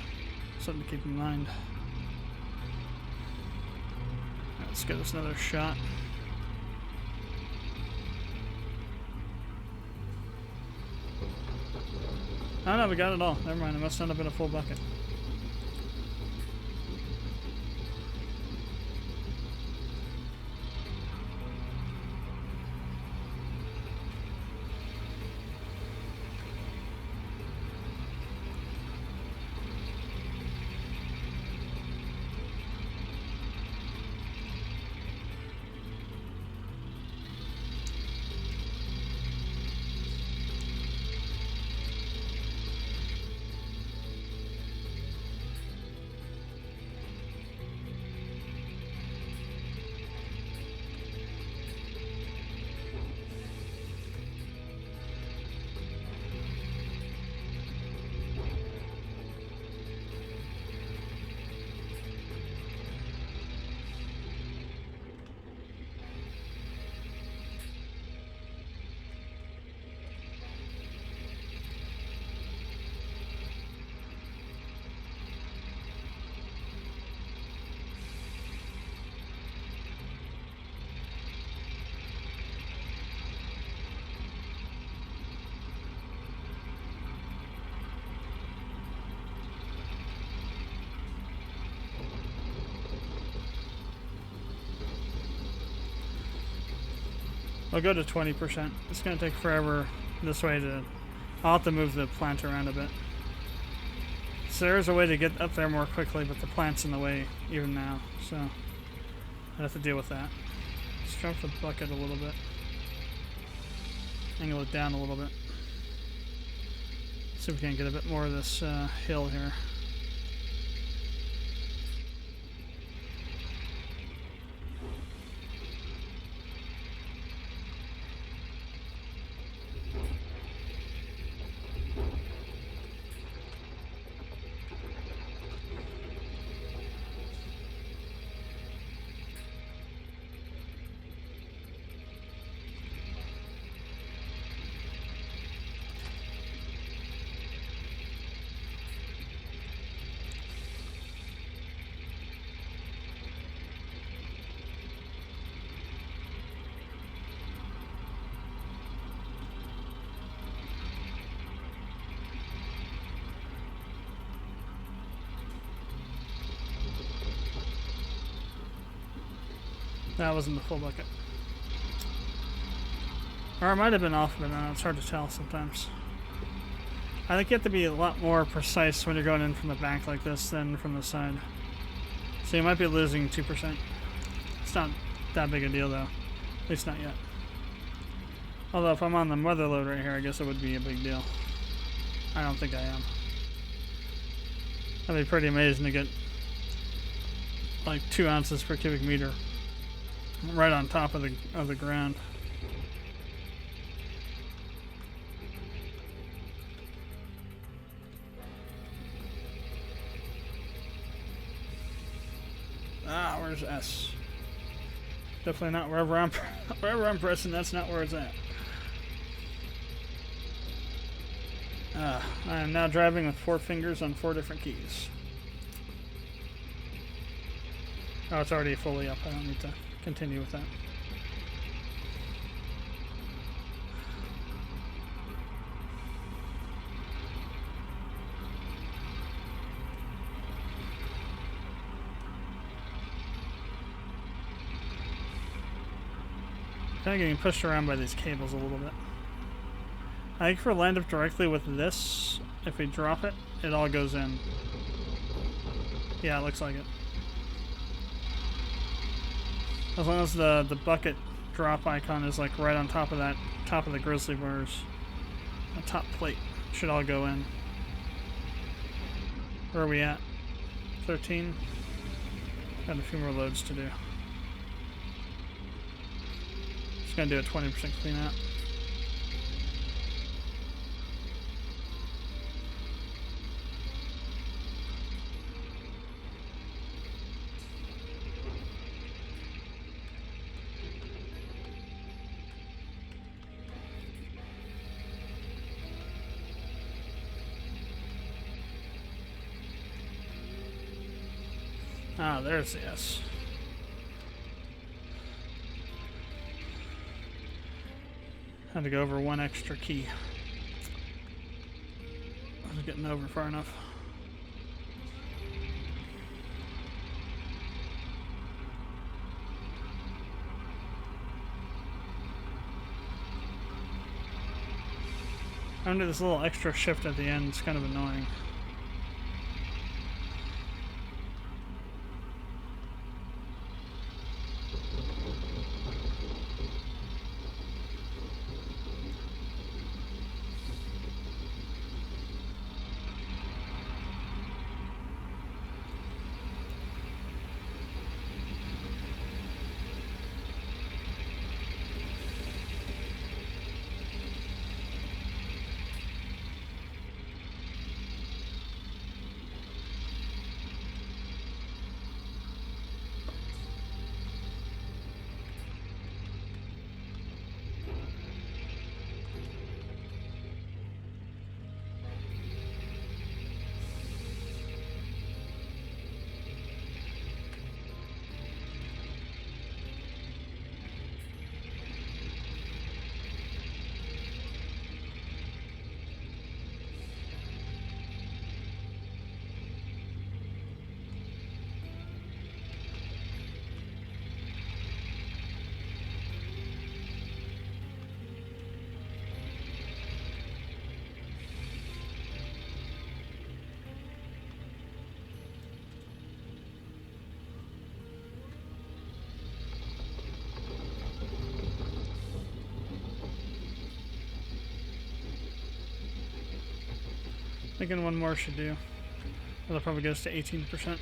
something to keep in mind. Right, let's give this another shot. Oh no, we got it all. Never mind, it must end up in a full bucket. I'll go to 20%. It's going to take forever this way to... I'll have to move the plant around a bit. So there is a way to get up there more quickly, but the plant's in the way even now, so I'd have to deal with that. Let's drop the bucket a little bit. Angle it down a little bit. See if we can get a bit more of this hill here. That wasn't the full bucket. Or it might have been off of it, it's hard to tell sometimes. I think you have to be a lot more precise when you're going in from the back like this than from the side. So you might be losing 2%. It's not that big a deal though. At least not yet. Although if I'm on the mother load right here, I guess it would be a big deal. I don't think I am. That'd be pretty amazing to get like 2 ounces per cubic meter right on top of the ground. Ah, where's S? Definitely not wherever I'm pressing. That's not where it's at. I am now driving with 4 fingers on 4 different keys. Oh, it's already fully up. I don't need to continue with that. Kind of getting pushed around by these cables a little bit. I think if we land up directly with this, if we drop it, it all goes in. Yeah, it looks like it. As long as the bucket drop icon is like right on top of the grizzly bars, the top plate should all go in. Where are we at? 13? Got a few more loads to do. Just gonna do a 20% clean out. Ah, there's the S. Had to go over 1 extra key. I was getting over far enough. I'm gonna do this little extra shift at the end. It's kind of annoying. Thinking one more should do. That'll probably get us to 18%.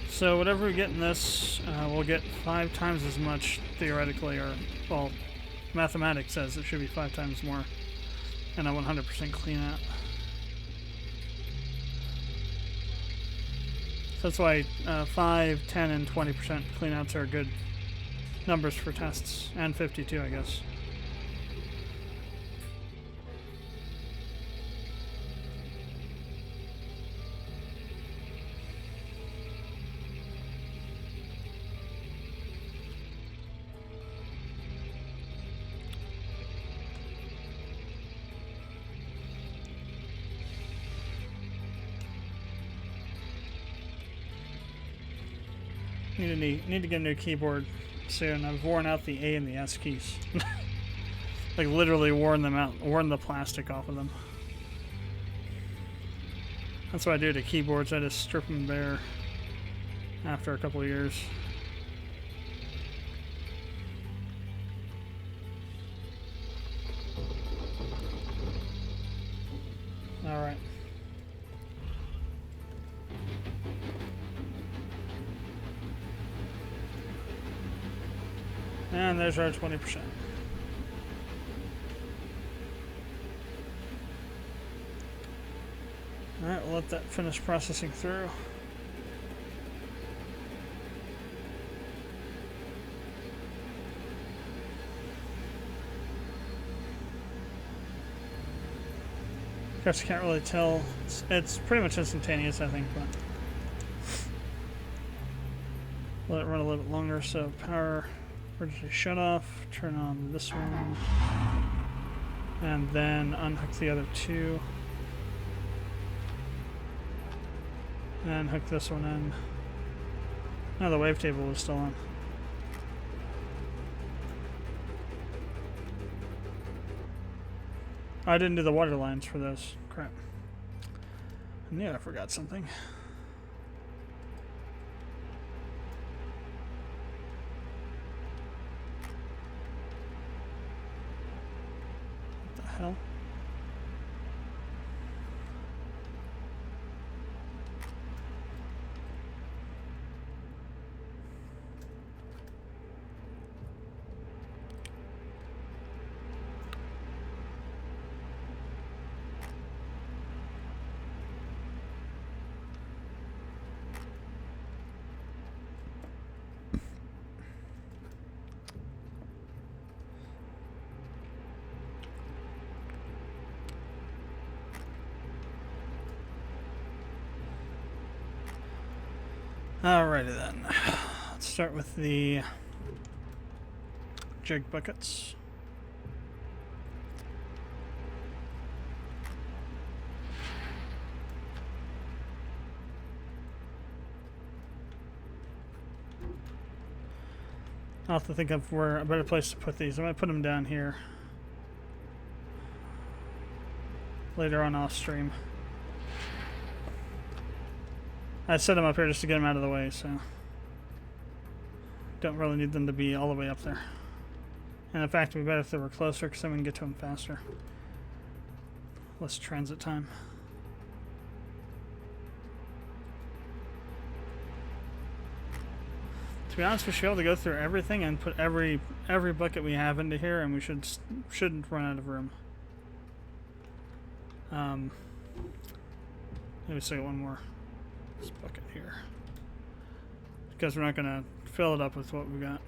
So whatever we get in this, we'll get 5 times as much theoretically, or well, mathematics says it should be 5 times more, and a 100% clean out. So that's why 5, 10, and 20% clean outs are good numbers for tests, and 52, I guess. Need to get a new keyboard soon. I've worn out the A and the S keys. Like literally worn them out, worn the plastic off of them. That's what I do to keyboards. I just strip them bare after a couple of years. All right. And there's our 20%. Alright, we'll let that finish processing through. Guess I can't really tell. It's pretty much instantaneous, I think, but let it run a little bit longer. So power emergency shut off, turn on this one, and then unhook the other two, and hook this one in. Now the wavetable is still on. I didn't do the water lines for those. Crap. I knew I forgot something. What the hell? Alrighty then. Let's start with the jig buckets. I'll have to think of where a better place to put these. I might put them down here later on off stream. I set them up here just to get them out of the way, so don't really need them to be all the way up there. And in fact, it would be better if they were closer, because then we can get to them faster. Less transit time. To be honest, we should be able to go through everything and put every bucket we have into here, and we shouldn't run out of room. Maybe still get one more. This bucket here, because we're not going to fill it up with what we got.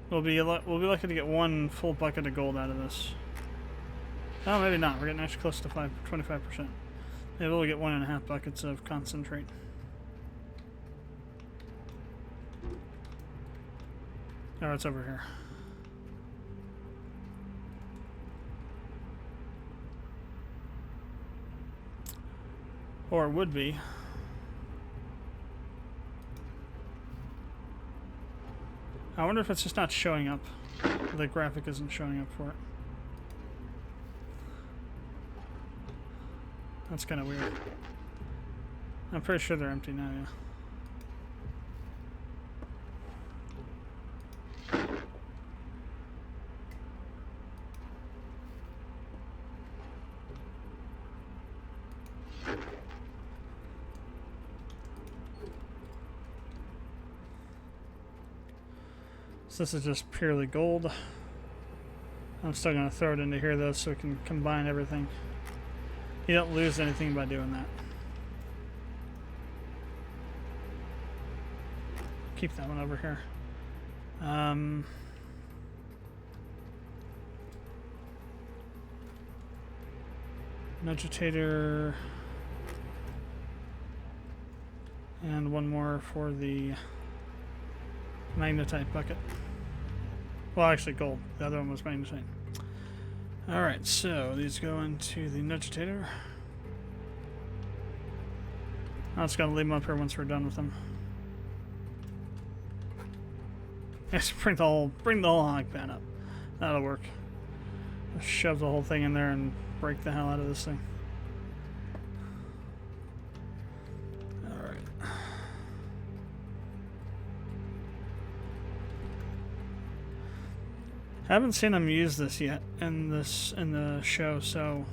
We'll be lucky to get one full bucket of gold out of this. Oh, maybe not. We're getting actually close to 25%. Maybe we'll get 1.5 buckets of concentrate. Oh, it's over here. Or it would be. I wonder if it's just not showing up. The graphic isn't showing up for it. That's kind of weird. I'm pretty sure they're empty now, yeah. So this is just purely gold. I'm still going to throw it into here though so we can combine everything. You don't lose anything by doing that. Keep that one over here. Nugitator. And one more for the magnetite bucket. Well, actually gold. The other one was magnetite. Alright, so these go into the nugitator. I'm just going to leave them up here once we're done with them. Yes, bring the whole hog pan up. That'll work. Just shove the whole thing in there and break the hell out of this thing. Alright. Haven't seen them use this yet in the show, so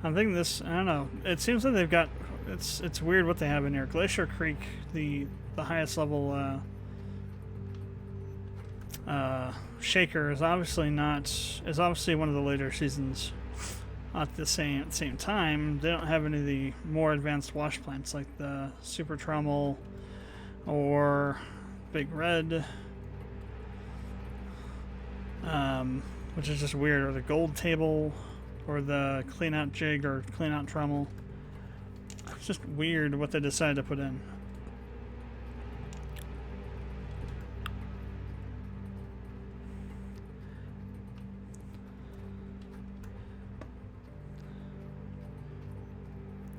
I'm thinking this. I don't know. It seems like they've got. It's weird what they have in here. Glacier Creek, the highest level shaker is obviously one of the later seasons. At the same time, they don't have any of the more advanced wash plants like the Super Trommel or Big Red. Which is just weird, or the gold table, or the clean out jig, or clean out trommel. It's just weird what they decided to put in.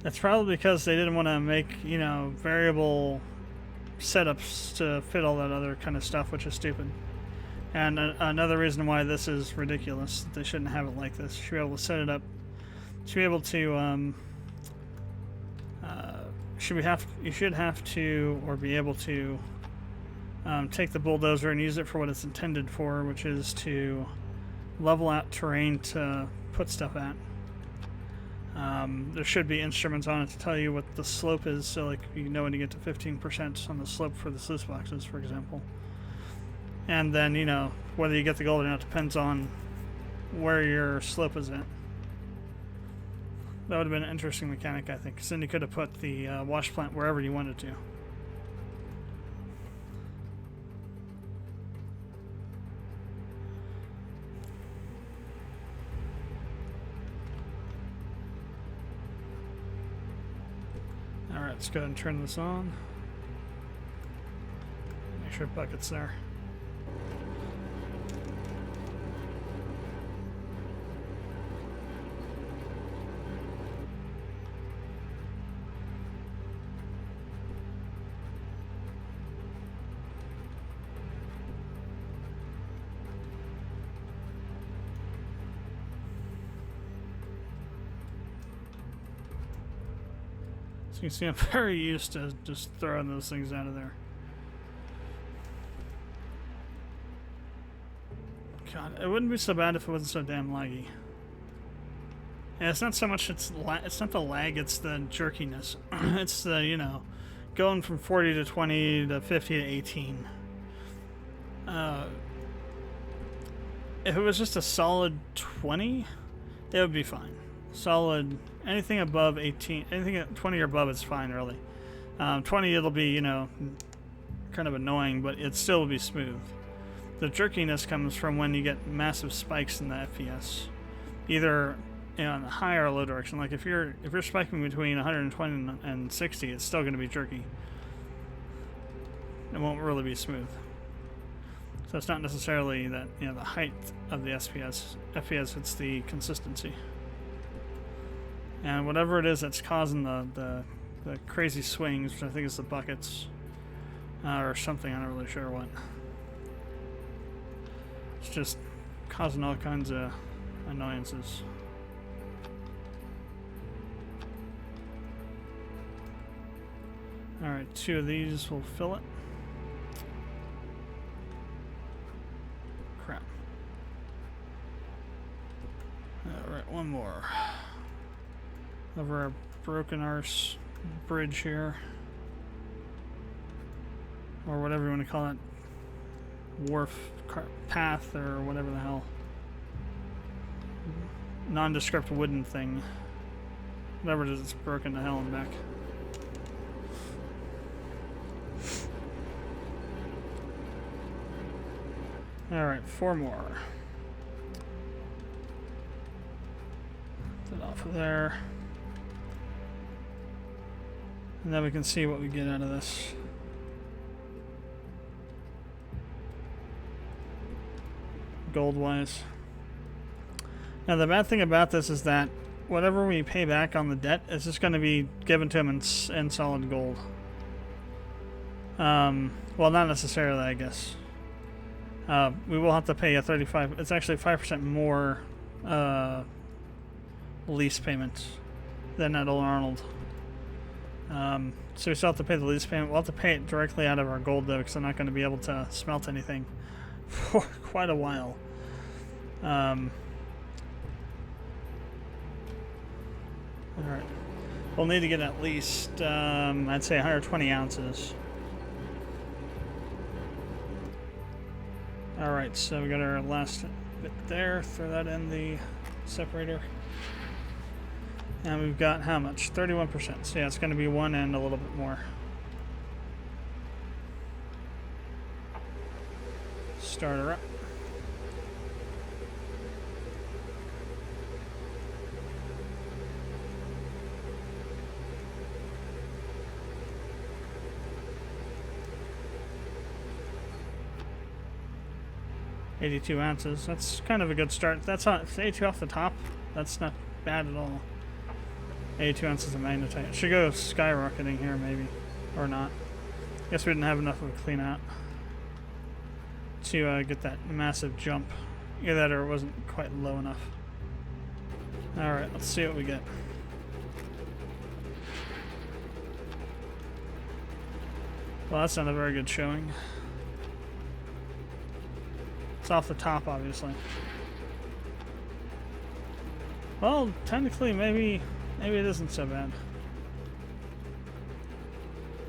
That's probably because they didn't want to make, variable setups to fit all that other kind of stuff, which is stupid. And another reason why this is ridiculous, that they shouldn't have it like this. You should be able to set it up. You should be able to, you should have to, or be able to, take the bulldozer and use it for what it's intended for, which is to level out terrain to put stuff at. There should be instruments on it to tell you what the slope is, so like you know when you get to 15% on the slope for the sluice boxes, for example. And then, whether you get the gold or not depends on where your slope is at. That would have been an interesting mechanic, I think, because then you could have put the wash plant wherever you wanted to. Alright, let's go ahead and turn this on. Make sure bucket's there. You can see I'm very used to just throwing those things out of there. God, it wouldn't be so bad if it wasn't so damn laggy. Yeah, it's not so much it's not the lag, it's the jerkiness. It's the, going from 40 to 20 to 50 to 18. If it was just a solid 20, it would be fine. Solid, anything above 18, anything at 20 or above is fine, really. 20, it'll be, kind of annoying, but it still will be smooth. The jerkiness comes from when you get massive spikes in the FPS, either in the high or low direction. Like if you're spiking between 120 and 60, it's still going to be jerky. It won't really be smooth. So it's not necessarily that the height of the FPS, it's the consistency. And whatever it is that's causing the crazy swings, which I think is the buckets, or something, I'm not really sure what. It's just causing all kinds of annoyances. Alright, 2 of these will fill it. Crap. Alright, one more. Over our broken arse bridge here. or whatever you want to call it, wharf path or whatever the hell, nondescript wooden thing, whatever it is, it's broken to hell and back. Alright, 4 more. Put it off of there. And then we can see what we get out of this. Gold-wise. Now the bad thing about this is that whatever we pay back on the debt is just going to be given to him in solid gold. Well, not necessarily, I guess. We will have to pay a 35. It's actually 5% more lease payment than at Old Arnold. So we still have to pay the lease payment. We'll have to pay it directly out of our gold though, because I'm not going to be able to smelt anything for quite a while. Alright. We'll need to get at least, I'd say 120 ounces. Alright, so we got our last bit there. Throw that in the separator. And we've got how much? 31%. So yeah, it's going to be one and a little bit more. Start her up. $82 ounces. That's kind of a good start. That's on 82 off the top. That's not bad at all. 82 ounces of magnetite. It should go skyrocketing here, maybe, or not. Guess we didn't have enough of a clean out to get that massive jump. Either that, or it wasn't quite low enough. All right, let's see what we get. Well, that's not a very good showing. It's off the top, obviously. Well, technically, maybe it isn't so bad.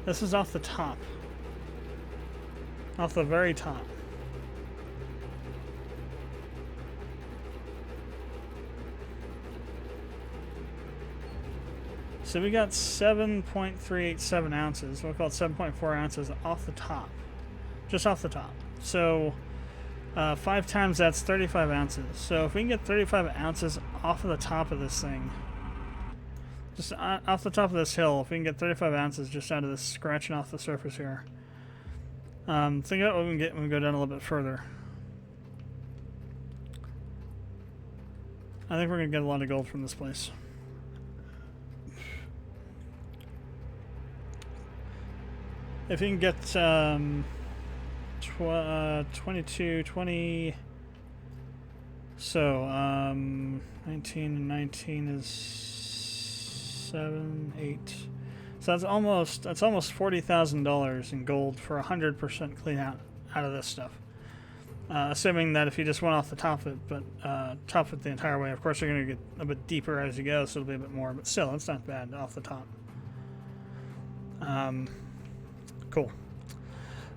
This is off the top. Off the very top. So we got 7.387 ounces. We'll call it 7.4 ounces off the top. Just off the top. So 5 times that's 35 ounces. So if we can get 35 ounces off of the top of this thing, just off the top of this hill, if we can get 35 ounces just out of this scratching off the surface here, think about what we can get when we go down a little bit further. I think we're going to get a lot of gold from this place. If you can get 22, 20, so 19 and 19 is 7, 8. So that's almost $40,000 in gold for 100% clean out of this stuff. Assuming that if you just went off the top of it, but top it the entire way, of course you're going to get a bit deeper as you go, so it'll be a bit more, but still, it's not bad off the top. Cool.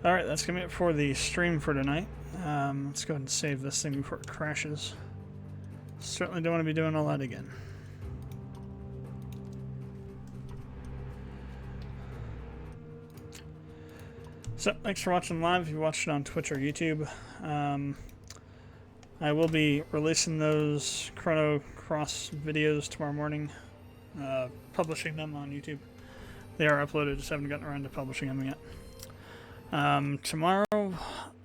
Alright, that's going to be it for the stream for tonight. Let's go ahead and save this thing before it crashes. Certainly don't want to be doing all that again. So, thanks for watching live if you watched it on Twitch or YouTube. I will be releasing those Chrono Cross videos tomorrow morning, publishing them on YouTube. They are uploaded, just haven't gotten around to publishing them yet. Tomorrow,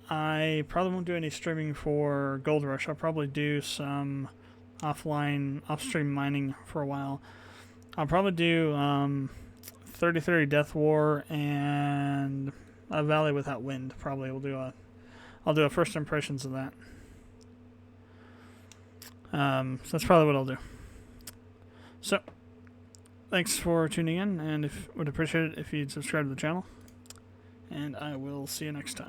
I probably won't do any streaming for Gold Rush. I'll probably do some off-stream mining for a while. I'll probably do 3030 Death War and a Valley Without Wind. Probably I'll do a first impressions of that. So that's probably what I'll do. So, thanks for tuning in, and would appreciate it if you'd subscribe to the channel. And I will see you next time.